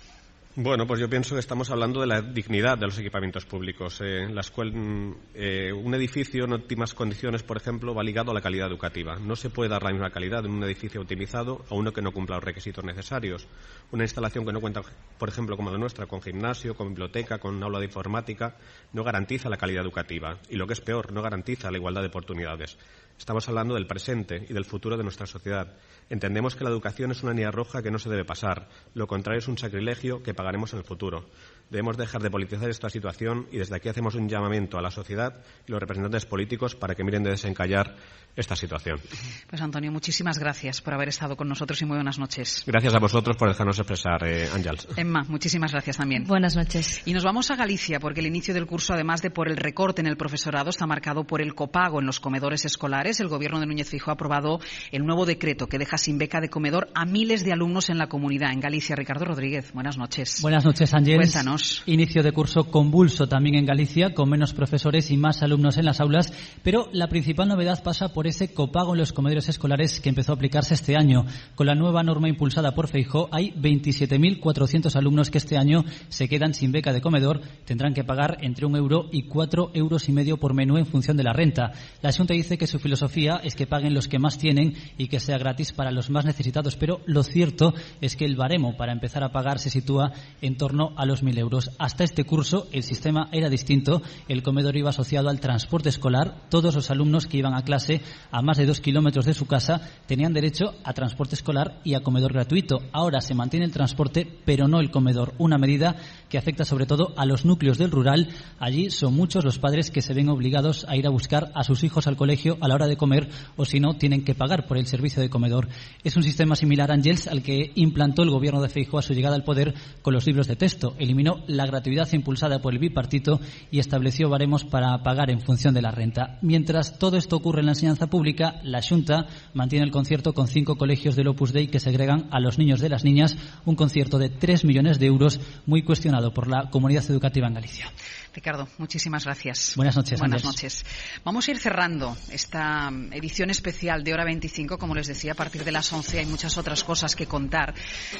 Bueno, pues yo pienso que estamos hablando de la dignidad de los equipamientos públicos. La escuela, un edificio en óptimas condiciones, por ejemplo, va ligado a la calidad educativa. No se puede dar la misma calidad en un edificio optimizado a uno que no cumpla los requisitos necesarios. Una instalación que no cuenta, por ejemplo, como la nuestra, con gimnasio, con biblioteca, con aula de informática, no garantiza la calidad educativa. Y lo que es peor, no garantiza la igualdad de oportunidades. Estamos hablando del presente y del futuro de nuestra sociedad. Entendemos que la educación es una línea roja que no se debe pasar. Lo contrario es un sacrilegio que pagaremos en el futuro. Debemos dejar de politizar esta situación y desde aquí hacemos un llamamiento a la sociedad y los representantes políticos para que miren de desencallar esta situación. Pues Antonio, muchísimas gracias por haber estado con nosotros y muy buenas noches. Gracias a vosotros por dejarnos expresar, Ángeles. Emma, muchísimas gracias también. Buenas noches. Y nos vamos a Galicia porque el inicio del curso, además de por el recorte en el profesorado, está marcado por el copago en los comedores escolares. El gobierno de Núñez Feijóo ha aprobado el nuevo decreto que deja sin beca de comedor a miles de alumnos en la comunidad. En Galicia, Ricardo Rodríguez, buenas noches. Buenas noches, Ángeles. Cuéntanos. Inicio de curso convulso también en Galicia, con menos profesores y más alumnos en las aulas, pero la principal novedad pasa por ese copago en los comedores escolares que empezó a aplicarse este año. Con la nueva norma impulsada por Feijóo, hay 27.400 alumnos que este año se quedan sin beca de comedor. Tendrán que pagar entre 1 euro y 4,5 euros por menú en función de la renta. La Xunta dice que su filosofía es que paguen los que más tienen y que sea gratis para los más necesitados, pero lo cierto es que el baremo para empezar a pagar se sitúa en torno a los 1.000 euros. Hasta este curso el sistema era distinto. El comedor iba asociado al transporte escolar. Todos los alumnos que iban a clase a más de 2 kilómetros de su casa tenían derecho a transporte escolar y a comedor gratuito. Ahora se mantiene el transporte, pero no el comedor. Una medida que afecta sobre todo a los núcleos del rural. Allí son muchos los padres que se ven obligados a ir a buscar a sus hijos al colegio a la hora de comer, o si no, tienen que pagar por el servicio de comedor. Es un sistema similar, Ángeles, al que implantó el gobierno de Feijóo a su llegada al poder con los libros de texto. Eliminó la gratuidad impulsada por el bipartito y estableció baremos para pagar en función de la renta. Mientras todo esto ocurre en la enseñanza pública, la Xunta mantiene el concierto con 5 colegios del Opus Dei que segregan a los niños de las niñas, un concierto de 3 millones de euros muy cuestionado por la comunidad educativa en Galicia. Ricardo, muchísimas gracias. Buenas noches. Buenas noches. Vamos a ir cerrando esta edición especial de Hora 25. Como les decía, a partir de las 11 hay muchas otras cosas que contar.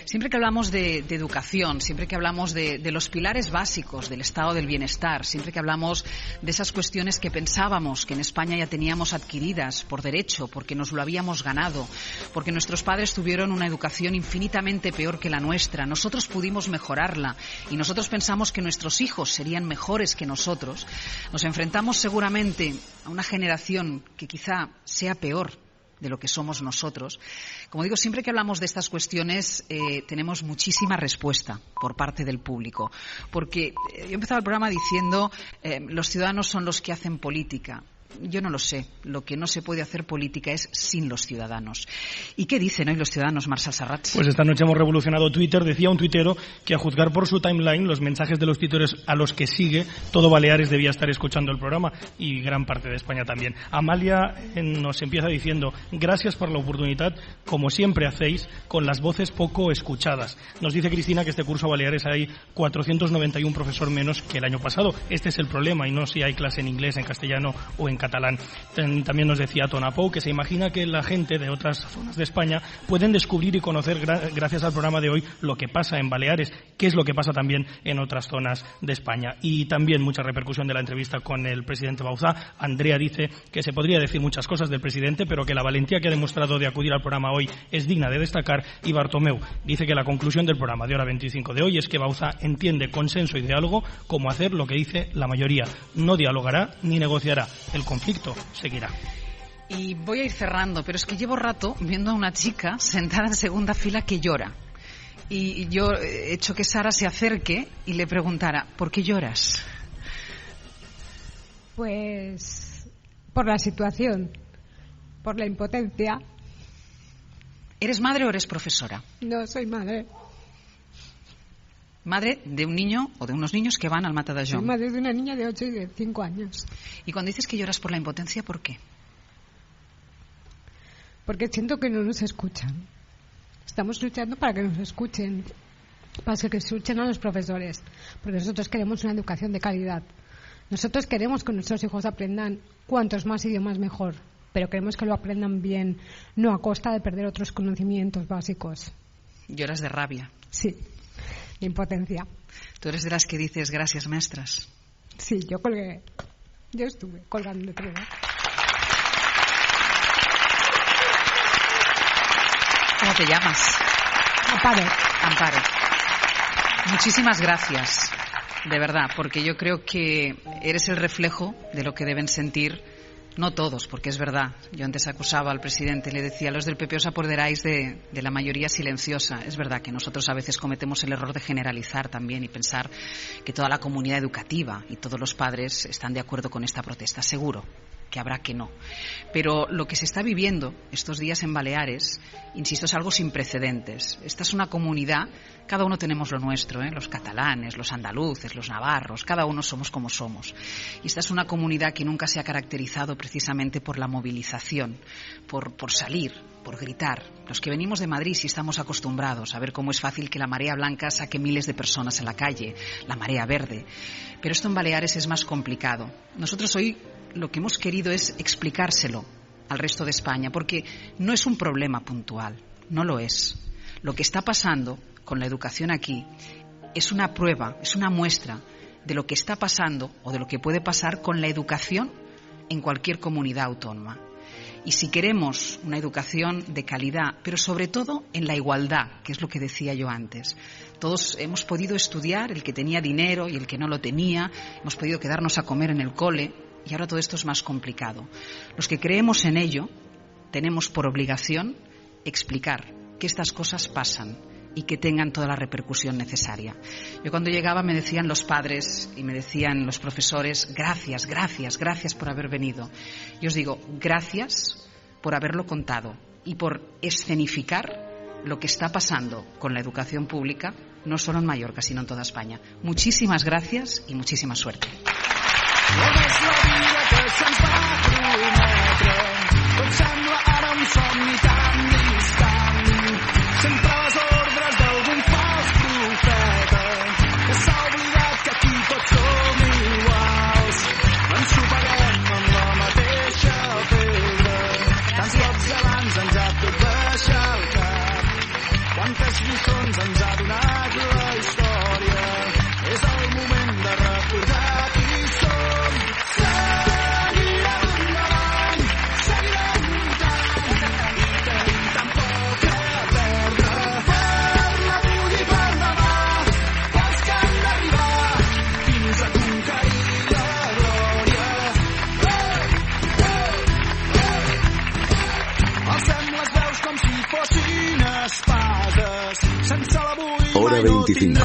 Siempre que hablamos de educación, siempre que hablamos de los pilares básicos del estado del bienestar, siempre que hablamos de esas cuestiones que pensábamos que en España ya teníamos adquiridas por derecho, porque nos lo habíamos ganado, porque nuestros padres tuvieron una educación infinitamente peor que la nuestra, nosotros pudimos mejorarla y nosotros pensamos que nuestros hijos serían mejores que nosotros, nos enfrentamos seguramente a una generación que quizá sea peor de lo que somos nosotros. Como digo, siempre que hablamos de estas cuestiones tenemos muchísima respuesta por parte del público, porque yo empezaba el programa diciendo los ciudadanos son los que hacen política. Yo no lo sé. Lo que no se puede hacer política es sin los ciudadanos. ¿Y qué dicen hoy los ciudadanos, Marçal Serrats? Pues esta noche hemos revolucionado Twitter. Decía un tuitero que, a juzgar por su timeline, los mensajes de los tuiteros a los que sigue, todo Baleares debía estar escuchando el programa, y gran parte de España también. Amalia nos empieza diciendo: gracias por la oportunidad, como siempre hacéis, con las voces poco escuchadas. Nos dice Cristina que este curso a Baleares hay 491 profesor menos que el año pasado. Este es el problema, y no si hay clase en inglés, en castellano o en catalán. También nos decía Tona Pou que se imagina que la gente de otras zonas de España pueden descubrir y conocer, gracias al programa de hoy, lo que pasa en Baleares, qué es lo que pasa también en otras zonas de España. Y también mucha repercusión de la entrevista con el presidente Bauzá. Andrea dice que se podría decir muchas cosas del presidente, pero que la valentía que ha demostrado de acudir al programa hoy es digna de destacar. Y Bartomeu dice que la conclusión del programa de Hora 25 de hoy es que Bauzá entiende consenso y diálogo como hacer lo que dice la mayoría. No dialogará ni negociará. El conflicto seguirá. Y voy a ir cerrando, pero es que llevo rato viendo a una chica sentada en segunda fila que llora. Y yo he hecho que Sara se acerque y le preguntara: ¿por qué lloras? Pues por la situación, por la impotencia. ¿Eres madre o eres profesora? No, soy madre. Madre de un niño o de unos niños que van al Mata de Jonc. Soy madre de una niña de 8 y de 5 años. Y cuando dices que lloras por la impotencia, ¿por qué? Porque siento que no nos escuchan. Estamos luchando para que nos escuchen, para que escuchen a los profesores, porque nosotros queremos una educación de calidad. Nosotros queremos que nuestros hijos aprendan cuantos más idiomas mejor, pero queremos que lo aprendan bien, no a costa de perder otros conocimientos básicos. Lloras de rabia. Sí, de impotencia. ¿Tú eres de las que dices gracias, maestras? Sí, yo colgué. Yo estuve colgando el otro día. ¿Cómo te llamas? Amparo. Amparo. Muchísimas gracias, de verdad, porque yo creo que eres el reflejo de lo que deben sentir, no todos, porque es verdad. Yo antes acusaba al presidente, le decía: los del PP os apoderáis de la mayoría silenciosa. Es verdad que nosotros a veces cometemos el error de generalizar también y pensar que toda la comunidad educativa y todos los padres están de acuerdo con esta protesta. Seguro que habrá que no. Pero lo que se está viviendo estos días en Baleares, insisto, es algo sin precedentes. Esta es una comunidad, cada uno tenemos lo nuestro, los catalanes, los andaluces, los navarros, cada uno somos como somos. Y esta es una comunidad que nunca se ha caracterizado precisamente por la movilización, por salir, por gritar. Los que venimos de Madrid sí estamos acostumbrados a ver cómo es fácil que la marea blanca saque miles de personas en la calle, la marea verde. Pero esto en Baleares es más complicado. Nosotros hoy lo que hemos querido es explicárselo al resto de España, porque no es un problema puntual, no lo es. Lo que está pasando con la educación aquí es una prueba, es una muestra de lo que está pasando o de lo que puede pasar con la educación en cualquier comunidad autónoma. Y si queremos una educación de calidad, pero sobre todo en la igualdad, que es lo que decía yo antes. Todos hemos podido estudiar, el que tenía dinero y el que no lo tenía, hemos podido quedarnos a comer en el cole, y ahora todo esto es más complicado. Los que creemos en ello tenemos por obligación explicar que estas cosas pasan y que tengan toda la repercusión necesaria. Yo cuando llegaba me decían los padres y me decían los profesores: gracias, gracias, gracias por haber venido. Yo os digo: gracias por haberlo contado y por escenificar lo que está pasando con la educación pública, no solo en Mallorca, sino en toda España. Muchísimas gracias y muchísima suerte. És la vida que se'ns va prometre, tot sembla ara un somni tan distant. Sempre les ordres d'algun fals profeta, que s'ha oblidat que aquí tots som iguals. Ensopeguem amb la mateixa pedra, tants cops abans ens ha fet baixar el cap. Quantes lliçons ens ha donat la història, és el moment de recordar qui som. Hora 25.